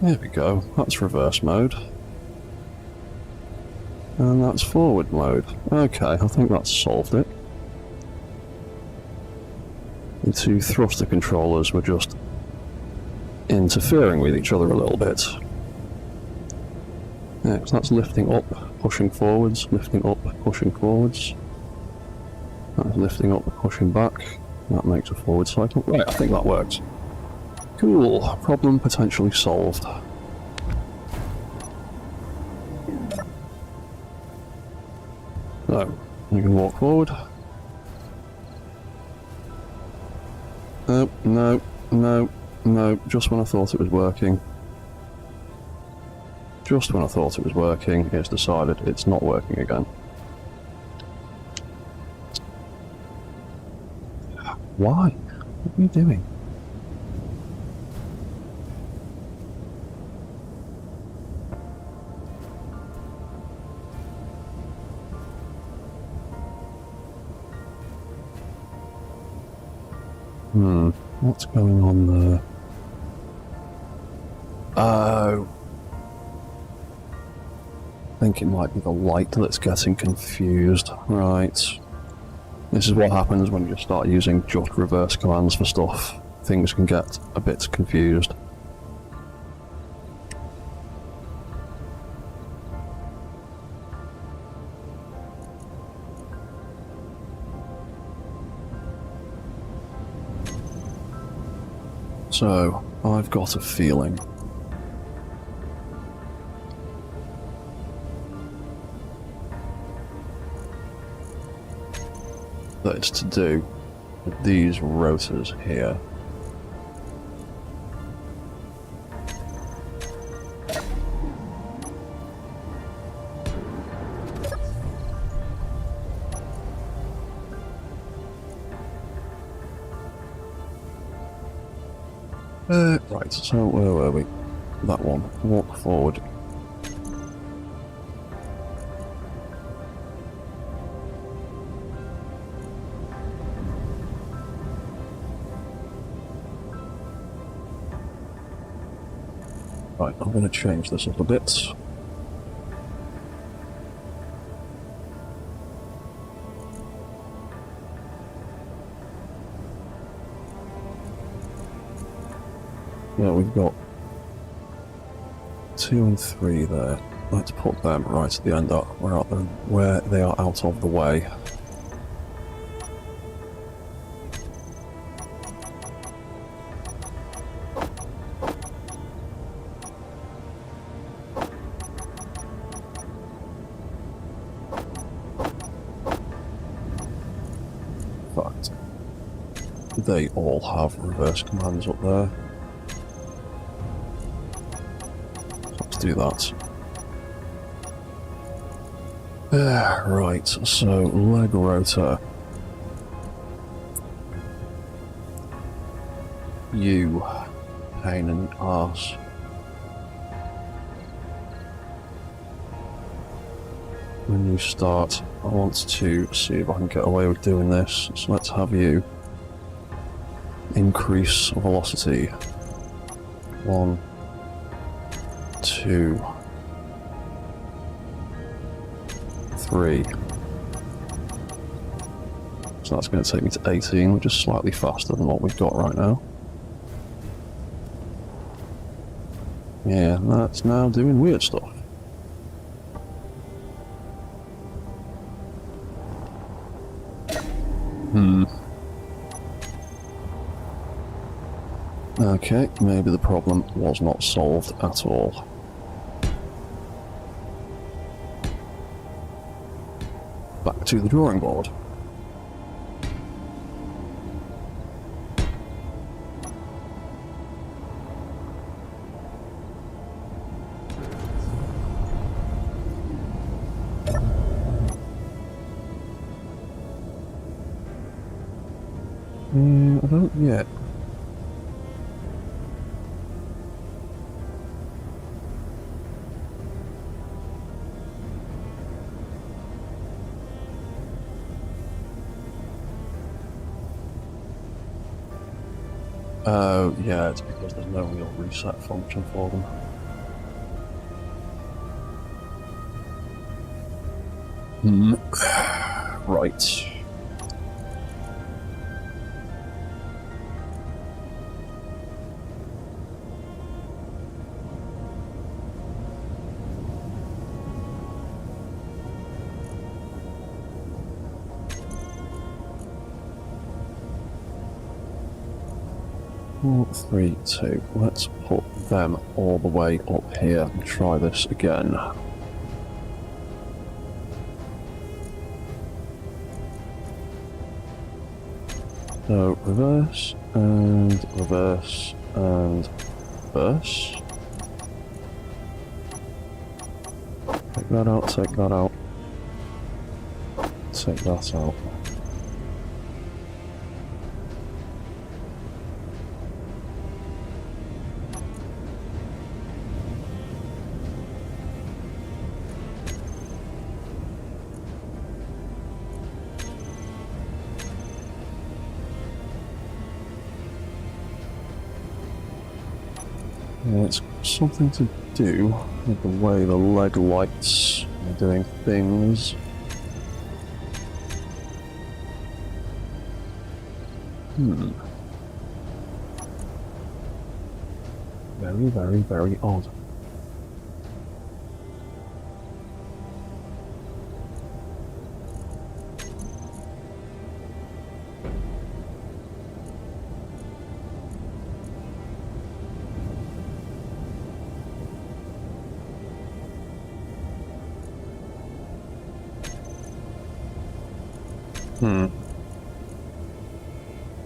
There we go, that's reverse mode. And that's forward mode. Okay, I think that's solved it. The two thruster controllers were just interfering with each other a little bit. Yeah, so that's lifting up, pushing forwards, lifting up, pushing forwards. That's lifting up, pushing back. That makes a forward cycle. Right, I think that works. Cool, problem potentially solved. So, you can walk forward. No, just when I thought it was working. Just when I thought it was working, it's decided it's not working again. Why? What are you doing? What's going on there? Oh. I think it might be the light that's getting confused. Right. This is what happens when you start using just reverse commands for stuff. Things can get a bit confused. So, I've got a feeling that it's to do with these rotors here. Right, so where were we? That one. Walk forward. Right, I'm going to change this up a bit. Yeah, we've got 2 and 3 there. Let's put them right at the end up where they are out of the way. fact, they all have reverse commands up there. Let's do that. Right, so leg rotor. You pain in the arse. When you start, I want to see if I can get away with doing this. So let's have you increase velocity. 1, 2, 3. So that's going to take me to 18, which is slightly faster than what we've got right now. Yeah, that's now doing weird stuff. Okay, maybe the problem was not solved at all. Back to the drawing board. I don't yet. Oh, yeah, it's because there's no real reset function for them. Right. Four, 3, 2. Let's put them all the way up here and try this again. So reverse and reverse and reverse. Take that out, take that out. Take that out. It's something to do with the way the leg lights are doing things. Very, very, very odd.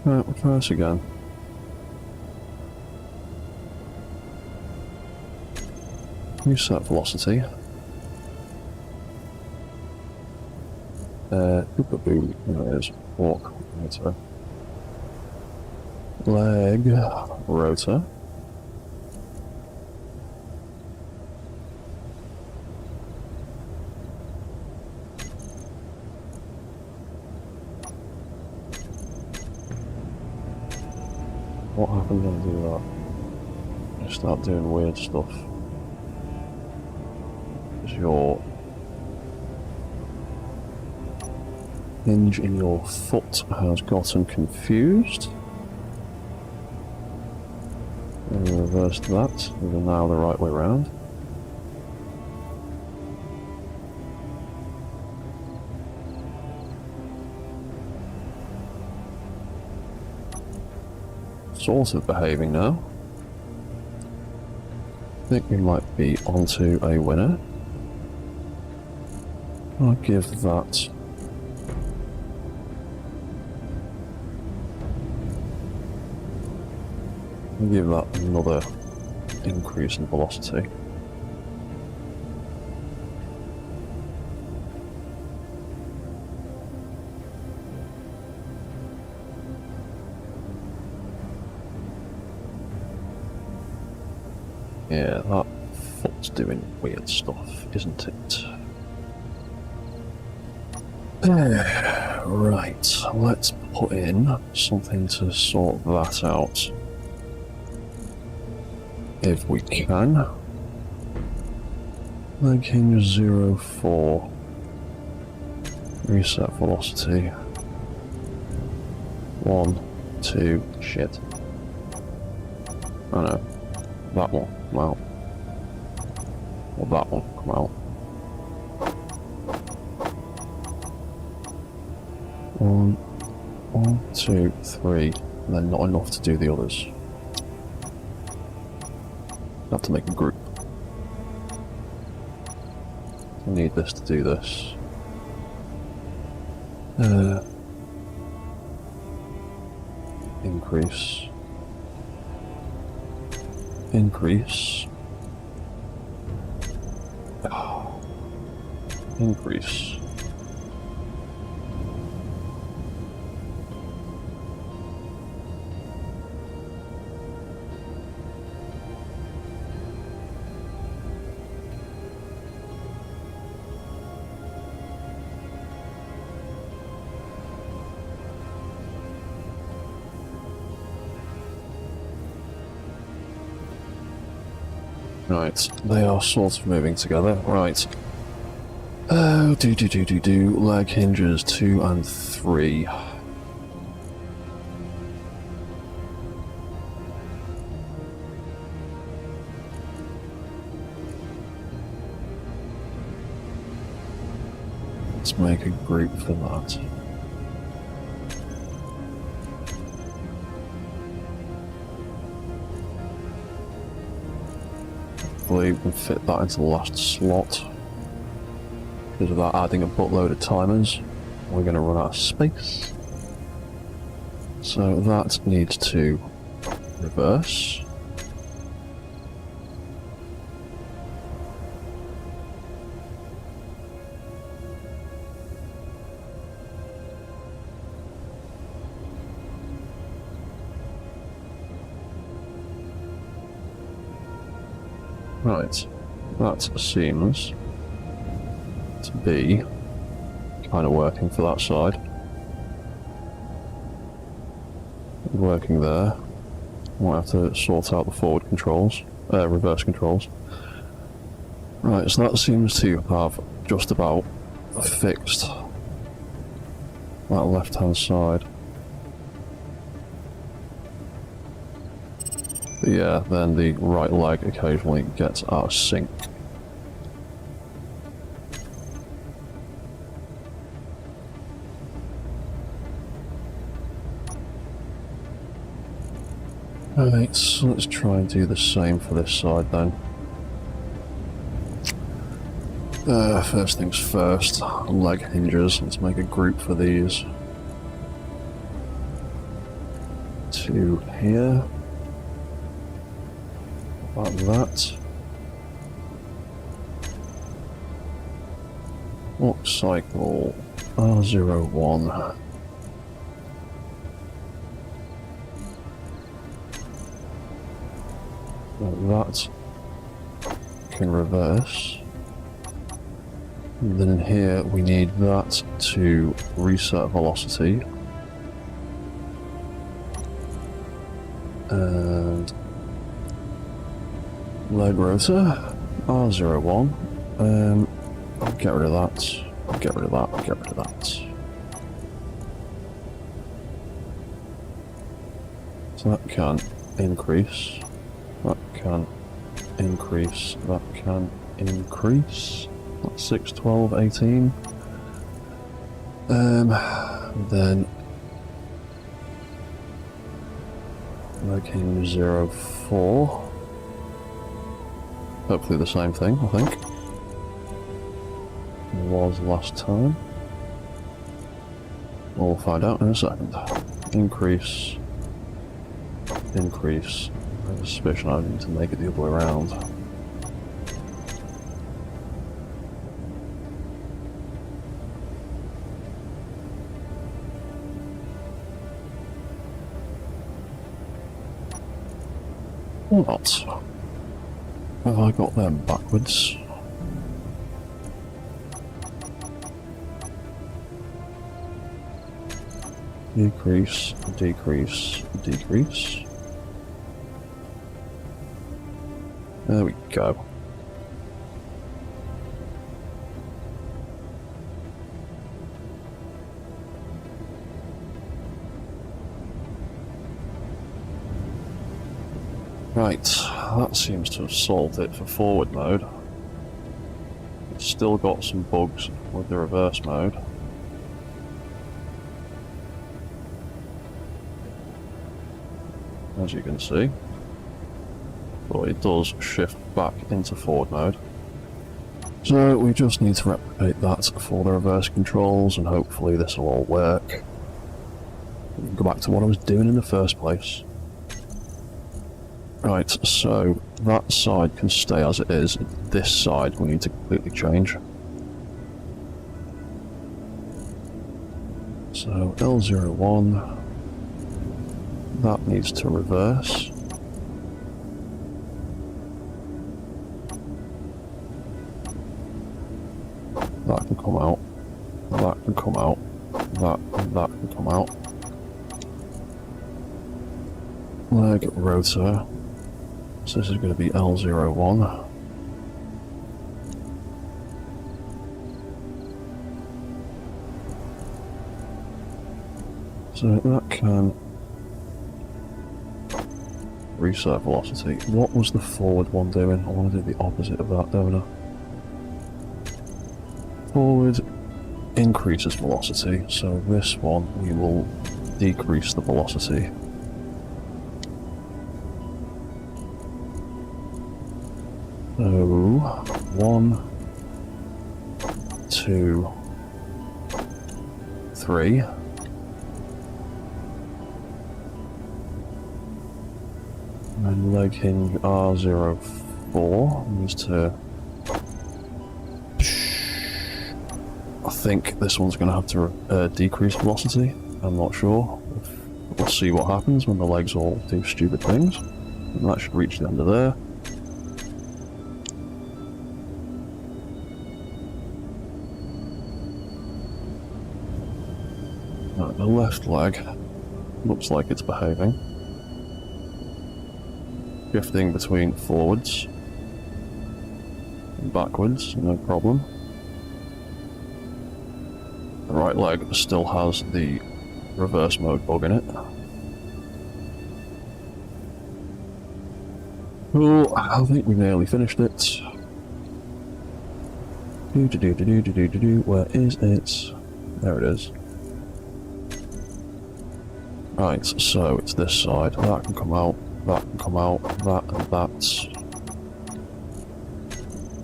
Right, reverse again. Reset velocity. Boom, there it is. Walk rotor. Leg rotor. What happens when I do that? I start doing weird stuff. Because your hinge in your foot has gotten confused. And reverse that. We're now the right way round. Sort of behaving now. I think we might be onto a winner. I'll give that I'll give that another increase in velocity. Yeah, that foot's doing weird stuff, isn't it? Right, let's put in something to sort that out. If we can. Leg hinge 0.4. Reset velocity. 1, 2, shit. Oh no. That one, come out. Or that one, come out. 1, 2, 3, and then not enough to do the others. Have to make a group. I need this to do this. Increase. Increase. Increase. Right, they are sort of moving together. Right. Leg hinges 2 and 3. Let's make a group for that. Hopefully we can fit that into the last slot. Because without adding a buttload of timers, we're going to run out of space. So that needs to reverse. Right, that seems to be kind of working for that side. Working there. Might have to sort out the forward controls, reverse controls. Right, so that seems to have just about fixed that left-hand side. But yeah, then the right leg occasionally gets out of sync. Alright, so let's try and do the same for this side then. First things first, leg hinges. Let's make a group for these. 2 here. Like that. Lock cycle R01. That can reverse. And then here we need that to reset velocity. And leg rotor R01. Get rid of that. Get rid of that. Get rid of that. So that can increase. That can increase. That can increase. That's 6, 12, 18. Then making 0, 4. Hopefully the same thing, I think. It was last time. We'll find out in a second. Increase. Increase. have a suspicion I need to make it the other way around. What? Have I got them backwards? Decrease, decrease, decrease. There we go. Right, that seems to have solved it for forward mode. It's still got some bugs with the reverse mode. As you can see. But it does shift back into forward mode. So we just need to replicate that for the reverse controls and hopefully this will all work. Go back to what I was doing in the first place. Right, so that side can stay as it is. This side we need to completely change. So L01, that needs to reverse. That can come out. That can come out. That can come out. Leg rotor. So this is going to be L01. So that can reset velocity. What was the forward one doing? I want to do the opposite of that, don't I? Forward increases velocity, so this one we will decrease the velocity. So 1, 2, 3. And leg hinge R04 needs to. I think this one's going to have to decrease velocity. I'm not sure. We'll see what happens when the legs all do stupid things. And that should reach the end of there. Right, the left leg looks like it's behaving. Shifting between forwards and backwards, no problem. The right leg still has the reverse mode bug in it. Cool, I think we nearly finished it. Where is it? There it is. Right, so it's this side. That can come out, that can come out, that and that.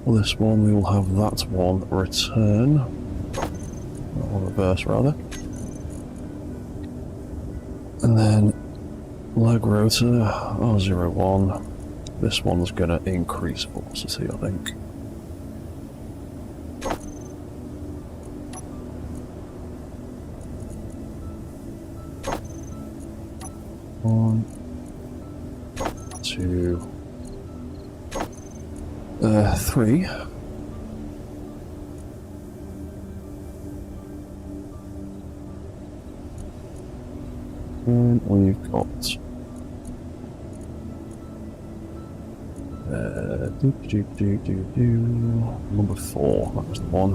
Well, this one, we will have that one return. Or reverse, rather. And then leg rotor, R01. This one's going to increase velocity, I think. One, 2, 3. And we've got number 4, that was the one.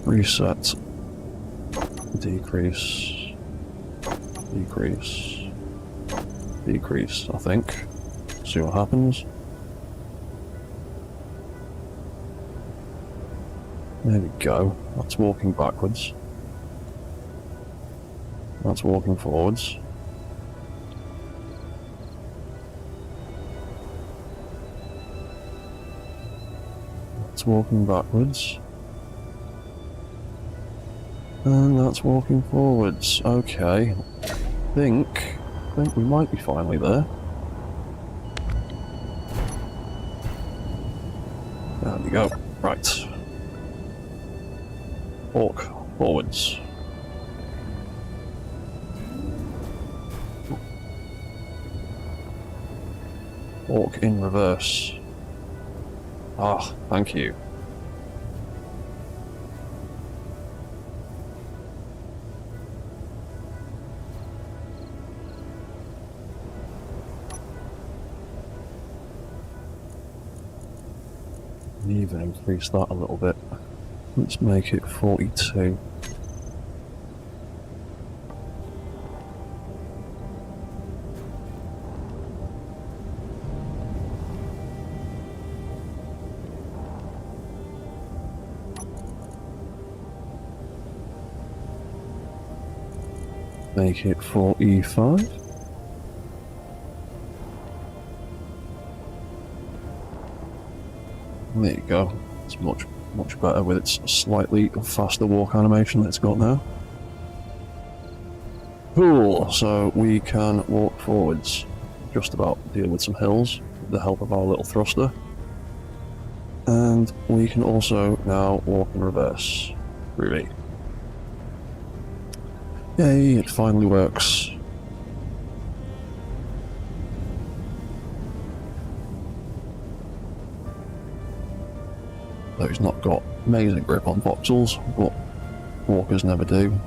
Reset, decrease, decrease, decrease, I think. See what happens. There we go, that's walking backwards. That's walking forwards. That's walking backwards. And that's walking forwards. Okay. I think we might be finally there. we go. Right. Walk forwards. Walk in reverse. Ah, thank you. Even increase that a little bit. Let's make it 42. Make it 45. There you go. It's much better with its slightly faster walk animation that it's got now. Cool, so we can walk forwards. Just about deal with some hills with the help of our little thruster. And we can also now walk in reverse. Really. Yay, it finally works. Though he's not got amazing grip on voxels, but walkers never do.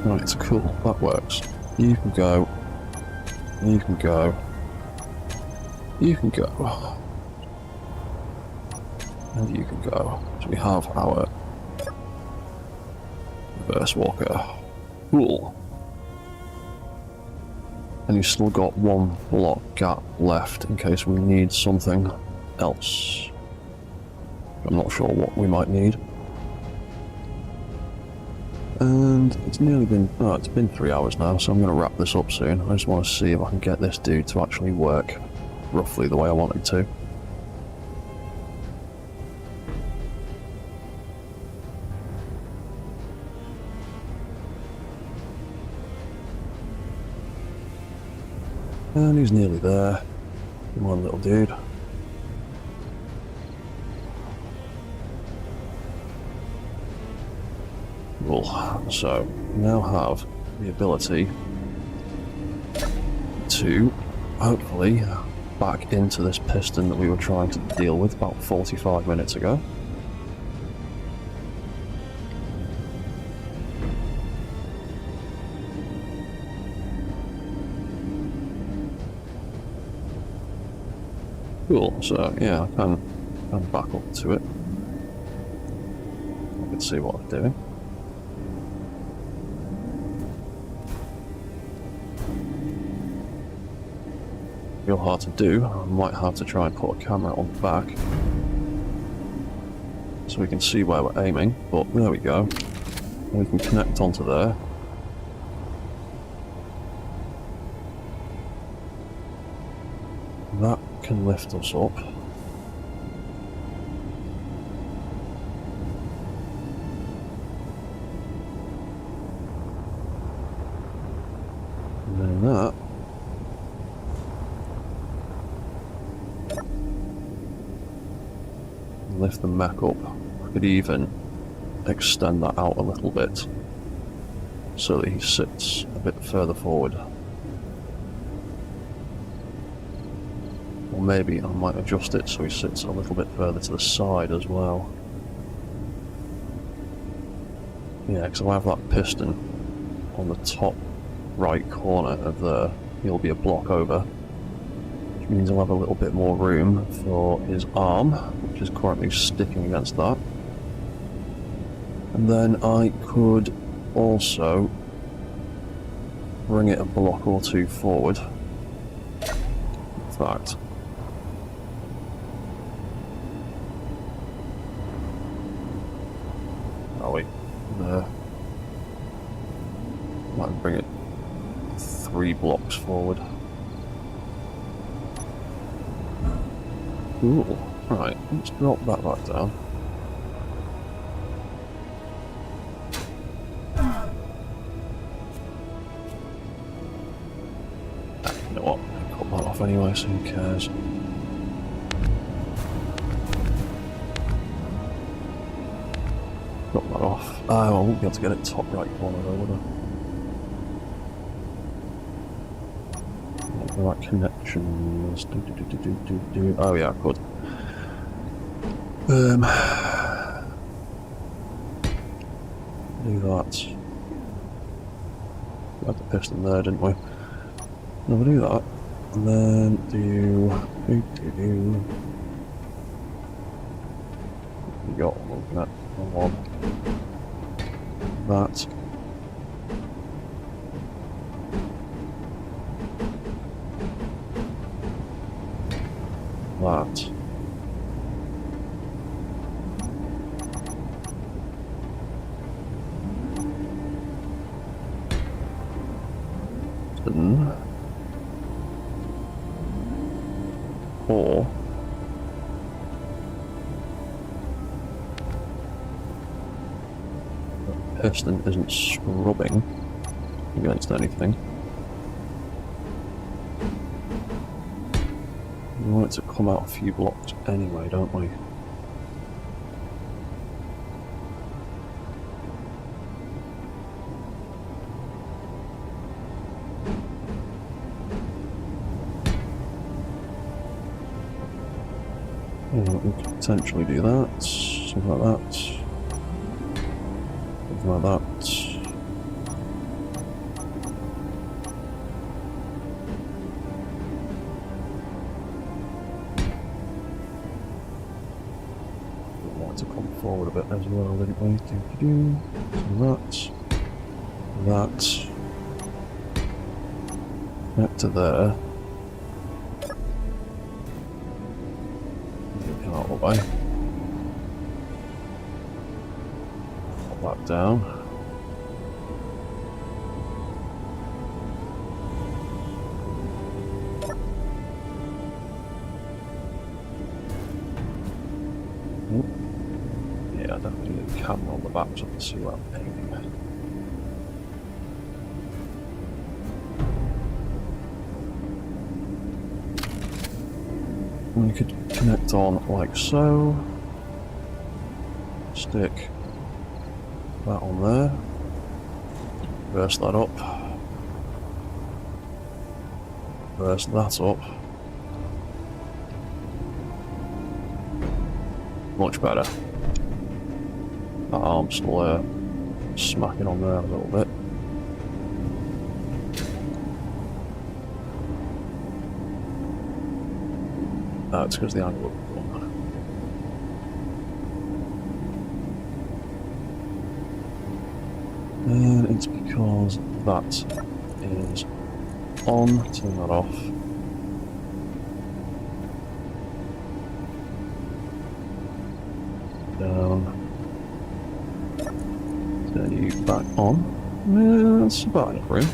Right, cool, that works. You can go. You can go. You can go. And you can go. So we have our reverse walker. Cool. And you've still got one block gap left in case we need something else. I'm not sure what we might need. And it's nearly been, oh, it's been 3 hours now, so I'm going to wrap this up soon. I just want to see if I can get this dude to actually work roughly the way I want it to. And he's nearly there. Come on, little dude. Cool. So, we now have the ability to, hopefully, back into this piston that we were trying to deal with about 45 minutes ago. Cool, so yeah, I can back up to it. I can see what I'm doing. Real hard to do. I might have to try and put a camera on the back so we can see where we're aiming, but there we go. We can connect onto there. That can lift us up. And then that lift the mech up. I could even extend that out a little bit so that he sits a bit further forward. Or maybe I might adjust it so he sits a little bit further to the side as well. Yeah, because I have that piston on the top right corner of there. He'll be a block over, which means I'll have a little bit more room for his arm, which is currently sticking against that. And then I could also bring it a block or two forward. In fact, oh wait, there. Might bring it 3 blocks forward. Cool. Right, let's drop that back down. You know what? Cut that off. off anyway, so who cares? Got that off. Oh, I won't be able to get it top right corner though, would I? Right connections. Oh yeah, I could. Do that. We had the piston there, didn't we? No, we'll do that. And then do you got that one. That. That. Or the piston isn't scrubbing against anything. We want it to come out a few blocks anyway, don't we? Yeah, we could potentially do that, something like that, something like that. We want to come forward a bit as well, didn't we? So that, back to there. Out of the way. Put that down. Yeah, definitely need the camera on the back so I can see what I'm aiming at. We could connect on like so. Stick that on there. Reverse that up. Reverse that up. Much better. That arm's still smacking on there a little bit. It's because the angle of the one. And it's because that is on. Turn that off. Down. Turn you back on. Yeah, that's about enough room.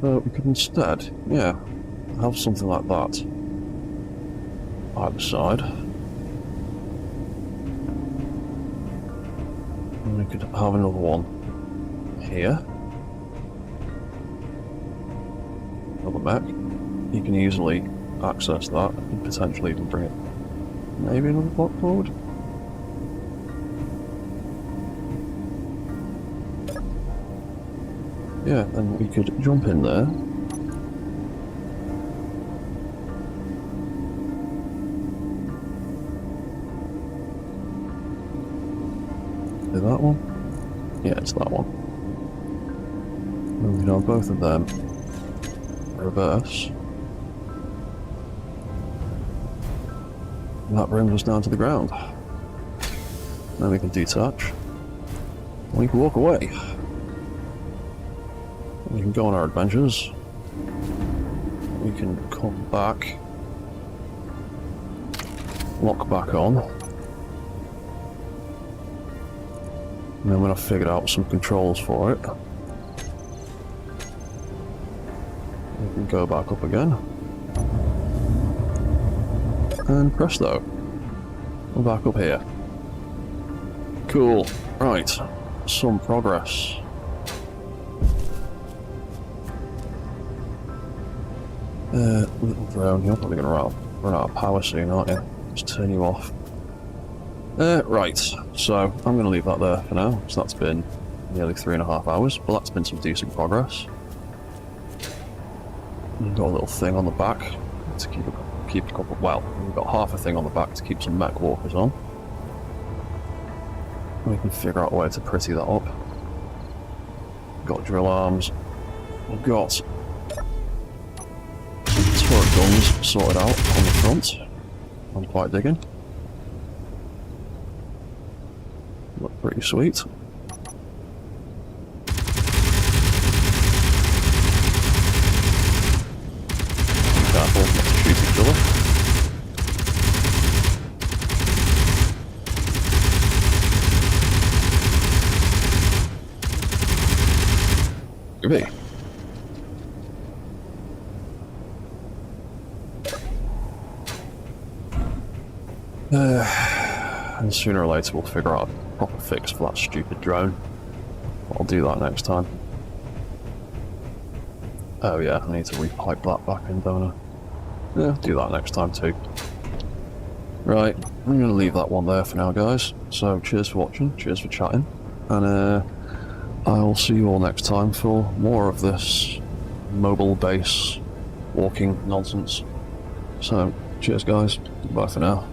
So we could instead, yeah, have something like that either side. And we could have another one here. Another mech. You can easily access that and potentially even bring it maybe another block forward. Yeah, then we could jump in there. Is that one? Yeah, it's that one. And we can have both of them reverse. And that brings us down to the ground. Then we can detach. And we can walk away. We can go on our adventures. We can come back. Lock back on. And then when I've figured out some controls for it, we can go back up again. And presto. We're back up here. Cool. Right. some progress. Little drone, you're probably going to run out of power soon, aren't you? Just turn you off. Right, so I'm going to leave that there for now. So that's been nearly 3.5 hours, but that's been some decent progress. We've got a little thing on the back to keep a couple. Well, we've got half a thing on the back to keep some mech walkers on. We can figure out a way to pretty that up. We've got drill arms. We've got some turret guns sorted out on the front. I'm quite digging. Look pretty sweet. Careful not to shoot each other. Maybe. And sooner or later we'll figure out a proper fix for that stupid drone. I'll do that next time. Oh yeah, I need to repipe that back in, don't I? Yeah, do that next time too. Right, I'm going to leave that one there for now, guys. So cheers for watching, cheers for chatting, and I'll see you all next time for more of this mobile base walking nonsense. So cheers guys, bye for now.